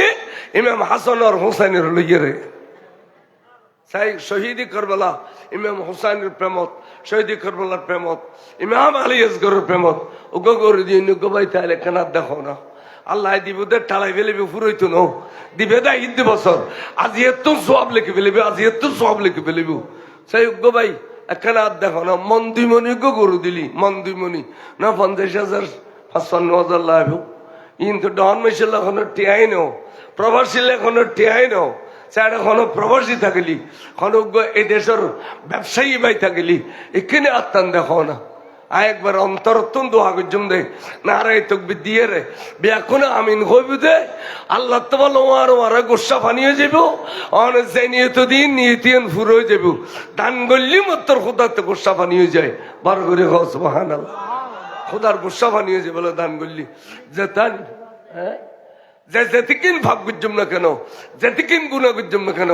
ইমাম হাসান আর হুসাইনের লইয়ে চাই শহীদি করবেলা ইমাম হুসাইনের প্রেমত শহীদি করবেলার প্রেমত ইমাম আলী আসগরের প্রেমত উগ করে দিয়ে গবাই তাইলে কেনা দেখো না আল্লাহ দিব দে টালাই ফেলেবে ফুরইতো ন দিবে দে ঈদ বছর আজি এত সব লিখে ফেলেবে আজি এত সব লিখে ফেলেব সেই উগ ভাই এখানে আর দেখো না মন 2 মনি গরু দিলি মন 2 মনি না 50,000 55,000 লাভ কিন্তু ডন মেশিল এখনো টিয়াই নো প্রবাসী এখনো টিয়াই নো সেটা এখনো প্রবাসী থাকলি কোনো এই দেশের ব্যবসায়ী ভাই থাকলি এখানে আত্মান দেখো না আয় একবার অন্তরত্তন দোয়া করছুম দে না রে তকবি দিয়ে রে এখন আমিন হইবি দে আল্লাহ তো বলো আর গোসা পানি হয়ে যাব অনেক যে নিয়ত দিন নিয়তিন ফুর হয়ে যাব দান করলি মাত্র খোদার তো গোসা পানি হয়ে যায় বার করে খাও সুবহানাল্লাহ খোদার গোসা পানি হয়ে যায় বলে দান করলি যে দান হ্যাঁ যে যেতিকিন ভাব করছুম না কেন যেতিকিন গুণা করছুম না কেন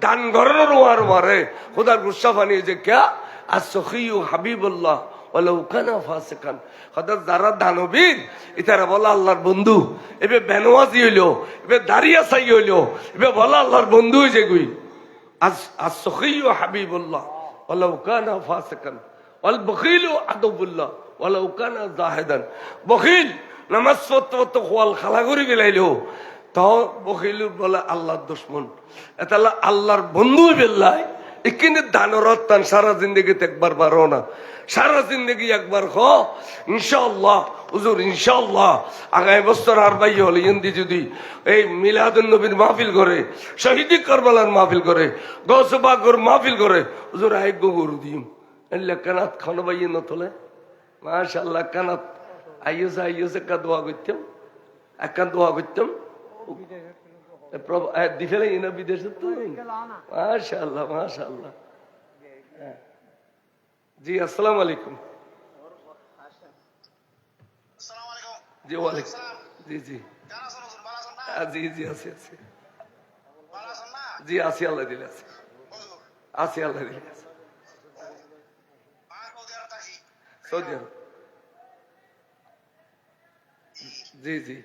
দান করানোর আর মারে খোদার গোসা পানি হয়ে যায় কে আর সখিউ হাবিবুল্লাহ যারা দানবীর ইতারা বলা আল্লাহর বন্ধু এবার বেনওয়াজি হইলো এবার দাঁড়িয়া চাই হইলো এবার বলা আল্লাহর বন্ধু হয়েছে গুই আজ সখিউ হাবিবুল্লাহ ওয়ালাউ কানা ফাসিকান ওয়াল বখিলু আদুবুল্লাহ ওয়ালাউ কানা জাহিদান। বখিল নামাজ পড়তে খোয়াল খালা করি বেলাইলো তাও বখিল বলে আল্লাহর দুশমন, এটা আল্লাহর বন্ধু বেল্লাই। এখানে দানরত তান সারা জিন্দগিতে একবার বারো না, সারা জিন্দগি একবার খ ইনশাআল্লাহ হুজুর ইনশাআল্লাহ আগামী বছর আর ভাই হলে হিন্দি যদি এই মিলাদুন নবীর মাহফিল করে, শহীদি কারবালার মাহফিল করে, গৌসবাগর মাহফিল করে, হুজুর আই গরু দিম এলে কানাত খানো ভাই নতলে মাশাআল্লাহ কানাত আইয়ুসে একটা দোয়া করতাম, একটা দোয়া করতাম দিফেলে ইনা বিদেশে তো মাশাআল্লাহ মাশাআল্লাহ। জি আসসালামু আলাইকুম। জি ওয়ালাইকুম জি জি জি জি আছি আছি জি আছি আল্লাহ দিলে আছি আছি আল্লাহ দিলে আছি সৌদি আরব। জি জি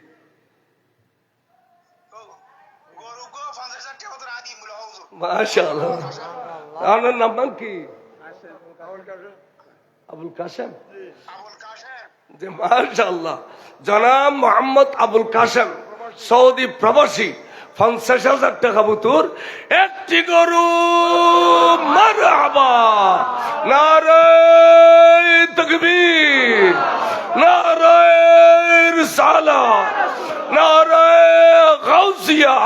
মাশাআল্লাহ। আপনার নাম কি? আবুল কাশেম। যে মাশাআল্লাহ জনাব মোহাম্মদ আবুল কাশেম সৌদি প্রবাসী 50,000 টাকা বুতুর একটি গরু। মারহাবা নারে তাকবীর নারে রিসালাত নারে গাউসিয়া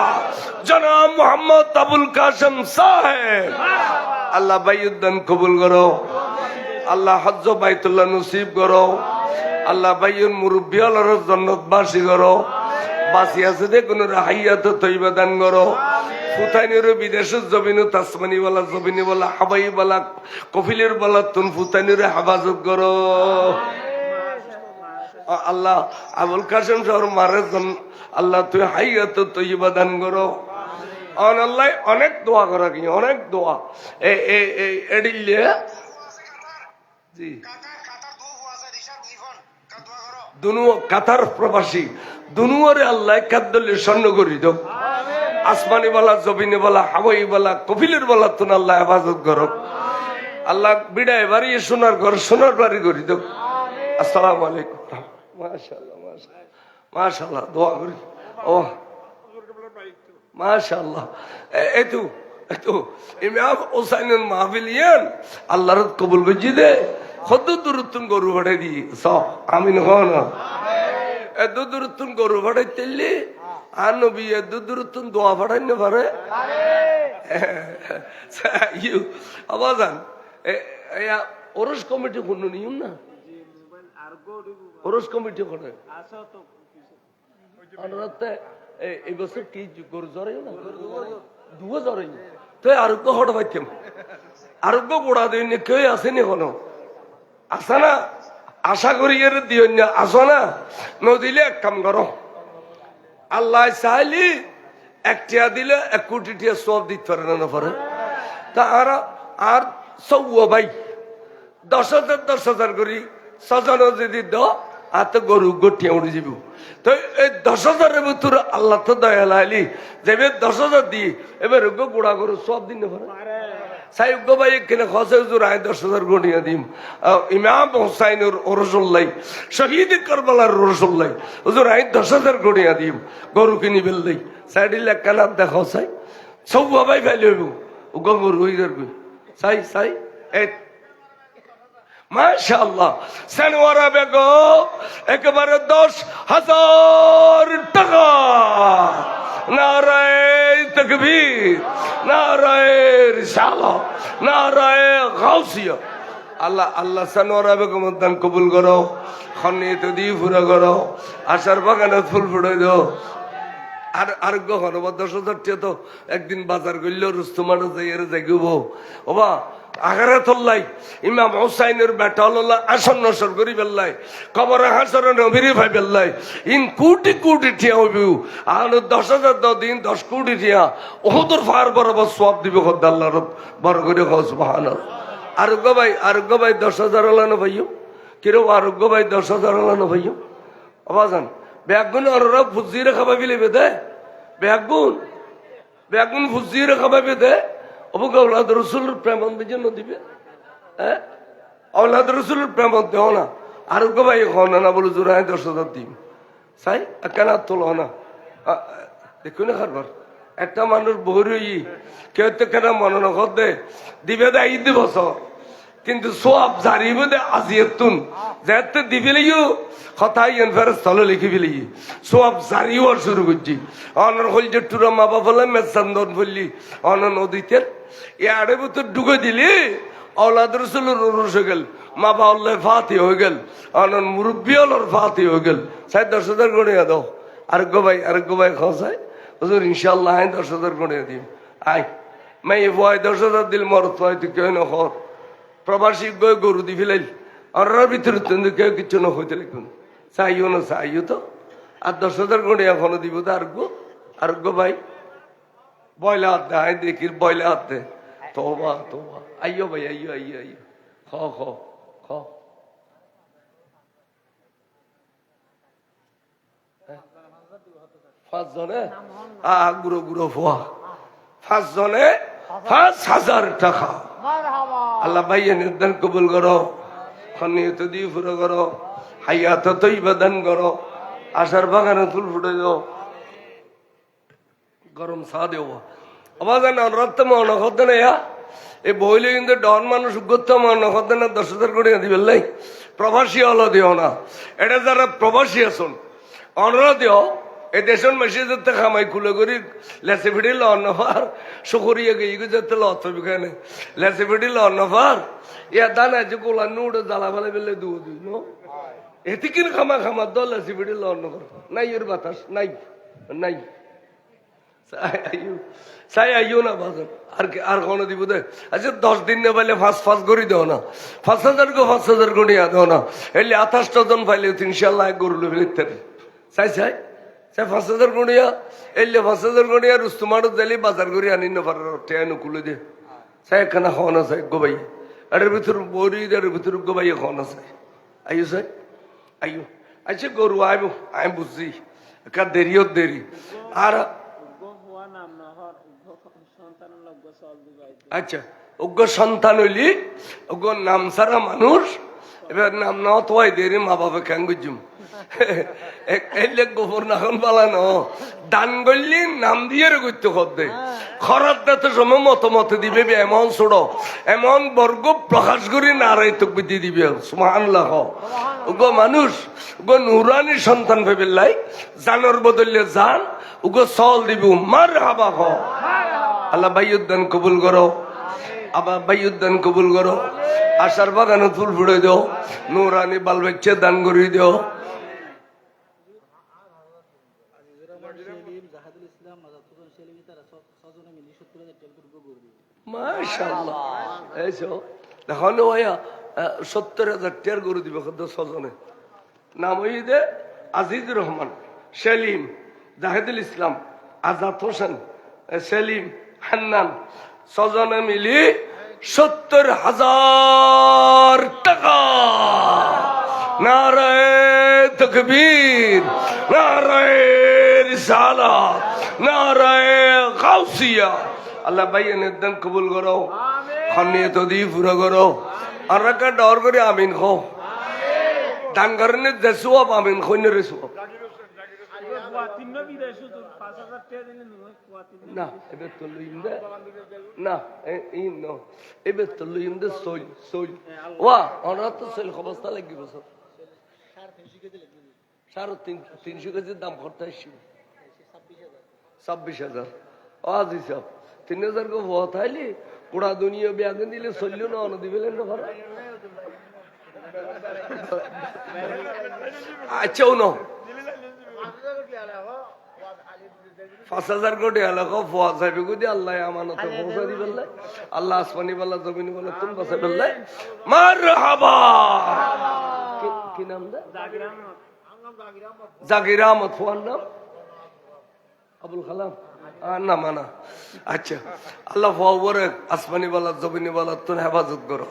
জনাব মোহাম্মদ আবুল কাশেম সাহেব। আল্লাহ বাইউদ্দান কবুল করো, আল্লাহ হজ্জ বাইতুল্লাহ নসিব করো, আল্লাহ বাইউর মুরব্বী আল্লাহর জান্নাতবাসী করো, বাসি আছে দে কোন রাহাইয়াত তৈবা দান করো। ফুতাইনির বিদেশের জমিনু তাসমানি ওয়ালা জমিনি ওয়ালা হাবাই ওয়ালা কফিলের ওয়ালা তুন ফুতাইনির হেফাজত করো। আল্লাহ আবুল কাশেম শহর মারে আল্লাহ তুই হাইয়াত তৈবা দান করো। আল্লাহ অনেক দোয়া করা কি অনেক দোয়া এডিলে জি দুনু কাতার প্রবাসী দুনুয়ারে আল্লাহ কাদ্দলে স্বর্ণ করি দো। আসমানি বলা জবিনে বলা হাওয়াই বলা কফিলের বলা তুন আল্লাহ হেফাজত করো। আল্লাহ বিদায় বাড়ি সোনার ঘর সোনার বাড়ি করি দো। আসসালামু আলাইকুম। মাশাআল্লাহ মাশাআল্লাহ মাশাআল্লাহ দোয়া করি। ও মাশাআল্লাহ এতু ইমাম হুসাইনের মাহফিল ইয়ান আল্লাহর কবুল গজি দে কত দূরতুন গরু ভাড়াই দি সব আমিন হন এত দূরতুন গরু ভাড়াই তেললি আর নবী এত দূরতুন দোয়া ভাড়াই না পারে ইউ আবাজান ওরস কমিটি কোন নিয়ম না ওরস কমিটি করে এই বছর কি গরু জ্বরাই না দুও জ্বরাই তো আরোগ্য হঠাৎ পাইতাম আরোগ্য গোড়া দিন কেউ আসেনি কোনো আসা না আশা করি এর দিও না আসো না নদিলে এক কাম করো আল্লাহ চাইলি একটিয়া দিলে 1 কোটি টিয়া সব দিতে পারে না পারে তা আর সৌ ভাই 10,000 করি সজানো যদি দ আর তো গরু গঠিয়া উড়ে যাব তো এই 10,000 ভিতরে আল্লাহ তো দয়া লাইলি যাবে 10,000 দিয়ে এবার গোড়া গরু সব দিন পারে সাহেব ভাই কিনে খসে হুজুর আয় 10,000 গড়িয়া দিম ইমাম হুসাইনের রসুল্লাহ শহীদ কারবালার রসুল্লাহ হুজুর আয় 10,000 গড়িয়া দিম গরু কিনি বেললাই সাইডিল কানাত দেখো সাই সব ভাই ফেলে হইব গঙ্গর হইয়ার সাই সাই এই মাশাআল্লাহ সানোয়ারা বেগম একেবারে 10,000 টাকা। নারায়ে তাকবীর নারায়ে রিসালাত নারায়ে গাউসিয়া। আল্লাহ আল্লাহ সানোয়ারা বেগম দান কবুল করো, খনিত দি পুরা করো, আশার বাগানে ফুল ফুটাই দাও। আর আরোগ্য হন 10,000 টাকা তো একদিন বাজার করলেও রুস্তমানো যাইব ওবা আগারে তোল্লাই ইমাম হুসাইনের বেটা হল্লা আসন নসর করি বেল্লাই কবরে হাসর নবীরে ভাই বেল্লাই ইন কোটি কোটি টিয়া হইব আর 10,000 দিন 10 কোটি টিয়া ওহদর ফার বরাবর সব দিব আল্লাহ বড় করে সুবহানাল্লাহ। আরোগ্য ভাই 10,000 হলানো ভাইও কিরম আরোগ্য ভাই 10,000 হলানো ভাইও আবাজান বেগুন আর ফুজিরে খাবাবি লেবে দে বেগুন ফুজিরে খাবাবি দে অবকাউলাদ রসুলের প্রেমের জন্য দিবে হ্যাঁ আওলাদ রসুলের প্রেমত দেও না আর গো ভাই হন না বলে জোড়ায় 10,000 দিম চাই কেন তোল না দেখুন না কারবার একটা মানুষ বহরই কেউ তো কেন মনে নখর দে দিবে দে ঈদ বছর কিন্তু সব জারিব দে আজিয়তুন যেতে দিবে লিও কথা ইন ফেরস তলে লিখি ফেলি সব জারিও শুরু করছি অনর হল যে টুরা মা বাবা মেসান্দন বললি অন নদীতে ইয়ারে ভিতর ঢুকে দিলি औलाद रसूल रुस गल माँ बाप अल्लाह फाती हो गल आनंद मुरब्बी और फाती हो गल शायद 10,000 गुणिया दो अरगो भाई खास है हुजूर इंशाल्लाह है 10,000 गुणिया दी आई मैं ये वो 10,000 दिल मरत तो क्यों ना हो प्रवासी गए गुरु दी फिलहाल और रवि तिरुतंद क्यों किच्छु ना होते लेकिन साइयो तो आज 10,000 गुणिया खाना दी बुधा अरगो भाई बॉयला आते हैं देखिए बॉयला आते तोबा तोबा आइयो भाई आइयो खो पाँच जने गुरो फुआ 5,000 টাকা আল্লাহ ভাই নির্দান কবুল করো খনিয়ত দিয়ে পুরো করো হায়াত তৈবা দান করো আশার বাগানে ফুল ফুটে দাও গরম চা দেও আবার রক্ত মন হতে না এই বইলে কিন্তু ডন মানুষ উগ্রত মন হতে না 10,000 করে দিবেন লাই প্রবাসী হলো দিও না এটা যারা প্রবাসী আছেন অনরা দিও এই দেশের মেসেজের খামাই খুলে করি লেসে ফিটি লন্নফার শুকরিয়া গিয়ে যেতে লখানে লেসে ফিটি লন্নফার ইয়া দানা যে গোলা নুড়ে জ্বালা ফেলে বেলে দুই নো এতে কিন খামা দল লেসে ফিটি লন্নফার নাই এর বাতাস নাই চাই আইও না বাজার আর কোনো দিব দে আচ্ছা 10 দিন না পাইলে ফাঁস করি দেও না 5,000 গড়িয়া দেও না এলে 28 জন পাইলে 300 গরু লিখতে চাই 5,000 গড়িয়া এলে 5,000 গড়িয়া রুস্তুমারত দিলে বাজার করি আনি না পার টেয়ানো খুলে দে চাই একখানা খাওয়ানো চাই গোবাই এটার ভিতর বড়ি এটার ভিতর গোবাই খাওয়ানো চাই আইও আচ্ছা গরু আমি বুঝছি একটা দেরি আর আচ্ছা অজ্ঞ সন্তান হইলি অজ্ঞ নাম সারা মানুষ এবার নাম না তোয়াই দেরি মা বাবা কেন গুজুম এলে গোবর নাখন পালানো দান করলি নাম দিয়ে করতে করতে খরার দাতে সময় মত দিবে এমন ছোড়ো এমন বর্গ প্রকাশ করি নারাই তো বুদ্ধি দিবে সুবহানাল্লাহ ওগো মানুষ ওগো নুরানি সন্তান ভেবে লাই জানোর বদলে জান ওগো সল দিবি মার হাবা হ আল্লাহ বাইউদ্দান কবুল করো আবার বাইউদ্দান কবুল করো আশার বাগানে ফুল ফুড়ে দেও নুরানি বাল বাচ্চা দান করে দেও মাশাআল্লাহ এইসো দেখো না ভাইয়া 70,000 টাকার গরু দিবে কত ছজনে নাম হইদে আজিজুর রহমান সেলিম জাহিদুল ইসলাম আজাদ হোসেন সেলিম হান্নান ছজনে মিলি 70,000 টাকা নারায়ে তাকবীর নারায়ে রিসালাত নারায়ে গাউসিয়া আল্লাহ ভাই নির্দান কবুল করো খনিয়ত দিয়ে পুরো করো আর একটা ডর করে আমিন খো দান করেন দেশুয়াব আমিন খৈন্য রেসুয়াব না এবার তো লইম দে না এই ন এবার তো লইম দে সই ওয়া ওরা তো সেল অবস্থা লাগি বছর 350 কেজির দাম করতে আসছি 26,000 আজ হিসাব 3,000 को बहुत है ली पूरा दुनिया ब्यागन दिले सोल्यो ना ऑन दिवेले ना भरा अच्छा उनो 5,000 कोटी आला को फौज है बिगु दे अल्लाह अमानत पहुंचा दी बल्ले अल्लाह आसमानी वाला जमीनी वाला तुम बसे बल्ले मरहबा की नाम दा जाकिर अहमद फुआन नाम अबुल कलाम না মানা আচ্ছা আল্লাহ ফাওয়ারে আসমানি ওয়ালা জমিনি ওয়ালা তুই হেফাজত করো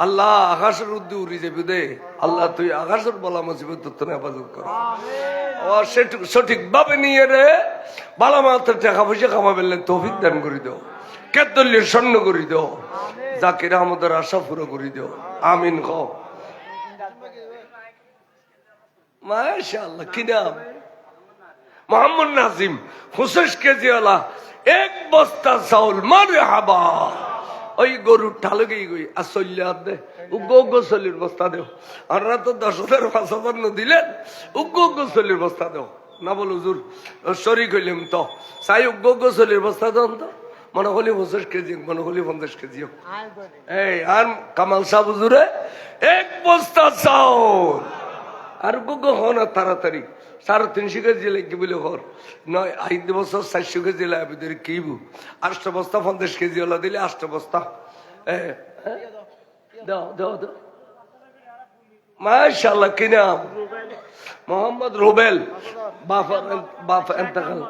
আল্লাহ আকাশের উদ্দে উড়ি যাবি দে আল্লাহ তুই আকাশের বলা মুসিবত তুই হেফাজত করো আর সঠিক ভাবে নিয়ে রে বালা মাত্র টাকা পয়সা কামাবেলে তৌফিক দান করে দাও কেদল্যের স্বর্ণ করে দাও, জাকির আহমদের আশা পুরো করে দাও, আমিন খ। মাশাআল্লাহ, কি নাম? মোহাম্মদ নাজিম, 25 কেজি ওলা, 1 বস্তা চাউল, মারহাবা। ওই গরুর ঠালকে গই আর চল্লি হাত দে, উগ্র চল্লির বস্তা দেও। আমরা তো 10,000 5,000 দিলেন, উগ্র চল্লির বস্তা দেও না। বল হুজুর শরিক হইলাম তো, চাই উগ্র চল্লির বস্তা দেন তো। মনে হলি 25 কেজি, মনে হলি 50 কেজি। এই আর কামাল সাহ হুজুরে 1 বস্তা চাউল আর উগ্র হন আর তাড়াতাড়ি 350 কেজি লাগবে বলে ঘর নয়। 5 বছর 400 কেজি লাগবে কিবু। 8 বস্তা 50 কেজি ওলা দিলে 8 বস্তা। দাও দাও দাও। মাশাআল্লাহ, কি নাম? মোহাম্মদ রুবেল, বাপ এন্তেকাল,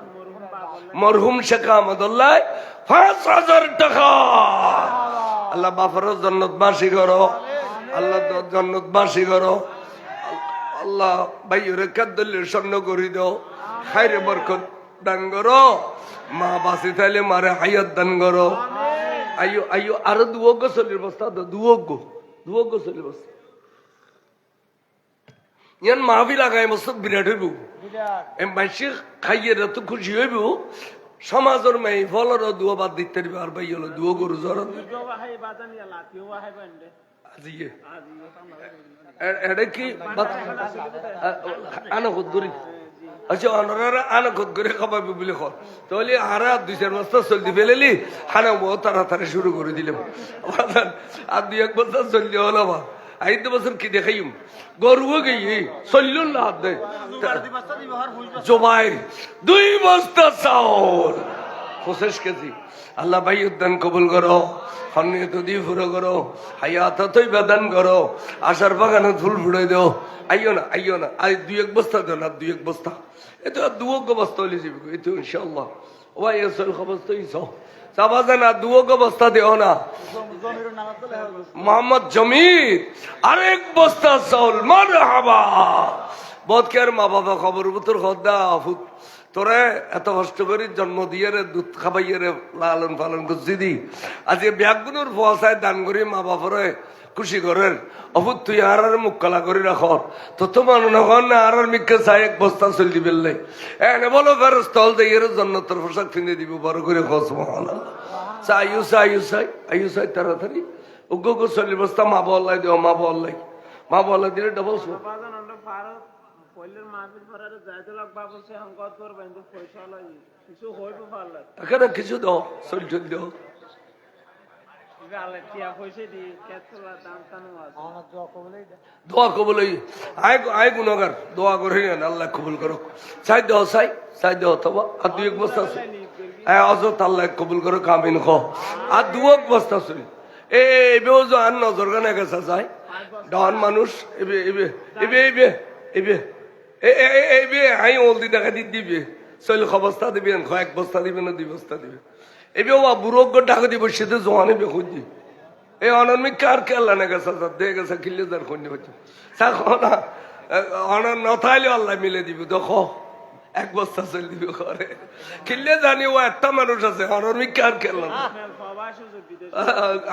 মরহুম শেখ আহমদুল্লাহ, 5,000 টাকা। আল্লাহ বাপর জান্নাতবাসী করো, আল্লাহ জান্নাতবাসী করো। আল্লাহ ভাইয়ের কাদ্দলের স্বর্ণ করে দাও, খাইরে বরকত দান করো। মা বাসি থাইলে মারে হায়াত দান করো। আইয়ো আইয়ো, আরো 2 চল্লির বস্তা দাও, 2 চল্লির বস্তা। ইয়ান মাহফিল আগায় মস্তক বিরাট হইব, মাইসি খাইয়ে তো খুশি হইব। সমাজের মাই ফলর দুয়া বাদ দিতে দিবে। আর ভাই হলো 2 গরু জ্বর এটা কি আনখত করি। আচ্ছা অনারা আনখত করে খাবাবি বলে কর, তাহলে হারা 2-4 বস্তা চলতে ফেলেলি, হানা বহু তাড়াতাড়ি শুরু করে দিলাম। আর 2-1 বস্তা চলতে হলো বা 5 বছর কি দেখাইম গরুও গিয়ে চলল না। হাত দেয় জমাই 2 বস্তা চাউল, 25 কেজি। আল্লাহ ভাই উদ্যান কবুল করো, হন্নিয়ত দিয়ে ফুরো করো, হায়াত তৈবা দান করো, আশার বাগানে ফুল ফুড়ে দেও। আইও না আইও না, আই 2-1 বস্তা দেও না, 2-1 বস্তা। এতো 2 বস্তা হলে যাবি এতো ইনশাল্লাহ। ওই আসল খবর তো চাবা না, 2 বস্তা দেও না। মোহাম্মদ জমির, আরেক বস্তা চাউল, মারহাবা। বদকের মা বাবা খবর তোর খদ্দা তোরে এত কষ্ট করে জন্ম দিয়ে রে, দুধ খাবাইয়ে রে, লালন পালন করছি দি। আজকে ব্যাগগুলোর ফসায় দান করি মা বাপরে খুশি করেন। অভূত তুই আর মুখ কালা করে রাখ তো তো মানুষ না আর মিকে চাই 1 বস্তা চল দিবে এনে বলো ফের স্থল দিয়ে জন্য তোর পোশাক কিনে দিব বড় করে খোঁজ মহানা চাইও চাইও চাই আইও চাই তাড়াতাড়ি উগ্র 40 বস্তা মা বল্লাই দেও, মা বল্লাই দিলে ডবল এখানে কিছু দাও, চল চল দাও। দোয়া কবুল আয় গুণগার দোয়া করে আল্লাহ কবুল করো। চাই দেও চাই দেও তবা আর 2-1 বস্তা আছে অজত আল্লাহ কবুল করো কামিন খ আর 2 বস্তা আছে। এবেও আর নজর গানে গেছে চাই ডন মানুষ এবে এবে এবে এবে এবে এবে আই অলদি দেখা দিবে 40 বস্তা দিবেন, 1 বস্তা দিবেন না 2 বস্তা দিবেন। এবে ও বুড়োগ্য ডাকা দিব সেতে জোয়ানে বে খুঁজি এই অনমিক কার কেল্লা না গেছে দে গেছে কিল্লে যার খুঁজি হচ্ছে না অনর নথাইলে আল্লাহ মিলে দিব। দেখো 1 বস্তা চল দিবে ঘরে কিল্লে জানি ও একটা মানুষ আছে অনমিক কার কেল্লা না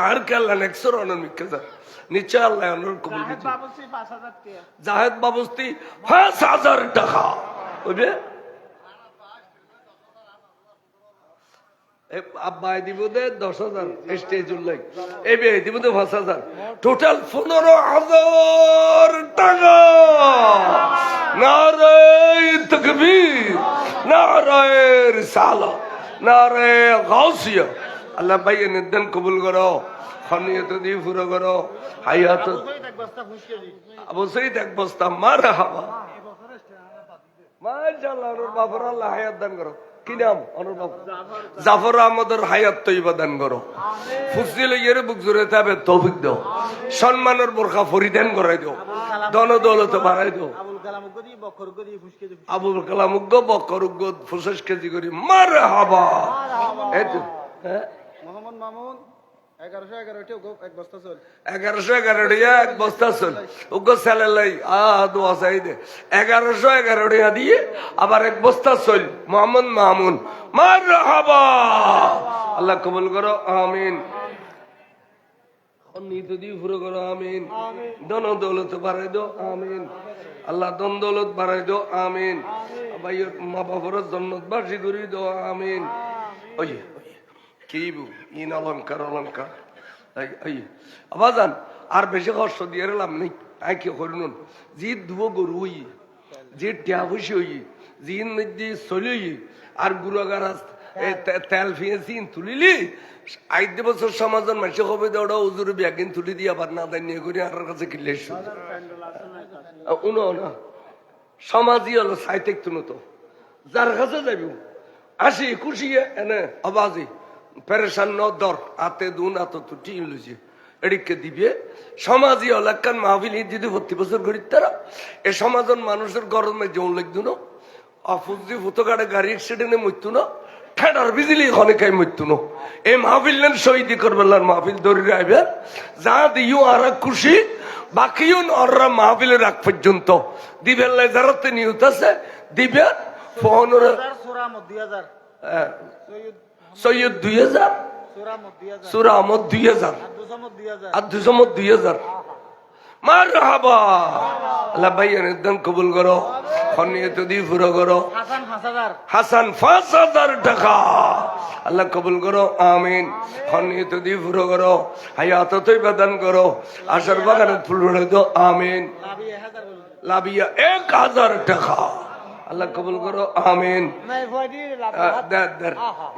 আর কেল্লা নেক্সর অনমিক যা নিশ্চয় আল্লাহ অনর কবুল দিবে। জাহেদ বাবুস্তি 5,000 টাকা বুঝবে আব্বাই দিব দে 10,000 স্টেজ উল্লেখ এবে দিব দে 5,000 টোটাল 15,000 টাকা। নারে তাকবীর, নারে রিসালা, নারে গাউসিয়া। আল্লাহ ভাই নিদান কবুল করো, খনিয়ত দিয়ে পুরো করো, হায়াত অবশ্যই 1 বস্তা মারহাবা। মাশাআল্লাহ বাবার আল্লাহ হায়াত দান করো। কি নাম? জাফর আহমদের হায়াত তৈবা দান করো, ফুসিল ইয়ের বুক জুড়ে যাবে তৌফিক দাও, সম্মানের বোরখা পরিধান করাই দাও, ধন দৌলত বাড়াই দাও। আবুল কালাম উগ্গ বকর উগ্গ 25 কেজি করি মারহাবা। এই তো হ্যাঁ মোহাম্মদ মামুন 1111 1 বস্তা চল 1111 1 বস্তা চল উগ্গ সালে লাই দোয়া চাই দে 1111 দিয়ে আবার 1 বস্তা চল মোহাম্মদ মামুন মারহাবা। আল্লাহ কবুল করো আমিন নিত দিয়ে পুরো করো আমিন ধন দৌলত বাড়াই দো আমিন আল্লাহ ধন দৌলত বাড়াই দো আমিন ভাই মা বাবার জন্নত বাসি করি দো আমিন ওই কি ইন অলঙ্কার অলঙ্কার আবাজান আর বেশি কষ্ট দিয়ে লাভ নেই আই কি করুন যে দুবো গরু হই যে টিয়া বসে হই যে নদী চলি আর গুড়াগার তেল ফিয়েছি তুলিলি 8 বছর সমাজন মাসে হবে ওটা উজুর ব্যাগিন তুলি দিয়ে আবার না দেয় নিয়ে করে আর কাছে কিনলে উনো না সমাজই হলো সাইতেক তুনো তো যার কাছে যাবি আসি খুশি এনে আবাজি পেরেশান নদর আতে দুন আত তুটি লুজি এদিকে দিবে সমাজই হলো একখান মাহফিল যদি 40 বছর করি তারা এ সমাজন মানুষের গরমে জৌন লাগতো না অফুজি ফুতকাটে গাড়ি অ্যাক্সিডেন্টে মরতো না ঠেডার বিজলি অনেকাই মরতো না এই মাহফিল নেন শহীদি করবেন মাহফিল দৌড়ি আইবে যা দিও আর খুশি বাকিও অররা মাহফিলের আগ পর্যন্ত দিবেন যারাতে নিয়ত আছে দিবেন ফোন সৈয়দ 2000 সুরা আমদ 2000 আর 2000 মারহাবা আল্লাহ ভাইয়ের একদম কবুল করো খনিয়ত দিয়ে পুরো করো হাসান 5000 টাকা আল্লাহ কবুল করো আমিন খনিয়ত দিয়ে পুরো করো হায়াত তৈবাদান করো আশার বাগানে ফুল উড়ে দো আমিন লাবিয়া 1000 টাকা আল্লাহ কবুল করো আমিন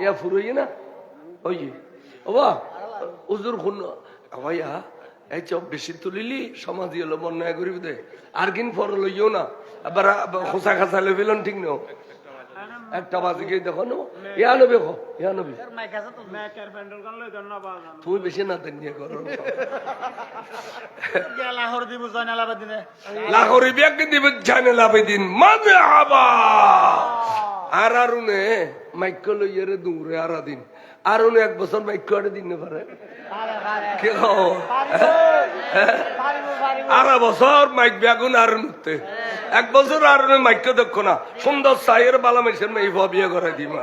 ইয়া ফুরোই না ওই ওবা উজুর খুন ভাইয়া এই চব বেশি তুলিলি সমাজই হলো বন্যায় করিব দে আর কিন ফর লইও না আবার খোসা খাসা লেবিলন ঠিক নো একটা বাজে গিয়ে দেখো নো ইয়া নবী খো ইয়া নবী তুই বেশি না দেন নিয়ে করো লাহোর দিব জানালাবাদিনে লাহোর বিয়াক দিব জানালাবাদিন মানে আবা আর আরুনে মাইক লইয়ারে দূরে আর দিন আরুনে 1 বছর মাইক করে দিন না পারে কি আর বছর মাইক বেগুন আর নুতে 1 বছর আর মাইক দেখো না সুন্দর সাইয়ের বালা মেশিন মেয়ে বিয়ে করে দিমা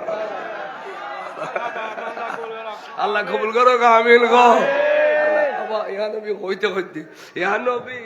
আল্লাহ কবুল করো আমিন গো ইয়া নবী হইতে হইতে ইয়া নবী